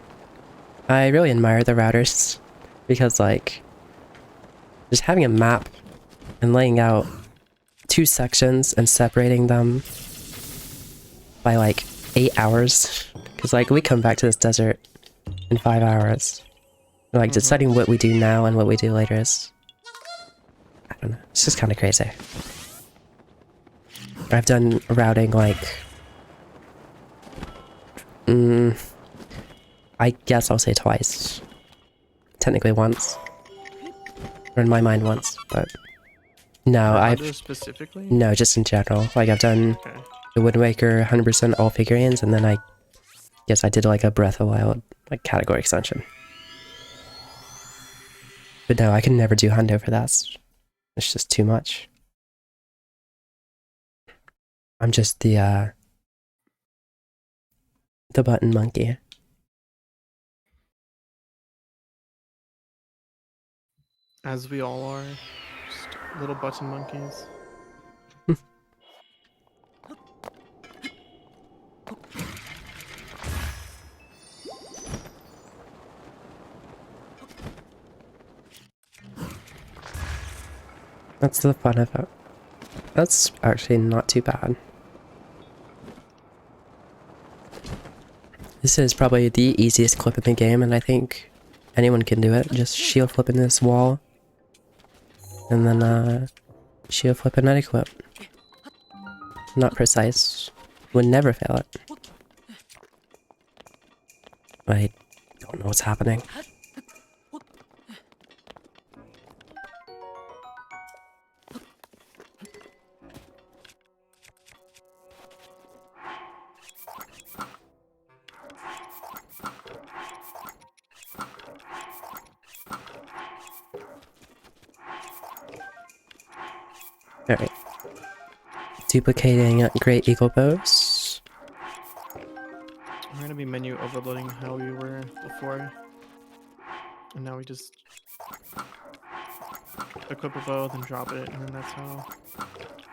I really admire the routers, because like, just having a map and laying out 2 sections and separating them by like 8 hours, because like we come back to this desert in 5 hours. Like deciding what we do now and what we do later is don't know. It's just kind of crazy. I've done routing like... I guess I'll say twice. Technically once. Or in my mind once, but... No, Hunter specifically? No, just in general. Like, I've done Okay. the Wind Waker 100% all figurines, and then I guess I did like a Breath of the Wild, like, category extension. But no, I can never do hundo for that. It's just too much. I'm just the button monkey. As we all are. Just little button monkeys. That's the fun of it. That's actually not too bad. This is probably the easiest clip in the game, and I think anyone can do it. Just shield flip in this wall, and then shield flip and equip. Not precise. Would never fail it. I don't know what's happening. Alright. Duplicating Great Eagle Bows. We're gonna be menu overloading how we were before. And now we just equip a bow, then drop it, and then that's how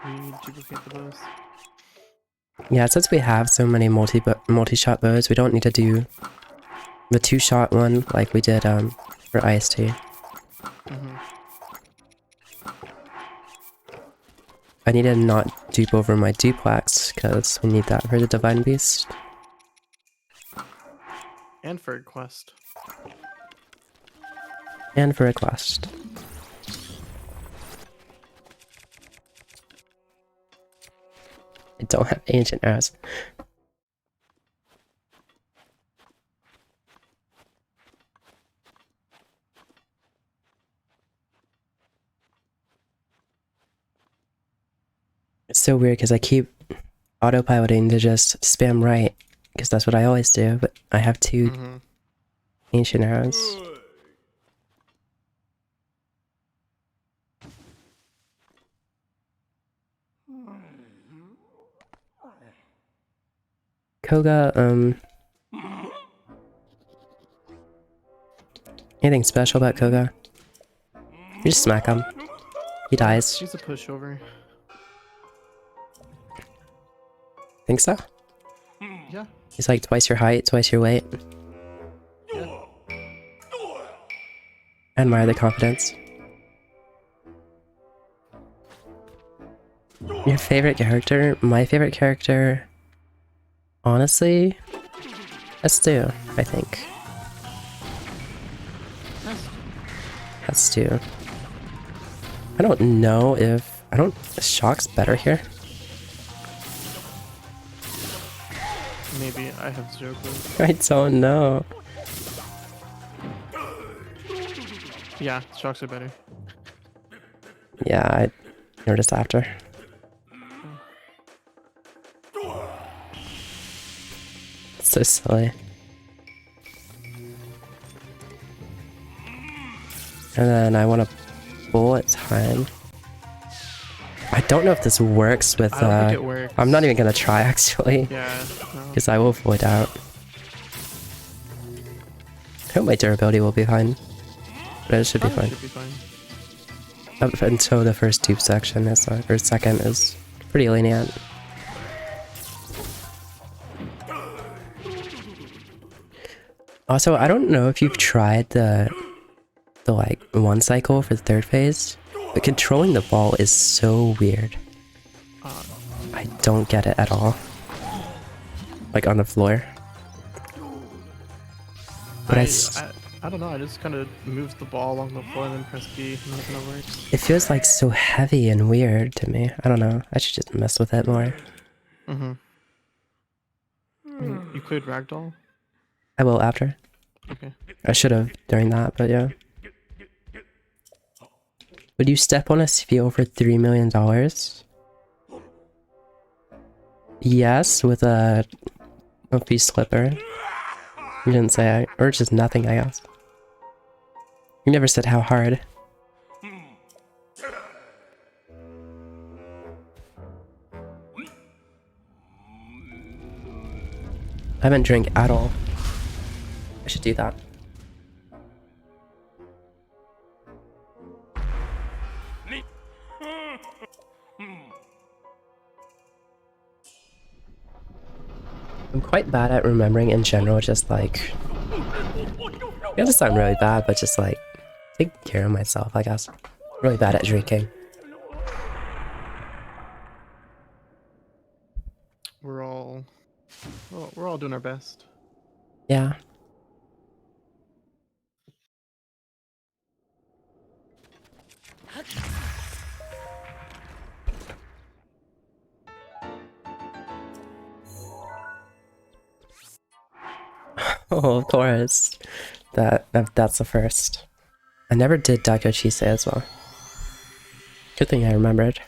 we duplicate the bows. Yeah, since we have so many multi-shot bows, we don't need to do the two-shot one like we did for IST. I need to not dupe over my duplex, because we need that for the Divine Beast. And for a quest. And for a quest. I don't have ancient arrows. It's so weird because I keep autopiloting to just spam right, because that's what I always do, but I have two ancient arrows. Koga, anything special about Koga? You just smack him. He dies. She's a pushover. Think so? Yeah. He's like twice your height, twice your weight. Yeah. I admire the confidence. Your favorite character? My favorite character... Honestly... S2, I think. S2. I don't know if... Shock's better here? Maybe I have zero clue. I don't know. Yeah, shocks are better. Yeah, I noticed after. It's so silly. And then I want a bullet time. I don't know if this works with, I don't think it works. I'm not even gonna try actually. Yeah, no. Because I will void out. I hope my durability will be fine. But it should be fine. Should be fine. Up until the first dupe section is, or second is pretty lenient. Also, I don't know if you've tried the like one cycle for the third phase, but controlling the ball is so weird. I don't get it at all. Like on the floor. But I don't know. I just kind of moved the ball along the floor and then pressed B, and that kind of works. It feels like so heavy and weird to me. I don't know. I should just mess with it more. Mm-hmm. I mean, you cleared Ragdoll? I will after. Okay. I should have during that, but yeah. Would you step on a sphere for $3 million? Yes, with a OP slipper. You didn't say, or just nothing, I guess. You never said how hard. I haven't drank at all. I should do that. I'm quite bad at remembering in general, just like... It doesn't sound really bad, but just like... Take care of myself, I guess. Really bad at drinking. We're all doing our best. Yeah. Oh, of course. That's the first. I never did Daiko Chise as well. Good thing I remembered.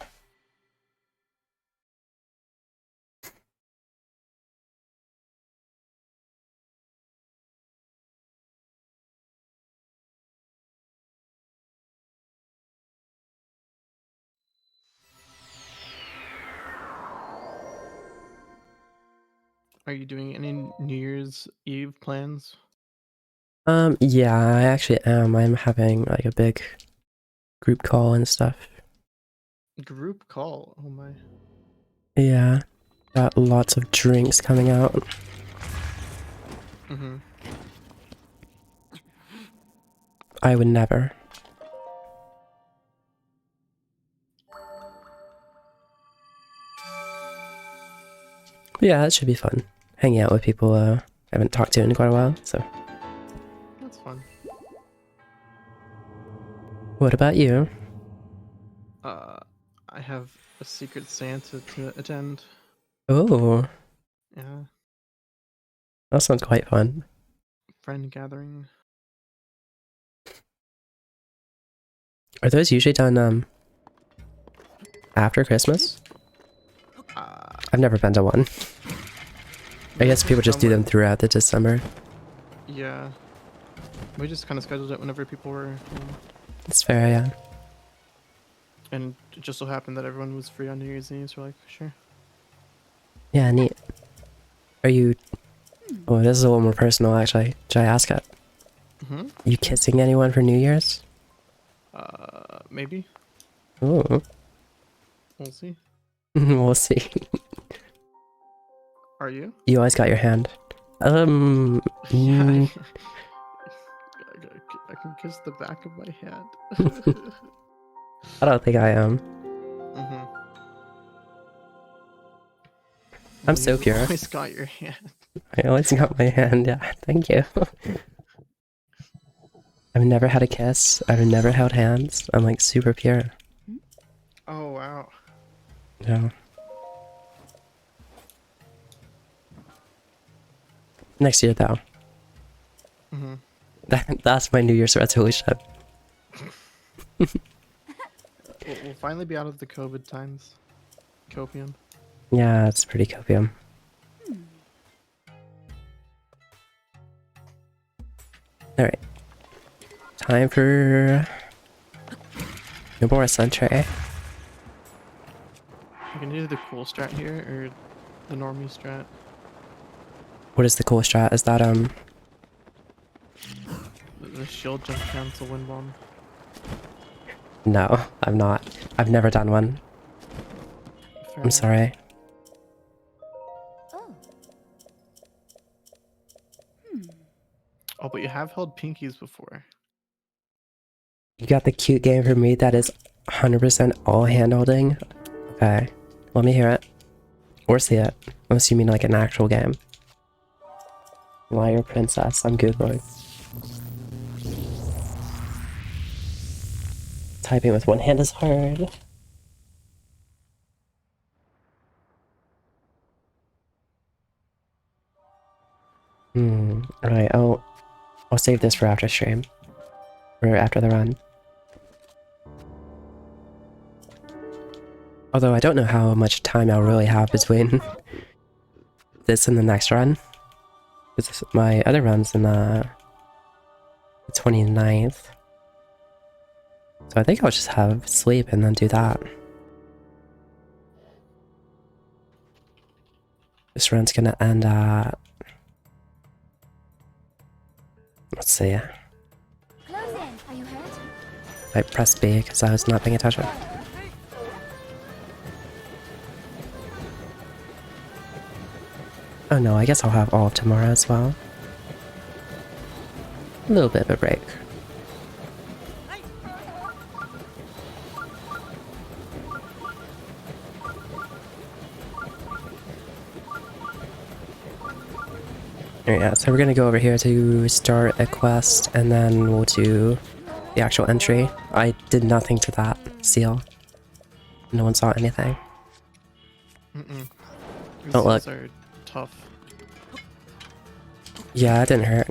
Are you doing any New Year's Eve plans? Yeah, I actually am. I'm having like a big group call and stuff. Group call. Oh my. Yeah. Got lots of drinks coming out. Mm-hmm. I would never. But yeah, that should be fun. Hanging out with people I haven't talked to in quite a while, so. That's fun. What about you? I have a Secret Santa to attend. Oh, Yeah. that sounds quite fun. Friend gathering. Are those usually done after Christmas? I've never been to one. I guess people just do them throughout the December. Yeah. We just kind of scheduled it whenever people were home. It's fair, yeah. And it just so happened that everyone was free on New Year's Eve, so we're like, sure. Yeah, neat. Are you... Oh, this is a little more personal, actually. Should I ask it? Mm-hmm. You kissing anyone for New Year's? Maybe. Oh. We'll see. We'll see. Are you? You always got your hand. Yeah. Mm, I can kiss the back of my hand. I don't think I am. Mm-hmm. I'm so pure. Always got your hand. I always got my hand, yeah. Thank you. I've never had a kiss. I've never held hands. I'm like super pure. Oh wow. Yeah. Next year, though. Mm-hmm. That's my New Year's resolution. We'll finally be out of the COVID times. Copium. Yeah, it's pretty copium. Alright. Time for... Nobora Suntre. You can do the cool strat here, or the normie strat. What is the cool strat? Is that, The shield jump cancel wind bomb. No, I'm not. I've never done one. Fair I'm enough. sorry. Oh. Oh, but you have held pinkies before. You got the cute game for me that is 100% all hand holding? Okay. Let me hear it. Or see it. Unless you mean like an actual game. Liar Princess. I'm Googling. typing with one hand is hard. Alright, I'll save this for after stream. Or after the run. Although I don't know how much time I'll really have between this and the next run. Because my other run's in the 29th. So I think I'll just have sleep and then do that. This run's gonna end at... Let's see. Close in. Are you hurt? I pressed B because I was not paying attention. Oh no, I guess I'll have all of tomorrow as well. A little bit of a break. Yeah, so we're gonna go over here to start a quest, and then we'll do the actual entry. I did nothing to that seal. No one saw anything. These Don't look. seals are tough. Yeah, it didn't hurt.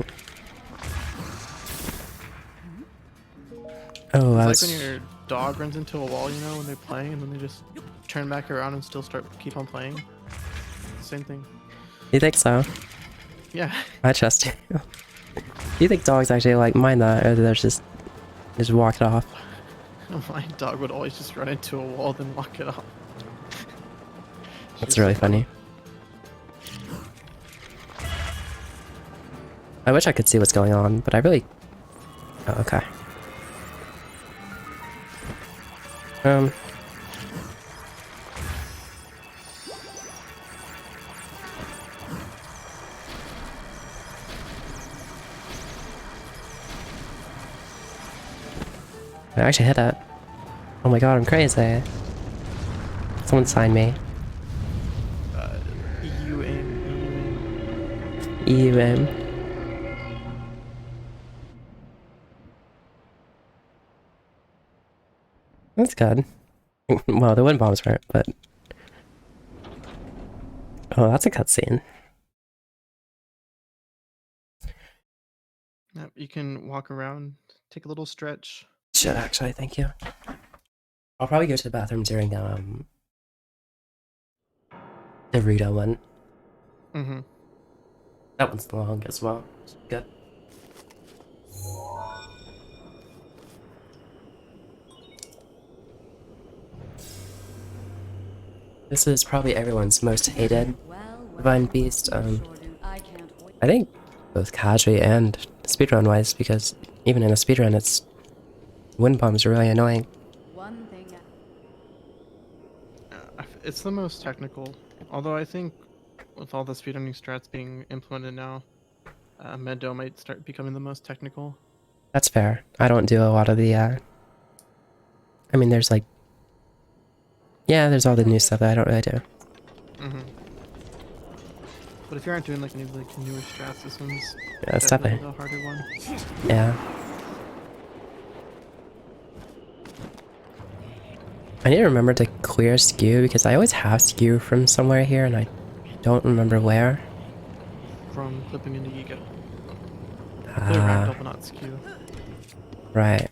Oh, I It's was... like when your dog runs into a wall, you know, when they're playing, and then they just turn back around and still keep on playing. Same thing. You think so? Yeah. I trust you. Do you think dogs actually like mind that, or they're just walk it off? My dog would always just run into a wall, then walk it off. That's really funny. I wish I could see what's going on, but I really... Oh, okay. I actually hit it. Oh my god, I'm crazy. Someone sign me. EU aim. EU aim. That's good. Well, the wind bombs weren't, but... Oh, that's a cutscene. Yep, you can walk around, take a little stretch. Should actually, thank you. I'll probably go to the bathroom during, the Rito one. Mm-hmm. That one's long as well. Good. This is probably everyone's most hated Divine Beast. I think both casually and speedrun wise, because even in a speedrun, its wind bombs are really annoying. It's the most technical, although I think with all the speedrunning strats being implemented now, Meadow might start becoming the most technical. That's fair. I don't do a lot of the, I mean, there's like... Yeah, there's all the new stuff that I don't really do. Mm-hmm. But if you aren't doing like any of like newer strats, this one's Yeah, it's definitely definitely... the harder one. Yeah. I need to remember to clear skew, because I always have skew from somewhere here, and I don't remember where. From clipping into ego. Clear ragdoll, but not skew. Right.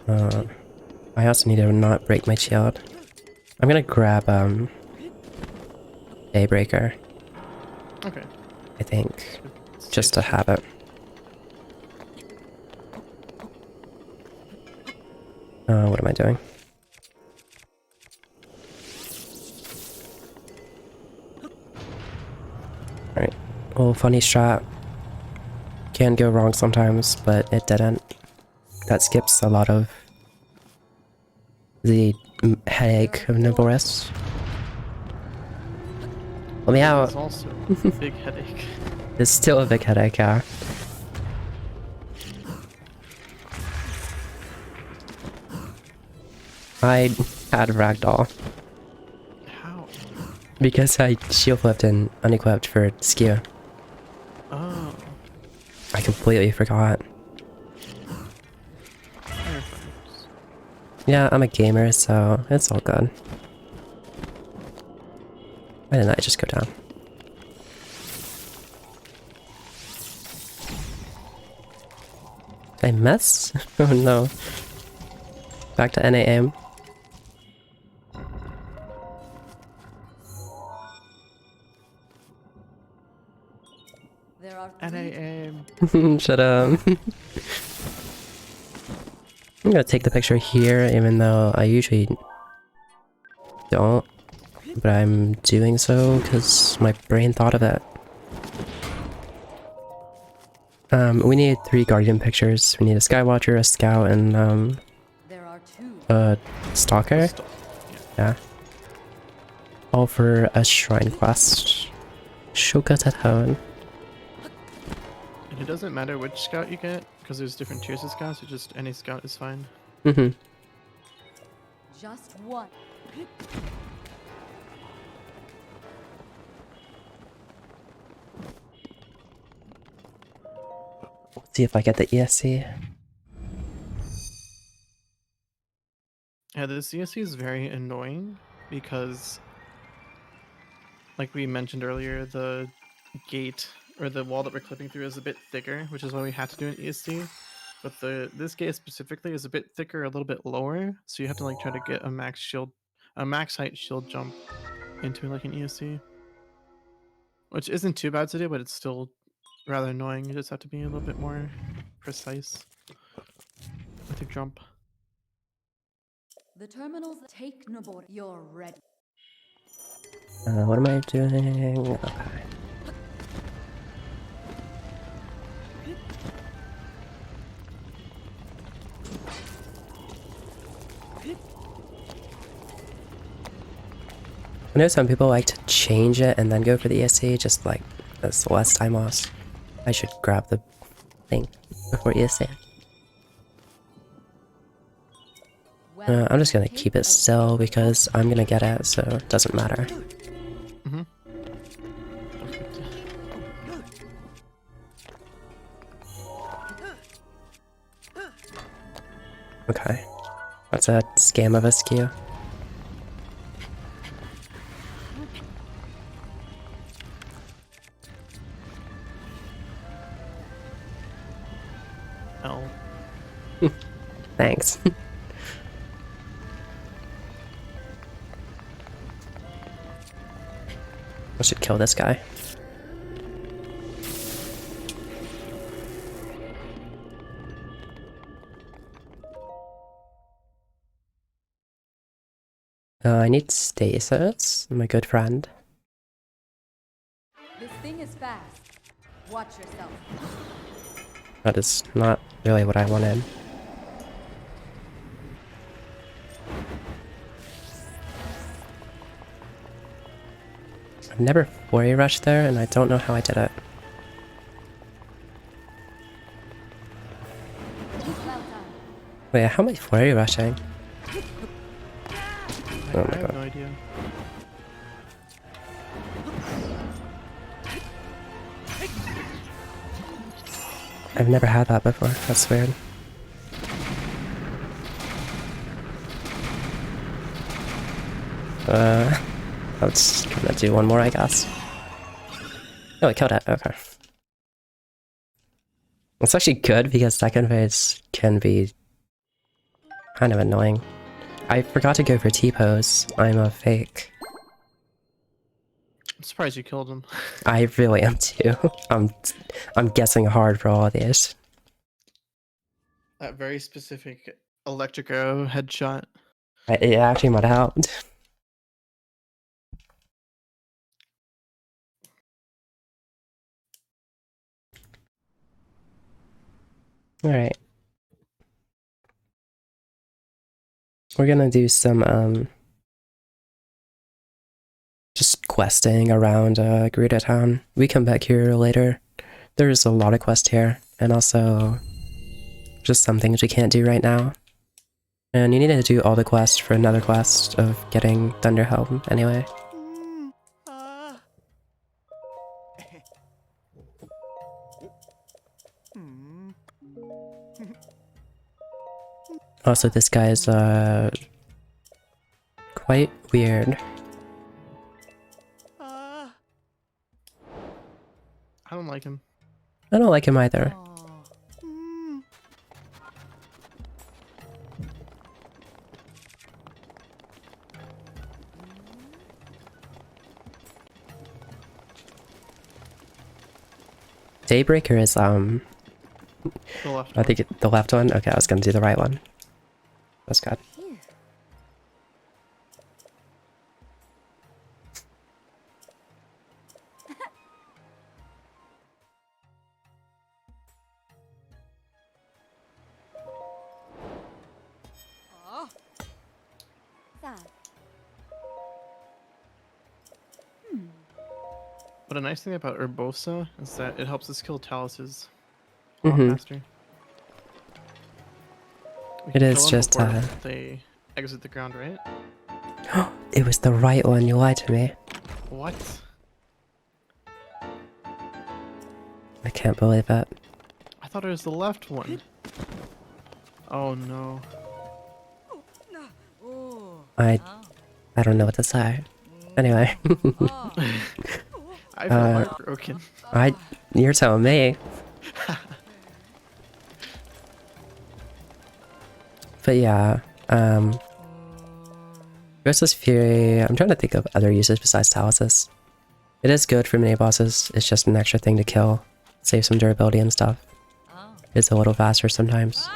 I also need to not break my shield. I'm gonna grab, Daybreaker, Okay. I think, It's just to safe. have it. What am I doing? Alright. Well, funny strat. Can go wrong sometimes, but it didn't. That skips a lot of the headache of Nimblerist. Let me out. It's also a big headache. It's still a big headache, yeah. I had Ragdoll How? because I shield flipped and unequipped for skew. Oh. I completely forgot. Firefights. Yeah, I'm a gamer, so it's all good. Why didn't I just go down? Did I miss? Oh no. Back to NAM. There are NAM. Shut up. I'm gonna take the picture here, even though I usually don't. But I'm doing so because my brain thought of it. We need 3 guardian pictures. We need a skywatcher, a scout, and there are 2. a stalker. Yeah. All for a shrine quest. Shokatatone. And it doesn't matter which scout you get, because there's different tiers of scouts, so just any scout is fine. Mm-hmm. Just one. Let's see if I get the ESC. Yeah, the CSC is very annoying because, like we mentioned earlier, the gate or the wall that we're clipping through is a bit thicker, which is why we had to do an ESC. But this gate specifically is a bit thicker, a little bit lower, so you have to like try to get a max height shield jump into like an ESC, which isn't too bad to do, but it's still rather annoying. You just have to be a little bit more precise with your jump. The terminals take Nobor. You're ready. What am I doing? Okay. I know some people like to change it and then go for the ESC, just like that's less time lost. I should grab the thing before ESC. I'm just gonna keep it still because I'm gonna get it, so it doesn't matter. Mm-hmm. Okay. That's a scam of a skew. L. Thanks. I should kill this guy. I need stasis, my good friend. This thing is fast. Watch yourself. That is not really what I wanted. I've never flurry rushed there, and I don't know how I did it. Well done. Wait, how am I flurry rushing? I Oh my have God. no idea. I've never had that before. That's weird. I'm just gonna do one more, I guess. Oh, I killed it. Okay. It's actually good because second phase can be kind of annoying. I forgot to go for T-pose. I'm a fake. I'm surprised you killed him. I really am too. I'm guessing hard for all of these. That very specific electric arrow headshot. It actually might have helped. Alright. We're gonna do some, just questing around, Gerudo Town. We come back here later. There's a lot of quests here, and also just some things we can't do right now. And you need to do all the quests for another quest of getting Thunder Helm anyway. Also, this guy is quite weird. I don't like him. I don't like him either. Daybreaker is The left I think the left one. Okay, I was gonna do the right one. That's good. Sad. But a nice thing about Urbosa is that it helps us kill Taluses a lot Mhm. faster. We It can is kill them just, before they exit the ground, right? It was the right one. You lied to me. What? I can't believe it. I thought it was the left one. Oh no. I don't know what to say. Anyway, I feel heartbroken. you're telling me. But yeah, Restless Fury, I'm trying to think of other uses besides Taluses. It is good for mini bosses, it's just an extra thing to kill. Save some durability and stuff. It's a little faster sometimes.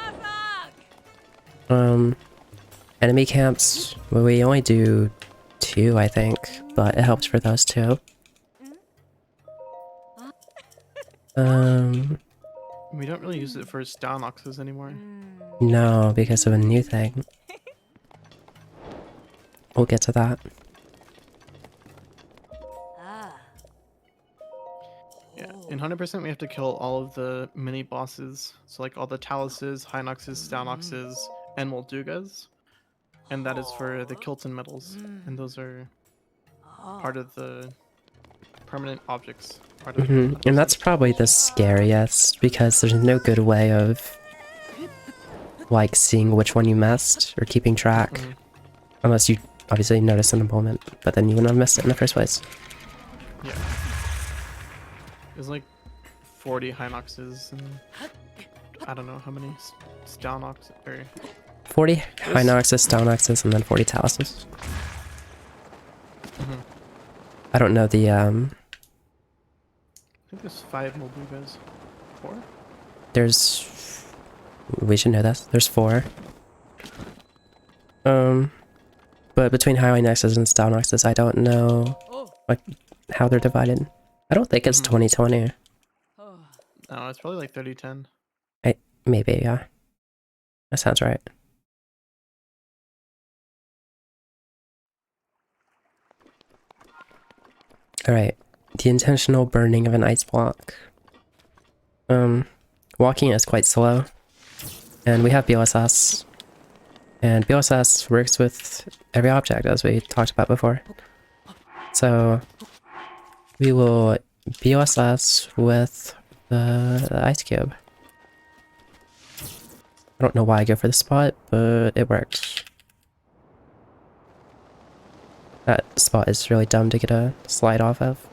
Enemy camps, well, we only do 2, I think, but it helps for those too. We don't really use it for Stalnoxes anymore. No, because of a new thing. We'll get to that. Yeah, in 100% we have to kill all of the mini bosses. So like all the Taluses, Hinoxes, Stalnoxes, and Moldugas. And that is for the Kilton medals. And those are part of the permanent objects. Part of And that's probably the scariest, because there's no good way of like seeing which one you missed or keeping track. Unless you obviously notice in the moment, but then you wouldn't have missed it in the first place. Yeah. There's like 40 Hinoxes and I don't know how many Stalnox or 40 Hinoxes, Stalnoxes, and then 40 Taluses. I don't know the I think there's 5 Moldugas. 4? there's we should know this. There's 4. But between Hinoxes and Stalnoxes, I don't know like how they're divided. I don't think it's 2020. No, it's probably like 3010. Maybe, yeah. That sounds right. Alright. The intentional burning of an ice block. Walking is quite slow. And we have BLSS. And BLSS works with every object, as we talked about before. So we will BLSS with the ice cube. I don't know why I go for the spot, but it works. That spot is really dumb to get a slide off of.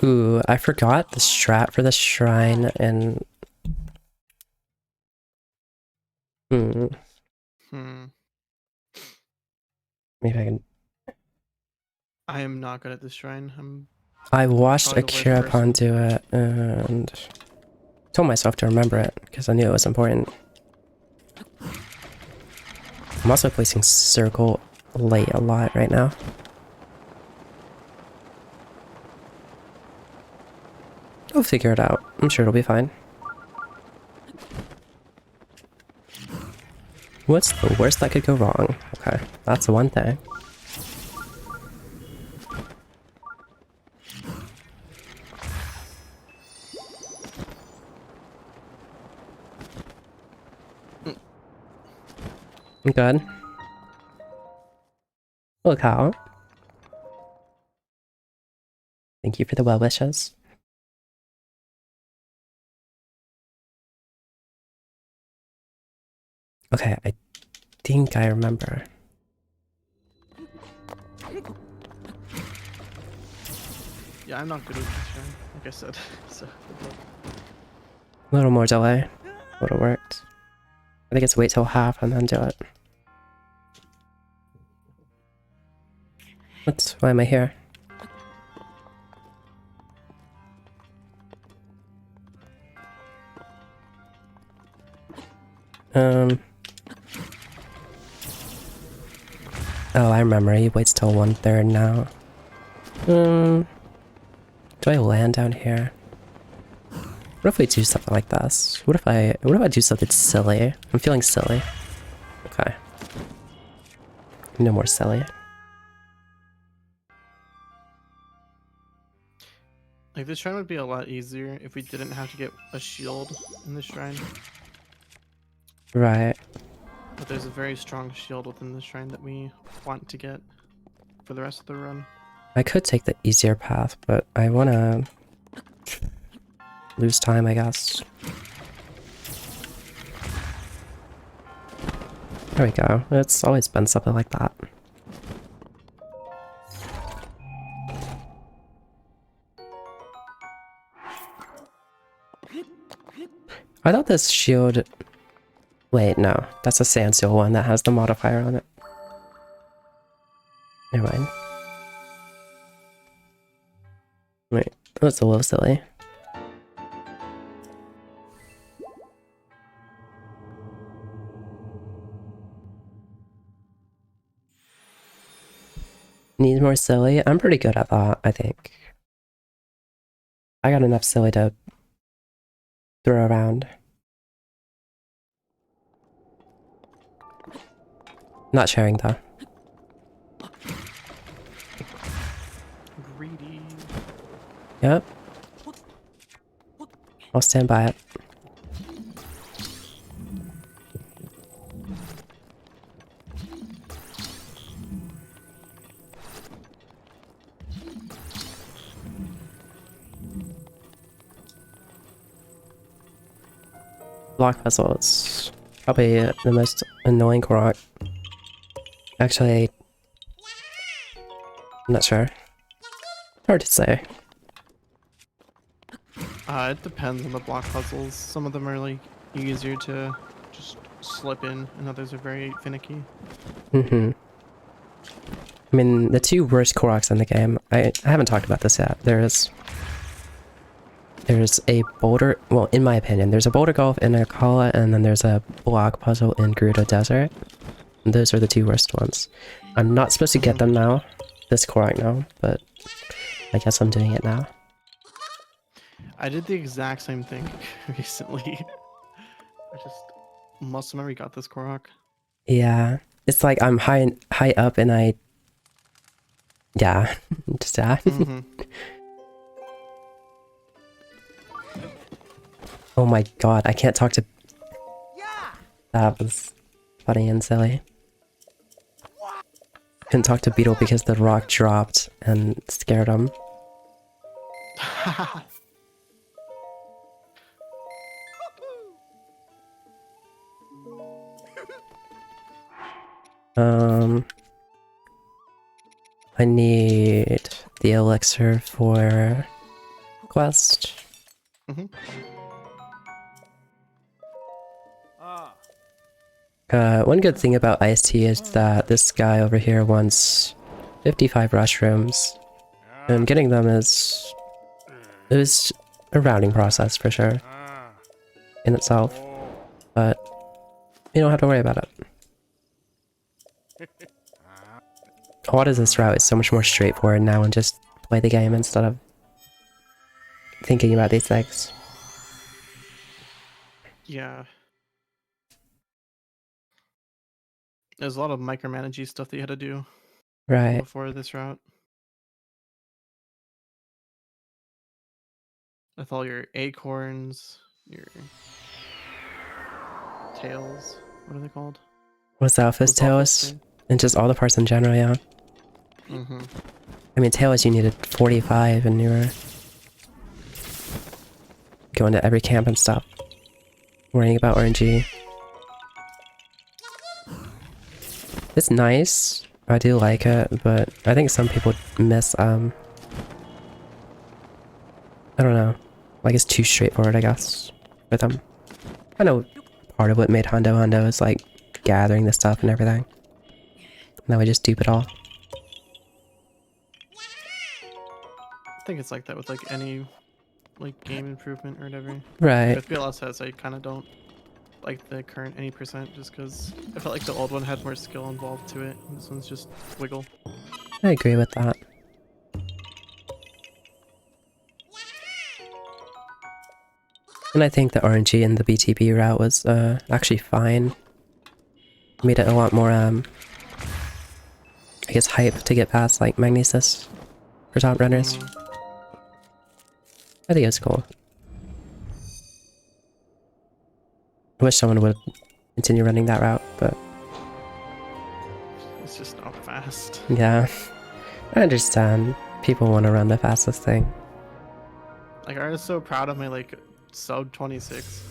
Ooh, I forgot the strat for the shrine and... Maybe I can... I am not good at this shrine. I watched probably the worst Akira Pond person. do it and told myself to remember it because I knew it was important. I'm also placing circle late a lot right now. I'll figure it out. I'm sure it'll be fine. What's the worst that could go wrong? Okay, that's the one thing. I'm good. Hello, Kyle. Thank you for the well wishes. Okay, I think I remember. Yeah, I'm not good with this shrine, like I said. So A little more delay would have worked. I think it's wait till half and then do it. Why am I here? Oh, I remember. He waits till 1/3 now. Do I land down here? What if we do something like this? What if I do something silly? I'm feeling silly. Okay. No more silly. like this shrine would be a lot easier if we didn't have to get a shield in the shrine. Right. But there's a very strong shield within the shrine that we want to get for the rest of the run. I could take the easier path, but I wanna lose time, I guess. There we go. It's always been something like that. I thought this shield... Wait, no. That's a sand seal one that has the modifier on it. Never mind. Wait, that's a little silly. Needs more silly? I'm pretty good at that, I think. I got enough silly to throw around. Not sharing though. Greedy. Yep. I'll stand by it. Block puzzle is probably the most annoying Korok. Actually, I'm not sure. Hard to say. It depends on the block puzzles. Some of them are like easier to just slip in, and others are very finicky. I mean, the two worst Koroks in the game, I haven't talked about this yet. There's a boulder, well, in my opinion, there's a boulder golf in Akala, and then there's a block puzzle in Gerudo Desert. Those are the two worst ones. I'm not supposed to get them now, this Korok now, but I guess I'm doing it now. I did the exact same thing recently. I just must remember got this Korok. Yeah, it's like I'm high up and I... Yeah, just that. Oh my god, I can't talk to... That was funny and silly. Couldn't talk to Beetle because the rock dropped and scared him. I need the elixir for quest. One good thing about iced tea is that this guy over here wants 55 mushrooms, and getting them is a rounding process for sure in itself, but you don't have to worry about it. A lot of this route is so much more straightforward now and just play the game instead of thinking about these things. Yeah. There's a lot of micromanaging stuff that you had to do Right. before this route. With all your acorns, your tails, what are they called? What's Alpha's Those alphas tails? And just all the parts in general, yeah. Mm-hmm. I mean, Tails, you needed 45 and you were going to every camp and stuff. Worrying about RNG. It's nice. I do like it, but I think some people miss, I don't know. Like, it's too straightforward, I guess, for them. I know part of what made Hondo Hondo is, like, gathering the stuff and everything. Now we just dupe it all. I think it's like that with like any like game improvement or whatever. Right. With BLSS, I kind of don't like the current any percent just because I felt like the old one had more skill involved to it. And this one's just wiggle. I agree with that. And I think the RNG in the BTB route was actually fine. Made it a lot more, I guess, hype to get past, like, Magnesis for top runners. I think it was cool. I wish someone would continue running that route, but It's just not fast. yeah. I understand. People want to run the fastest thing. Like I was so proud of my like sub 26,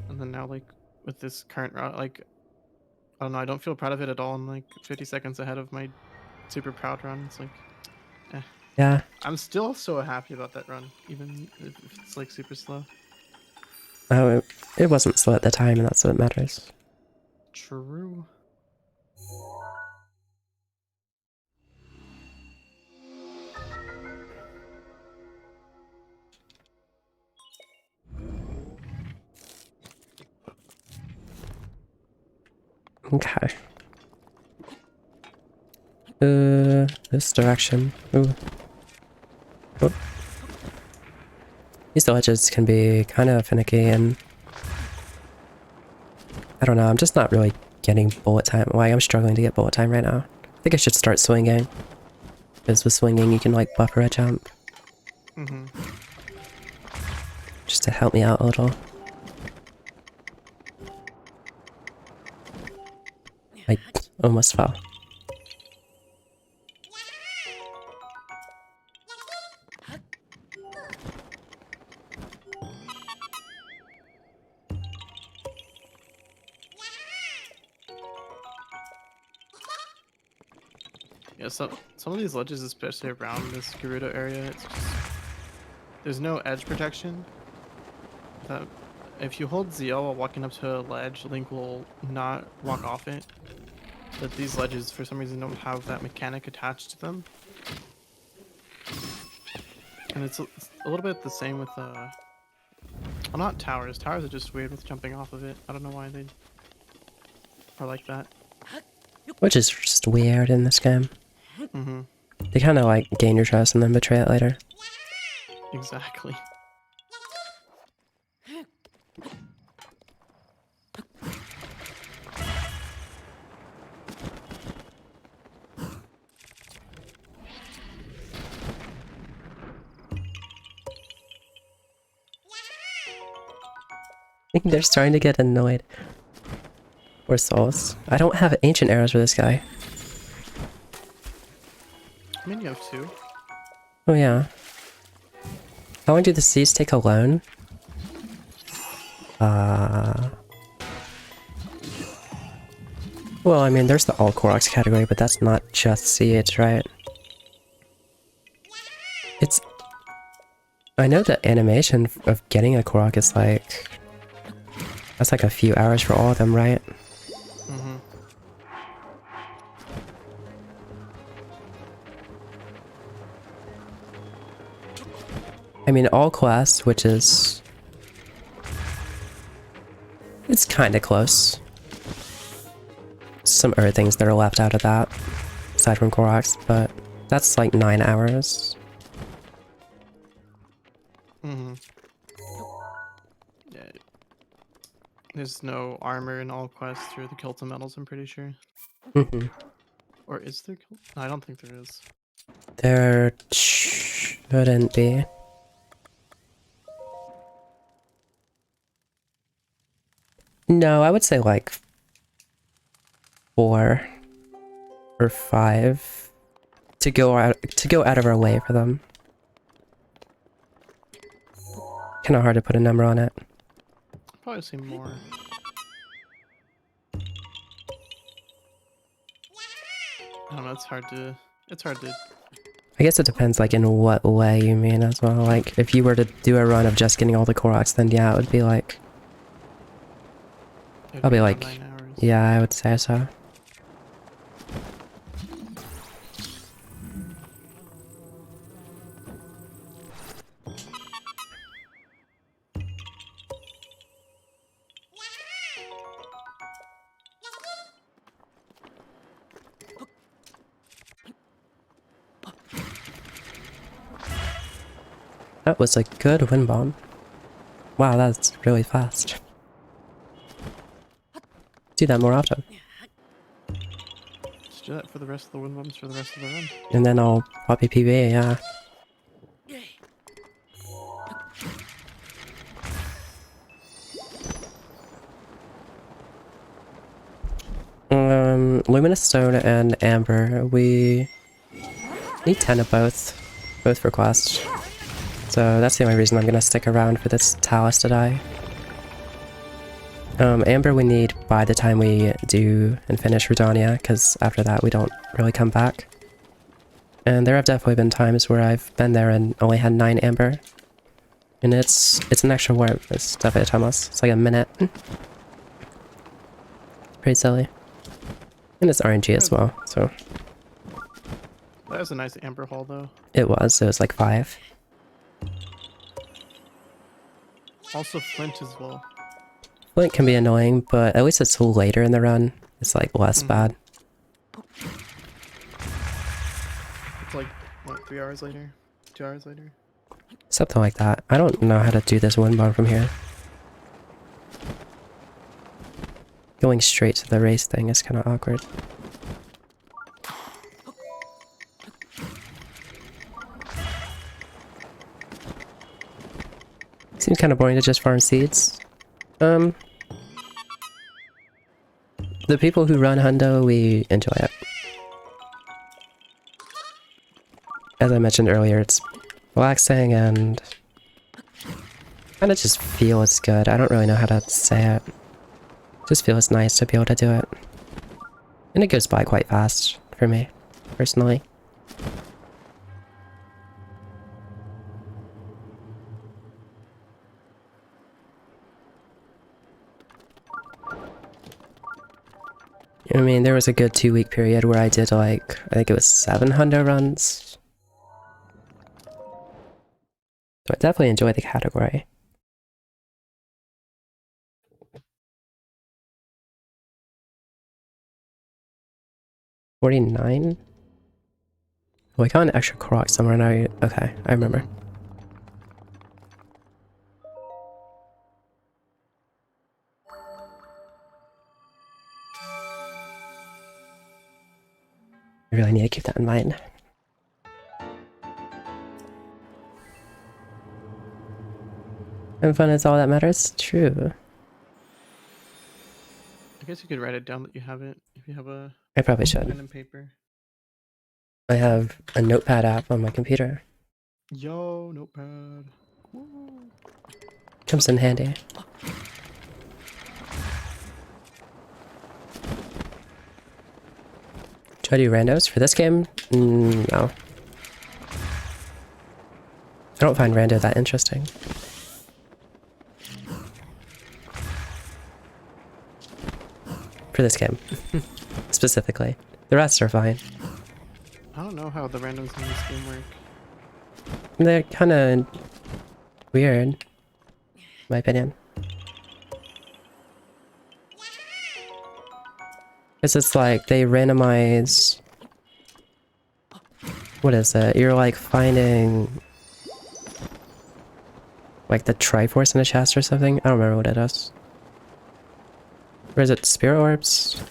and then now like with this current route, like I don't know, I don't feel proud of it at all. I'm like 50 seconds ahead of my super proud run. It's like, Yeah. I'm still so happy about that run, even if it's like super slow. Oh, it wasn't slow at the time, and that's what matters. True. Okay. This direction. Ooh. Oh. These ledges can be kind of finicky, and I don't know, I'm just not really getting bullet time. Why I'm struggling to get bullet time right now. I think I should start swinging. Because with swinging, you can, like, buffer a jump. Mm-hmm. Just to help me out a little. I almost fell. Yeah, so some of these ledges, especially around this Gerudo area, it's just there's no edge protection. That if you hold ZL while walking up to a ledge, Link will not walk off it. But these ledges, for some reason, don't have that mechanic attached to them. And it's a little bit the same with well, not towers. Towers are just weird with jumping off of it. I don't know why they are like that. Which is just weird in this game. Mm-hmm. They kind of, like, gain your trust and then betray it later. Exactly. They're starting to get annoyed. Or souls. I don't have ancient arrows for this guy. I mean, you have two. Oh yeah. How long do the seeds take alone? Well, I mean, there's the all Koroks category, but that's not just seeds, right? It's... I know the animation of getting a Korok is like... That's like a few hours for all of them, right? Mm-hmm. I mean, all quests, which is... It's kinda close. Some other things that are left out of that, aside from Koroks, but that's like 9 hours. Mm-hmm. Yeah. There's no armor in all quests through the Kilta medals, I'm pretty sure. Mm-hmm. Or is there? No, I don't think there is. There shouldn't be. No, I would say like 4 or 5. to go out of our way for them. Kind of hard to put a number on it. Probably see more. I don't know. It's hard to. I guess it depends, like, in what way you mean as well. Like, if you were to do a run of just getting all the Koroks, then yeah, it would be like... It'd Probably be like... around 9 hours. Yeah, I would say so. That was a good wind bomb. Wow, that's really fast. Do that more often. Just do that for the rest of the wind bombs for the rest of the run. And then I'll pop a PB, yeah. Luminous Stone and Amber, we need 10 of both requests. So that's the only reason I'm gonna stick around for this Talus to die. Amber we need by the time we do and finish Redania, because after that we don't really come back. And there have definitely been times where I've been there and only had 9 Amber. And it's an extra warp. It's definitely a time loss. It's like a minute. Pretty silly. And it's RNG as well, so... That was a nice amber haul though. It was like 5. Also Flint as well. Flint can be annoying, but at least it's later in the run. It's like less bad. It's like, what, 3 hours later? 2 hours later? Something like that. I don't know how to do this wind bomb from here. Going straight to the race thing is kind of awkward. Seems kind of boring to just farm seeds. The people who run Hundo, we enjoy it. As I mentioned earlier, it's relaxing and kind of just feels good. I don't really know how to say it. Just feels nice to be able to do it. And it goes by quite fast for me, personally. I mean, there was a good 2-week period where I did like, I think it was 700 runs. So I definitely enjoy the category. $49? Oh, I got an extra Korok somewhere now. Okay, I remember. I really need to keep that in mind. And fun is all that matters? True. I guess you could write it down that you have it if you have a I probably pen should. and paper. I have a notepad app on my computer. Yo, notepad. Woo. Comes in handy. Should I do randos for this game? No. I don't find rando that interesting. For this game. Specifically. The rest are fine. I don't know how the randoms in this game work. They're kinda weird, in my opinion. Because it's like, they randomize... What is it? You're like finding... like the Triforce in a chest or something? I don't remember what it is. Or is it Spirit Orbs?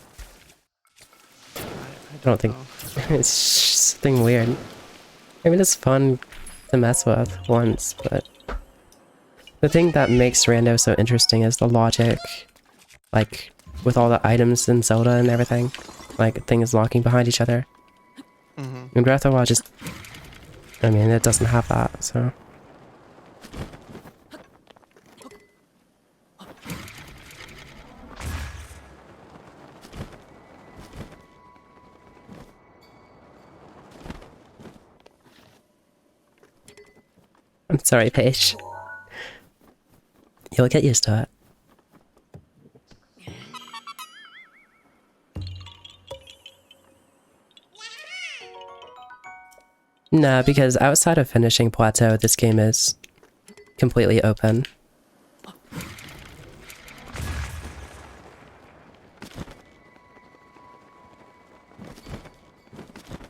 I don't think- know. It's something weird. I mean, it's fun to mess with once, but... The thing that makes rando so interesting is the logic. Like, with all the items in Zelda and everything. Like, things locking behind each other. And Breath of the Wild just, I mean, it doesn't have that, so. I'm sorry, Paige. You'll get used to it. No, because outside of finishing Plateau, this game is completely open.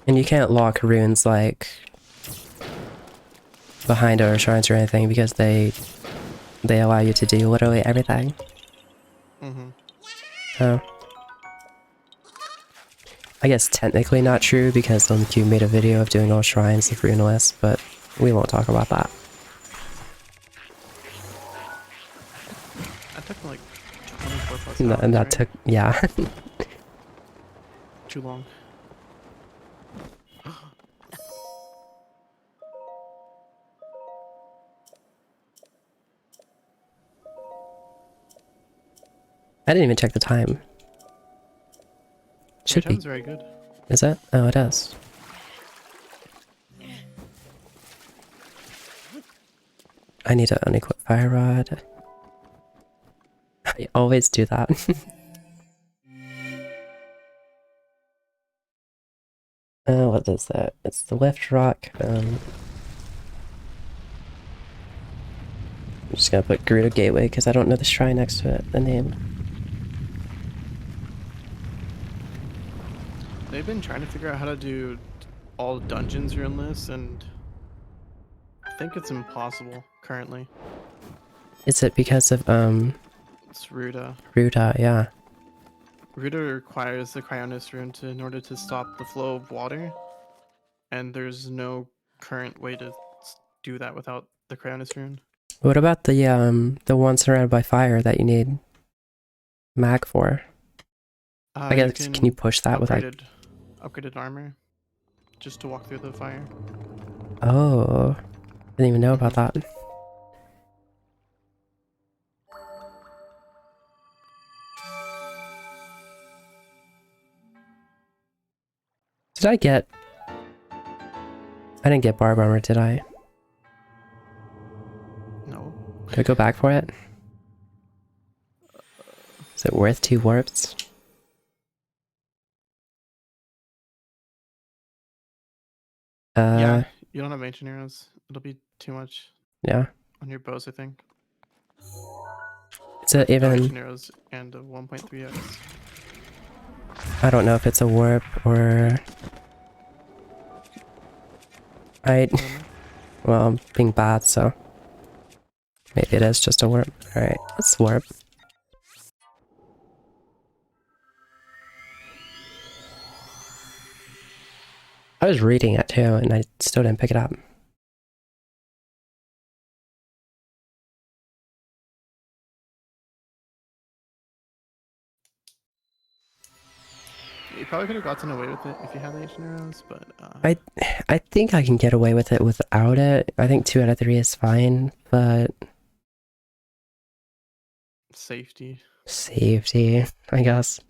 And you can't lock runes like behind our shrines or anything because they allow you to do literally everything. So I guess technically not true because Nukie made a video of doing all shrines of runeless, but we won't talk about that. That took me like 24 plus No, hours, and that right? took, yeah. Too long. I didn't even check the time. Your Should be. time's very good. Is it? Oh, it is. I need to unequip Fire Rod. I always do that. What is that? It's the lift rock. I'm just gonna put Gerudo Gateway because I don't know the shrine next to it, the name. They've been trying to figure out how to do all dungeons runeless, and I think it's impossible currently. Is it because of, It's Ruda. Ruda? Yeah. Ruda requires the Cryonis rune in order to stop the flow of water, and there's no current way to do that without the Cryonis rune. What about the one surrounded by fire that you need mag for? I guess, can you push that with like... Upgraded armor, just to walk through the fire. Oh, didn't even know about that. Did I get... I didn't get barb armor, did I? No. Did I go back for it? Is it worth 2 warps? Yeah, you don't have ancient arrows. It'll be too much Yeah. on your bows, I think. Is it No even... ancient arrows and a 1.3x. I don't know if it's a warp or... Well, I'm being bad, so... Maybe it is just a warp. Alright, let's warp. I was reading it too, and I still didn't pick it up. You probably could have gotten away with it if you had the ancient arrows, but I think I can get away with it without it. I think 2 out of 3 is fine, but... safety. Safety, I guess.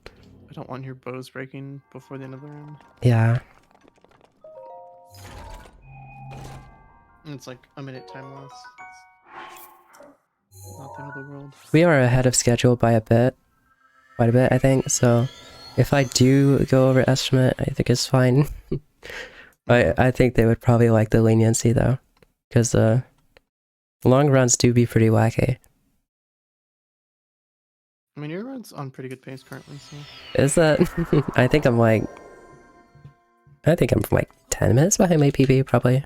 I don't want your bows breaking before the end of the round. Yeah. And it's like a minute time loss. It's not the end of the world. We are ahead of schedule by a bit. Quite a bit, I think, so... If I do go over estimate, I think it's fine. I think they would probably like the leniency though. Because long runs do be pretty wacky. I mean, your run's on pretty good pace currently, so... Is that? I think I'm like 10 minutes behind my PB, probably.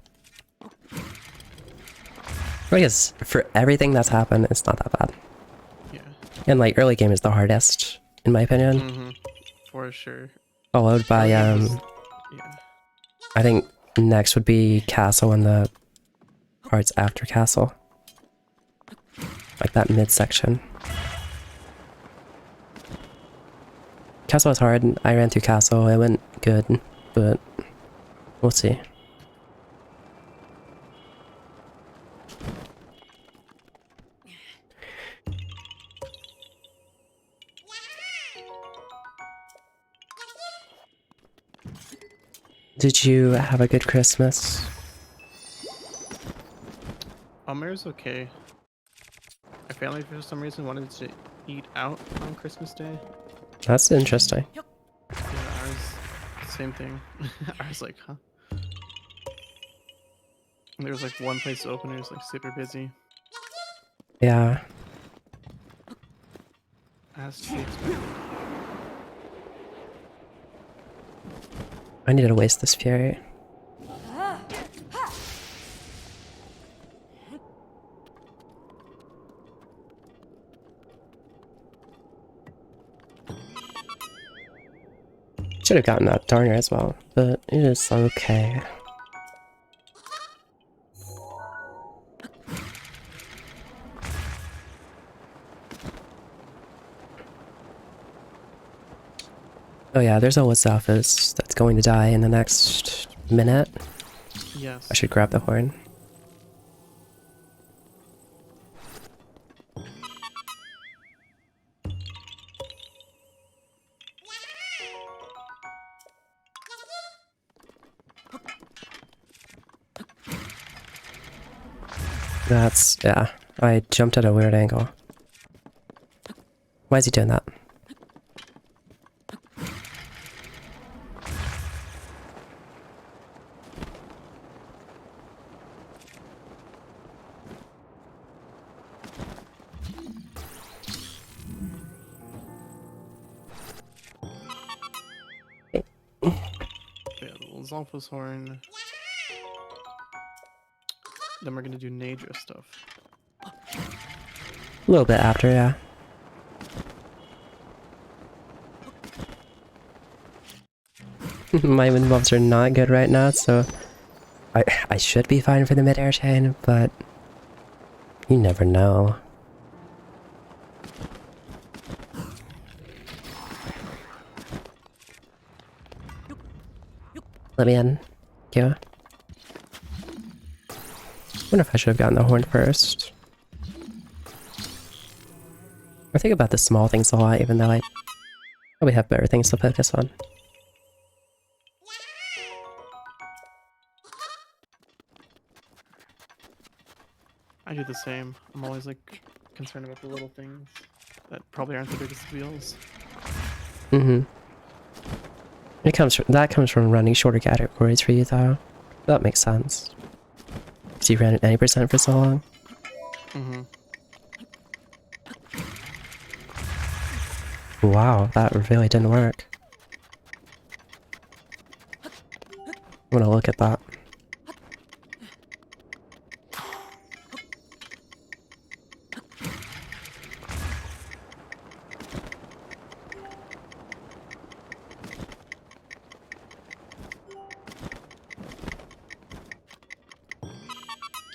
I guess for everything that's happened, it's not that bad. Yeah. And like early game is the hardest, in my opinion. Mm-hmm. For sure. Followed by Yeah. I think next would be Castle and the parts after Castle. Like that midsection. Castle was hard. I ran through Castle. It went good, but We'll see. Did you have a good Christmas? Mayor's okay. My family, for some reason, wanted to eat out on Christmas Day. That's interesting. Yeah, ours, same thing. Ours, like, huh? And there was like one place open, it was like super busy. Yeah. As to be expected. I need to waste this fury. Should have gotten that darner as well, but it is okay. Oh yeah, there's a Wasaphus that's going to die in the next minute. Yes. I should grab the horn. That's, yeah, I jumped at a weird angle. Why is he doing that? Yeah, the Zolfos horn. Then we're gonna do Nadra stuff. A little bit after, yeah. My wind bombs are not good right now, so I should be fine for the mid-air chain, but you never know. Let me in. Thank you. Wonder if I should have gotten the horn first. I think about the small things a lot, even though I probably have better things to focus on. I do the same. I'm always like concerned about the little things that probably aren't the biggest wheels. Mm-hmm. That comes from running shorter categories for you, though. That makes sense. So you ran at 90% for so long. Mm-hmm. Wow, that really didn't work. I'm gonna look at that.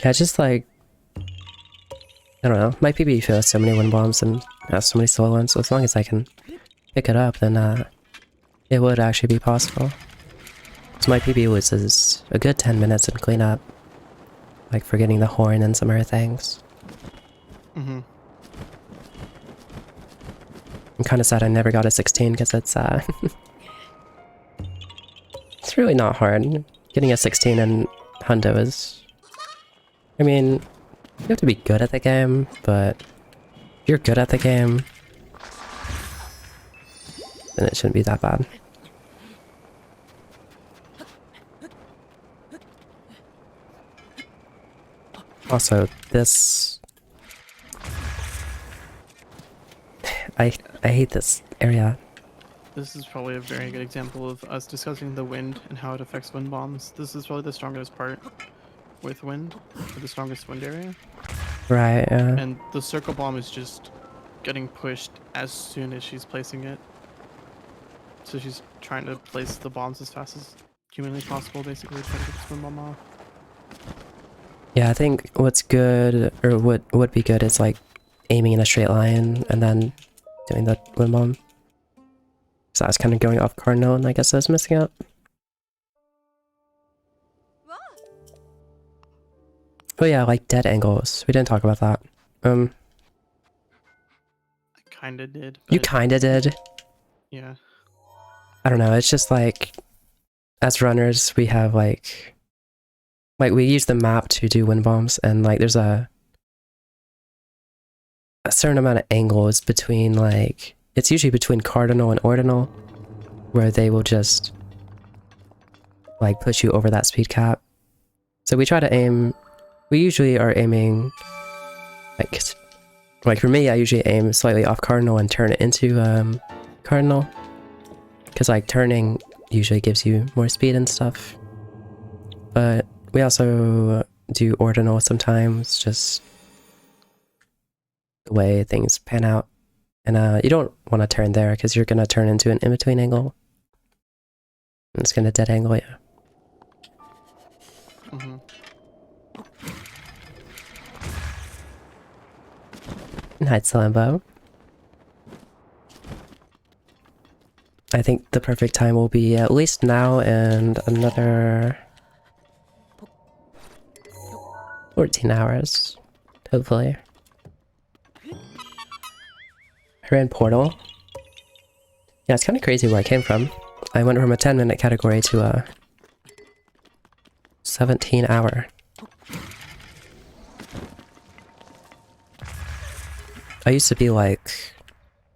Yeah, just like, I don't know, my PB feels so many wind bombs and has so many solo ones, so as long as I can pick it up, then it would actually be possible. So my PB is a good 10 minutes in cleanup, like forgetting the horn and some other things. Mm-hmm. I'm kind of sad I never got a 16 because it's it's really not hard. Getting a 16 in Hundo is, I mean, you have to be good at the game, but if you're good at the game, then it shouldn't be that bad. Also, this... I hate this area. This is probably a very good example of us discussing the wind and how it affects wind bombs. This is probably the strongest part with wind, or the strongest wind area. Right, yeah. And the circle bomb is just getting pushed as soon as she's placing it. So she's trying to place the bombs as fast as humanly possible, basically, trying to get this wind bomb off. Yeah, I think what's good, or what would be good, is like aiming in a straight line and then doing the wind bomb. So I was kind of going off cardinal, and I guess I was missing out. Oh yeah, like dead angles. We didn't talk about that. I kinda did. You But kinda did. yeah. I don't know, it's just like, as runners, we have like we use the map to do wind bombs, and like there's a certain amount of angles between like, it's usually between cardinal and ordinal, where they will just like push you over that speed cap. So we try to aim, we usually are aiming like for me, I usually aim slightly off cardinal and turn it into cardinal, because like turning usually gives you more speed and stuff. But we also do ordinal sometimes, just the way things pan out. And you don't want to turn there because you're going to turn into an in-between angle. And it's going to dead angle you. Mm-hmm. Nice Lambo. I think the perfect time will be at least now and another 14 hours, hopefully. I ran Portal. Yeah, it's kind of crazy where I came from. I went from a 10-minute category to a 17-hour. I used to be like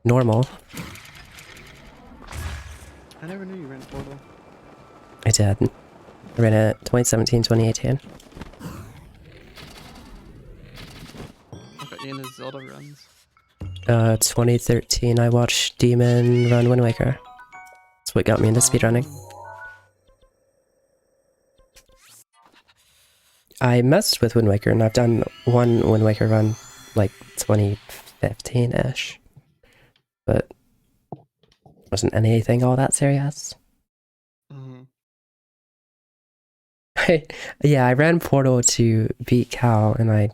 normal. I never knew you ran Portal. I did. I ran it 2017, 2018. I got you into Zelda runs. 2013 I watched Demon run Wind Waker. That's what got me into speedrunning. I messed with Wind Waker, and I've done one Wind Waker run like 2015-ish. But wasn't anything all that serious. Mm-hmm. Yeah, I ran Portal to beat Cal, and I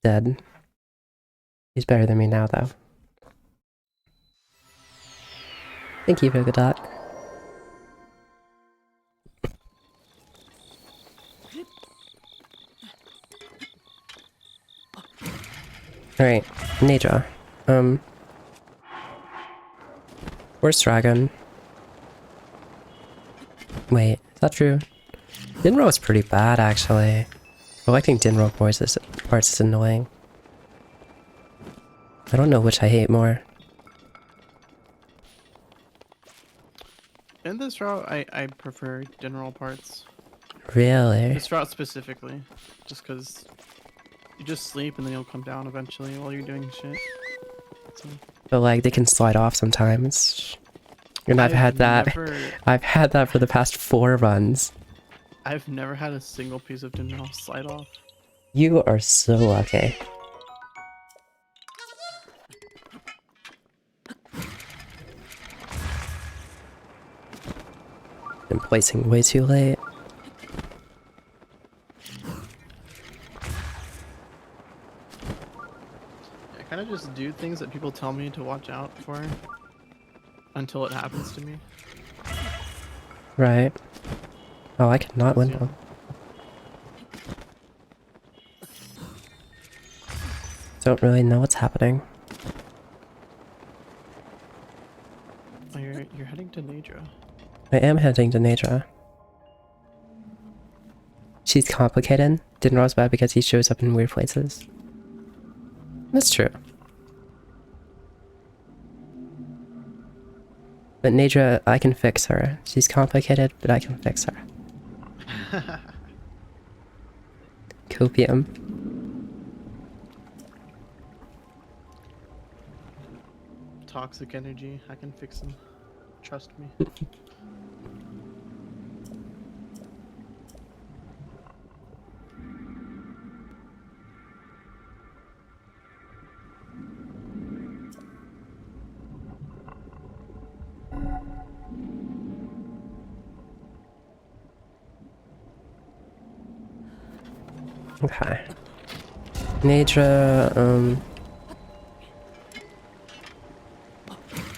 did. He's better than me now, though. Thank you for the dot. Alright, Nadra. Where's Dragon? Wait, is that true? Dinro is pretty bad, actually. Collecting Dinro parts is annoying. I don't know which I hate more. In this route, I prefer general parts. Really? This route specifically. Just because you just sleep and then you'll come down eventually while you're doing shit. So, But like, they can slide off sometimes. And I've had that for the past 4 runs. I've never had a single piece of general slide off. You are so lucky. I'm placing way too late. I kind of just do things that people tell me to watch out for until it happens to me. Right. Oh, I cannot win one. Don't really know what's happening. Oh, you're heading to Nadra. I am heading to Nadra. She's complicated. Dinro's bad because he shows up in weird places. That's true. But Nadra, I can fix her. She's complicated, but I can fix her. Copium. Toxic energy. I can fix them. Trust me. Okay. Nadra,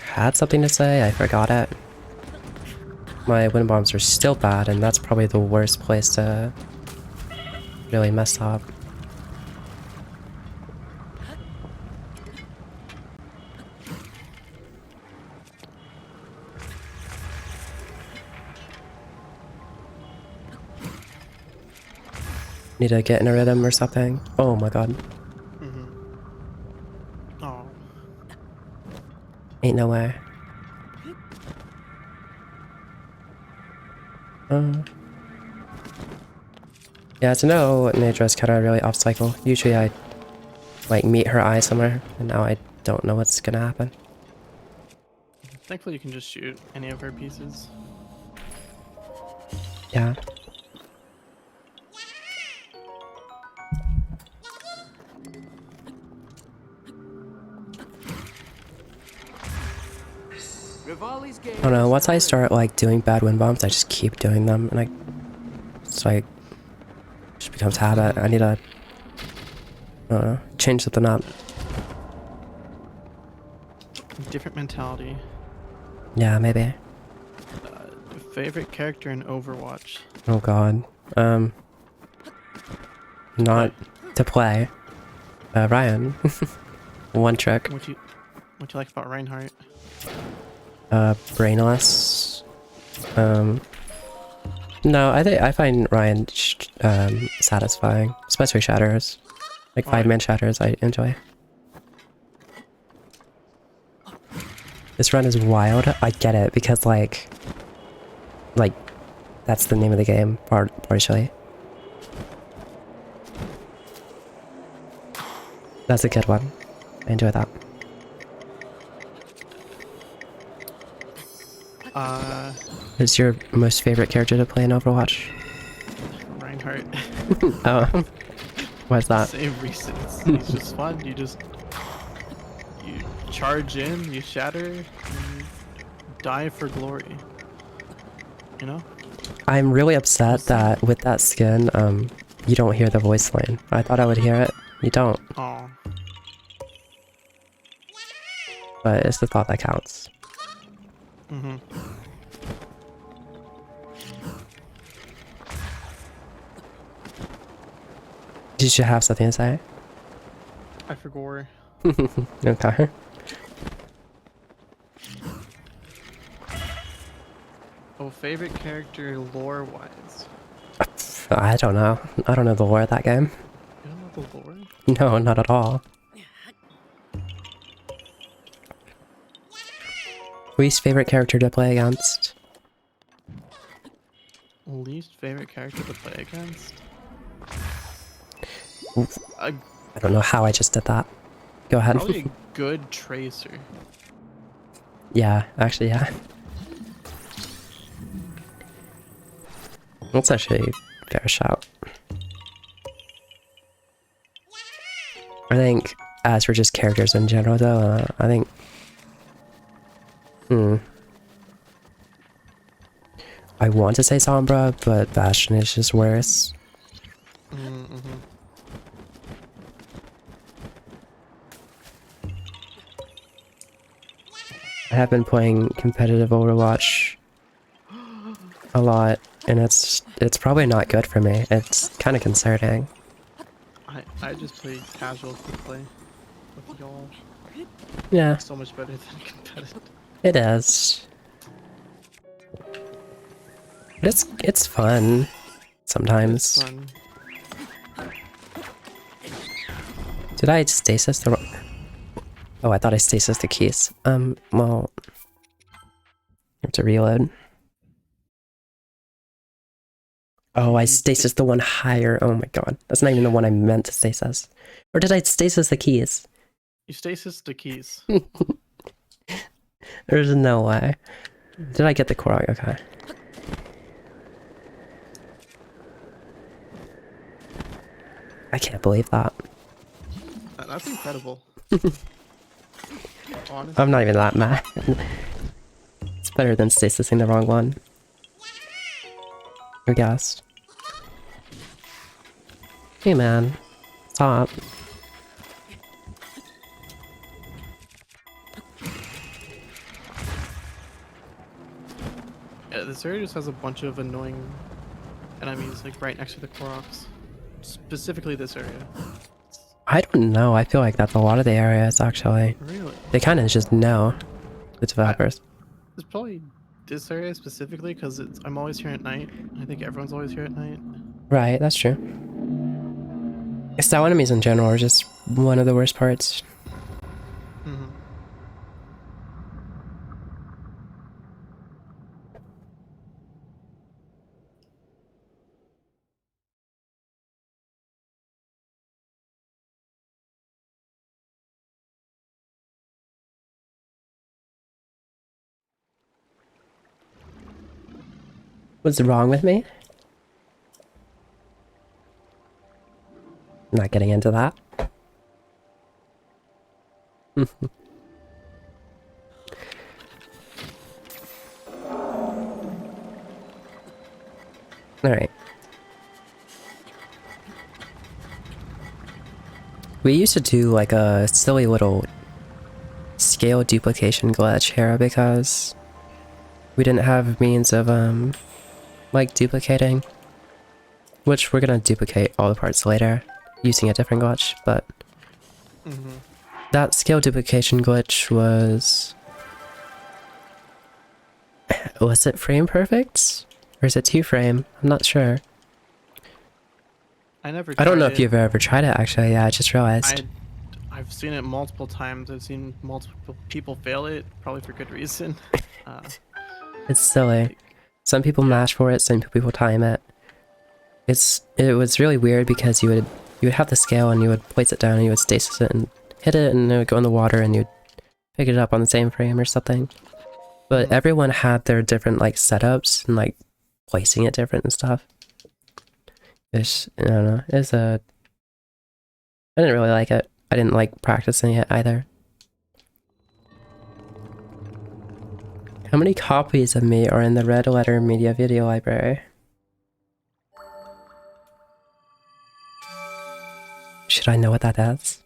had something to say, I forgot it. My wind bombs are still bad, and that's probably the worst place to really messed up. Need to get in a rhythm or something. Oh my god. Mm-hmm. Oh. Ain't no way. Yeah, to know Nadra's kind of really off cycle. Usually I like meet her eye somewhere, and now I don't know what's gonna happen. Thankfully, you can just shoot any of her pieces. Yeah. Rivali's game I don't know, is once now I ready. start like doing bad wind bombs, I just keep doing them, and it's like, just becomes habit. I need to, I don't know, change something up. Different mentality. Yeah, maybe. Favorite character in Overwatch? Oh god. Not to play. Ryan. One trick. What you like about Reinhardt? Brainless. No, I find Ryan satisfying, especially shatters. Like 5-man shatters, I enjoy. This run is wild. I get it because like that's the name of the game, partially. That's a good one. I enjoy that. Who's your most favorite character to play in Overwatch? Reinhardt. Oh, why's that? Same reasons. It's just fun. You charge in, you shatter, and you die for glory. You know? I'm really upset that with that skin, you don't hear the voice line. I thought I would hear it. You don't. Oh. But it's the thought that counts. Mm-hmm. Did you have something to say? I forgot. Okay. Oh, favorite character lore-wise? I don't know. I don't know the lore of that game. You don't know the lore? No, not at all. Least favorite character to play against? Least favorite character to play against? I don't know how I just did that. Go ahead. Probably a good tracer. Yeah, actually, yeah. That's actually a fair shout. I think, as for just characters in general, though, I think... I want to say Sombra, but Bastion is just worse. Mm-hmm. I have been playing competitive Overwatch a lot, and it's probably not good for me. It's kind of concerning. I just play casual quick play with y'all. Yeah, So much better than competitive. it is. But it's fun sometimes. It's fun. Did I stasis the wrong... Oh, I thought I stasis the keys. Well... I have to reload. Oh, I stasis the one higher. Oh my god. That's not even the one I meant to stasis. Or did I stasis the keys? You stasis the keys. There's no way. Did I get the Korok? Okay. I can't believe that. That's incredible. Honestly. I'm not even that mad. It's better than stasising the wrong one. I guess. Hey man. Stop. Yeah, this area just has a bunch of annoying enemies like right next to the Koroks. specifically this area? I don't know. I feel like that's a lot of the areas, actually. Really? They kind of just know, the developers. It's probably this area specifically because I'm always here at night. I think everyone's always here at night. Right, that's true. Style enemies in general are just one of the worst parts. Mm-hmm. What's wrong with me? Not getting into that. Alright. We used to do like a silly little scale duplication glitch here because we didn't have means of like duplicating, which we're gonna duplicate all the parts later using a different glitch, but that scale duplication glitch was it frame perfect? Or is it 2-frame? I'm not sure. I never. I don't know tried if you've ever tried it actually. Yeah, I just realized. I've seen it multiple times. I've seen multiple people fail it, probably for good reason. It's silly. Some people mash for it, some people time it. It was really weird because you would have the scale and you would place it down and you would stasis it and hit it and it would go in the water and you'd pick it up on the same frame or something. But everyone had their different like setups and like placing it different and stuff. I don't know. I didn't really like it. I didn't like practicing it either. How many copies of me are in the Red Letter Media Video Library? Should I know what that is?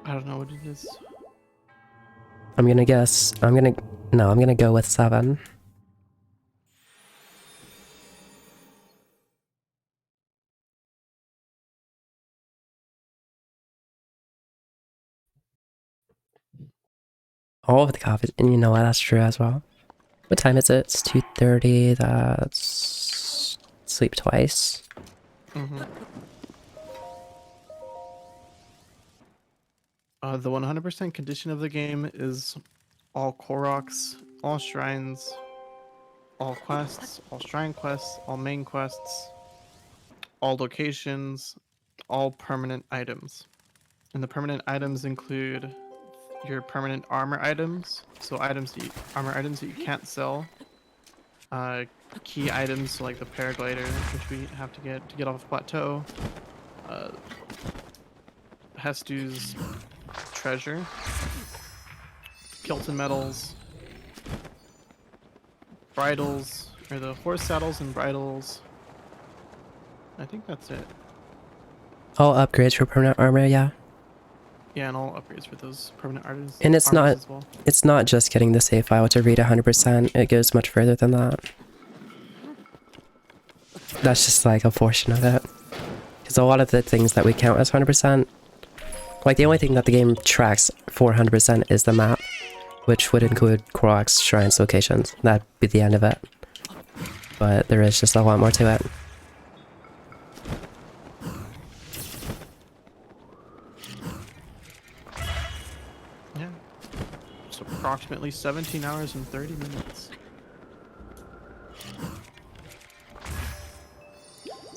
I don't know what it is. I'm gonna guess. I'm gonna go with 7. All of the copies, and you know what? That's true as well. What time is it? It's 2:30. That's sleep twice. The 100% condition of the game is all Koroks, all shrines, all quests, all shrine quests, all main quests, all locations, all permanent items. And the permanent items include your permanent armor items, so armor items that you can't sell. Key items, so like the paraglider, which we have to get off plateau. Hestu's treasure, Kilton medals, bridles, or the horse saddles and bridles. I think that's it. All upgrades for permanent armor, yeah. Yeah, and all upgrades for those permanent artists. And it's not as well. it's not just getting the save file to read 100%. It goes much further than that. That's just like a portion of it. Because a lot of the things that we count as 100%, like the only thing that the game tracks for 100% is the map, which would include Koroks, shrines, locations. That'd be the end of it. But there is just a lot more to it. Yeah. It's approximately 17 hours and 30 minutes.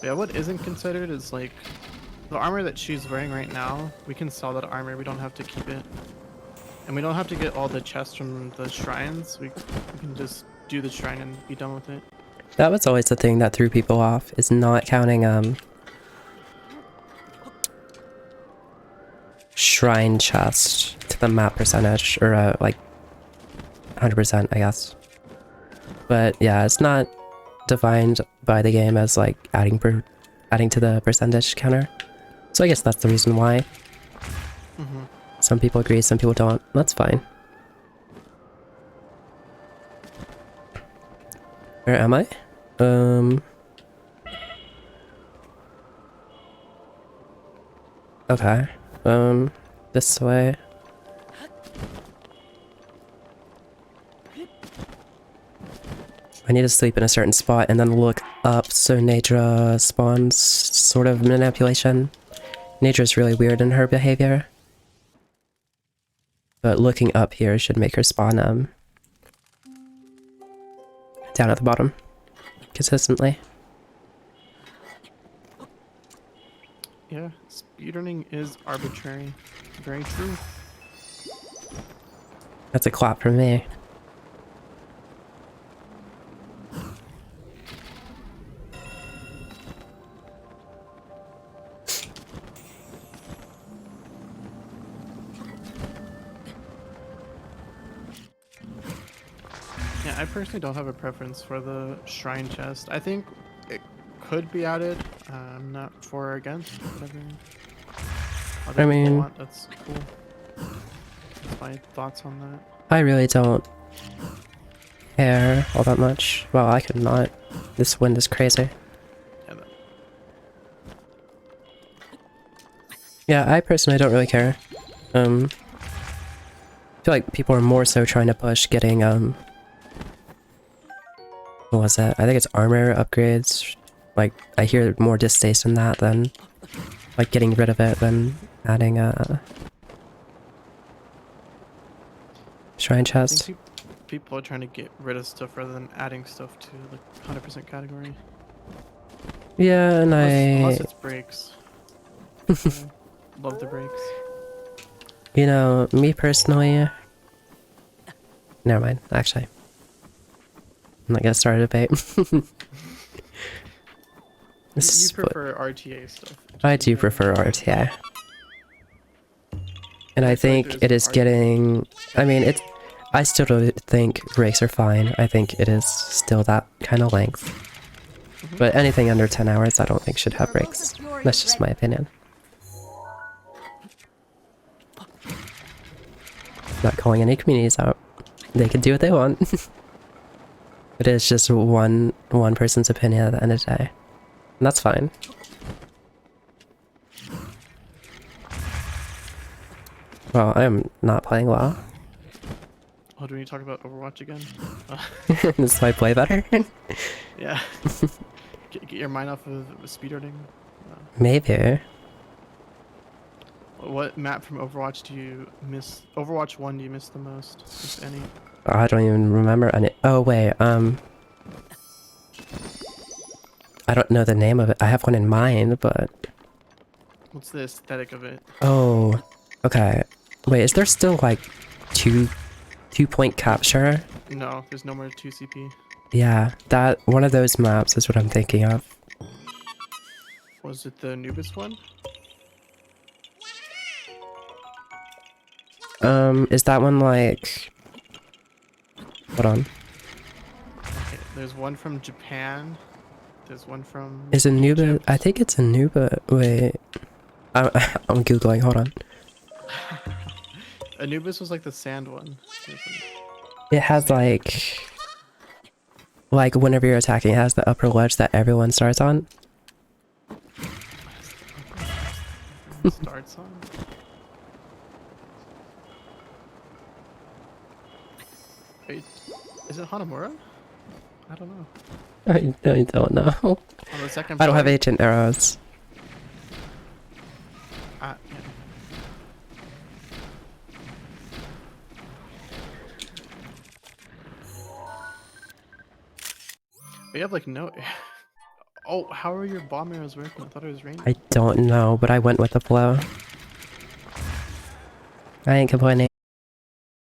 Yeah, what isn't considered is like the armor that she's wearing right now. We can sell that armor. We don't have to keep it. And we don't have to get all the chests from the shrines. We can just do the shrine and be done with it. That was always the thing that threw people off, is not counting shrine chest to the map percentage, or like 100%, I guess. But yeah, it's not defined by the game as like adding to the percentage counter. So I guess that's the reason why. Some people agree, some people don't. That's fine. Where am I? Okay. This way. I need to sleep in a certain spot and then look up so Nadra spawns sort of manipulation. Nadra's really weird in her behavior. But looking up here should make her spawn down at the bottom consistently. Yeah, speedrunning is arbitrary. Very true. That's a clap from me. Yeah, I personally don't have a preference for the shrine chest. I think it could be added. I'm not for or against. Whatever other people mean- want, that's cool. That's my thoughts on that. I really don't care all that much. Well, I could not. This wind is crazy. Yeah, that, Yeah, I personally don't really care. I feel like people are more so trying to push getting, what was that? I think it's armor upgrades. Like, I hear more distaste in that than, like, getting rid of it than adding, shrine I chest. think people are trying to get rid of stuff rather than adding stuff to the 100% category. Yeah, and Unless it's breaks. Love the breaks. You know, me personally... Never mind, actually. I'm not gonna start a debate. You prefer RTA stuff. I do prefer RTA. And I I feel like think there's it is art- getting... I mean, it's... I still don't think breaks are fine. I think it is still that kind of length. But anything under 10 hours I don't think should have breaks. That's just my opinion. Not calling any communities out. They can do what they want. But it's just one person's opinion at the end of the day. And that's fine. Well, I am not playing WoW. Oh, do we need to talk about Overwatch again? This is why I play better? Yeah. Get your mind off of speedrunning. Maybe. What map from Overwatch do you miss? Overwatch 1 do you miss the most, if any? I don't even remember any. Oh, wait, I don't know the name of it. I have one in mind, but... What's the aesthetic of it? Oh, okay. Wait, is there still, like, two-point capture? No, there's no more 2CP. Yeah, that... One of those maps is what I'm thinking of. Was it the Anubis one? Is that one, like... Hold on. Okay, there's one from Japan. There's one from... Is Anuba... Egypt. I think it's Anuba... Wait... I'm googling, hold on. Anubis was like the sand one. It has, like... Like, whenever you're attacking, it has the upper ledge that everyone starts on. Starts on? Wait, is it Hanamura? I don't know. I don't know. On the second I don't have floor? ancient arrows. Yeah. We have like no... Oh, how are your bomb arrows working? I thought it was raining. I don't know, but I went with the flow. I ain't complaining.